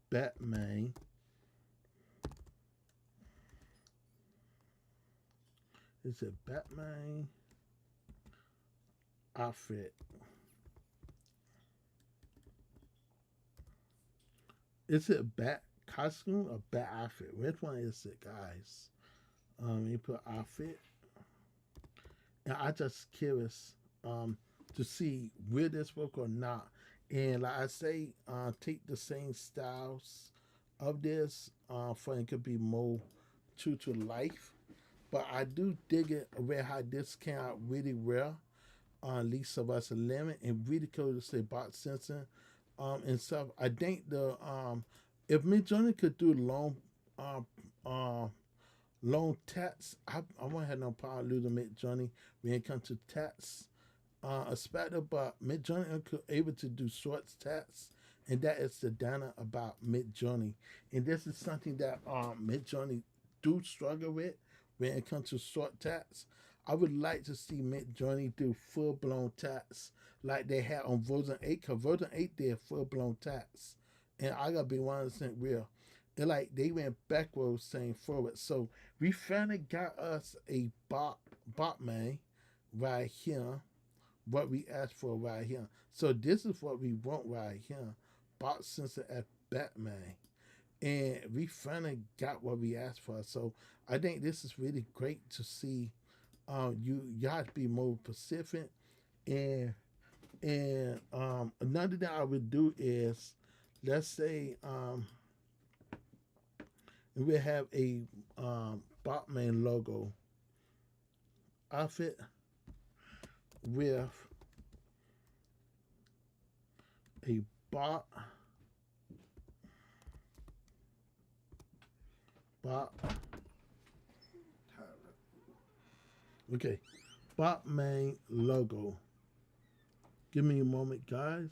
Batman. It's a Batman outfit. Is it a bat costume or bat outfit? Which one is it, guys? You put outfit. And I just curious to see will this work or not. And like I say, take the same styles of this for it could be more true to life. But I do dig it where how this came out really well on Lee Sylvester Lemon and really cool to say bot sensing and stuff. I think the if Midjourney could do long tats, I won't have no problem losing Midjourney when it comes to tats. Especially but Midjourney could able to do short tats, and that is the data about Midjourney. And this is something that Midjourney do struggle with when it comes to short tats. I would like to see Midjourney do full blown tats like they had on version 8, because version 8 did full blown tats. And I gotta be 100% real. It like they went backwards saying forward. So we finally got us a bot man right here. What we asked for right here. So this is what we want right here. Bot sensor at Batman. And we finally got what we asked for. So I think this is really great to see. You have to be more specific, and another thing I would do is, let's say we have a Botman logo outfit with a bot okay Botman logo. Give me a moment, guys.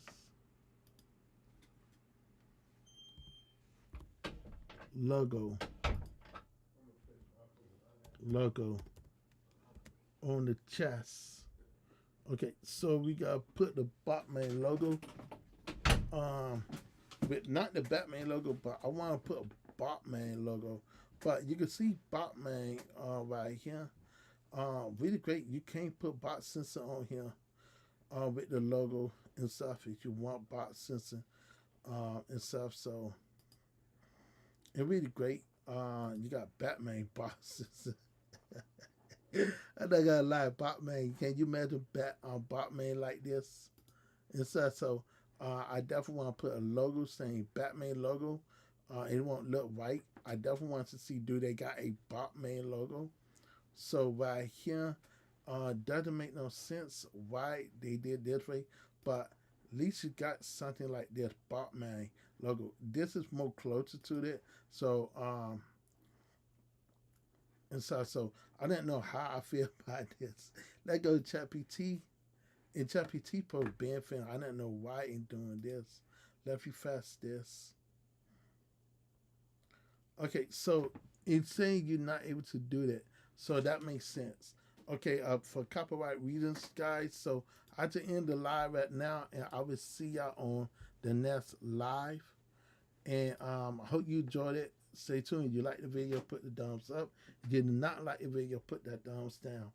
Logo on the chest. Okay, so we gotta put the Botman logo um with not the Batman logo, but I want to put a Batman logo. But you can see Batman right here. Really great. You can't put bot sensor on here with the logo and stuff if you want bot sensor and stuff. So it's really great. You got Batman bot sensor. I'm not gonna lie, Batman. Can you imagine Batman like this and stuff? So I definitely want to put a logo saying Batman logo. It won't look right. I definitely want to see do they got a Batman logo. So right here, doesn't make no sense why they did this way, but at least you got something like this Batman logo. This is more closer to it. So so I didn't know how I feel about this. Let go to ChatGPT and ChatGPT post being fan. I didn't know why in doing this. Let me fast this. Okay, so it's saying you're not able to do that. So that makes sense. Okay, for copyright reasons, guys. So I just end the live right now, and I will see y'all on the next live. And I hope you enjoyed it. Stay tuned. If you like the video, put the thumbs up. If you did not like the video, put that thumbs down.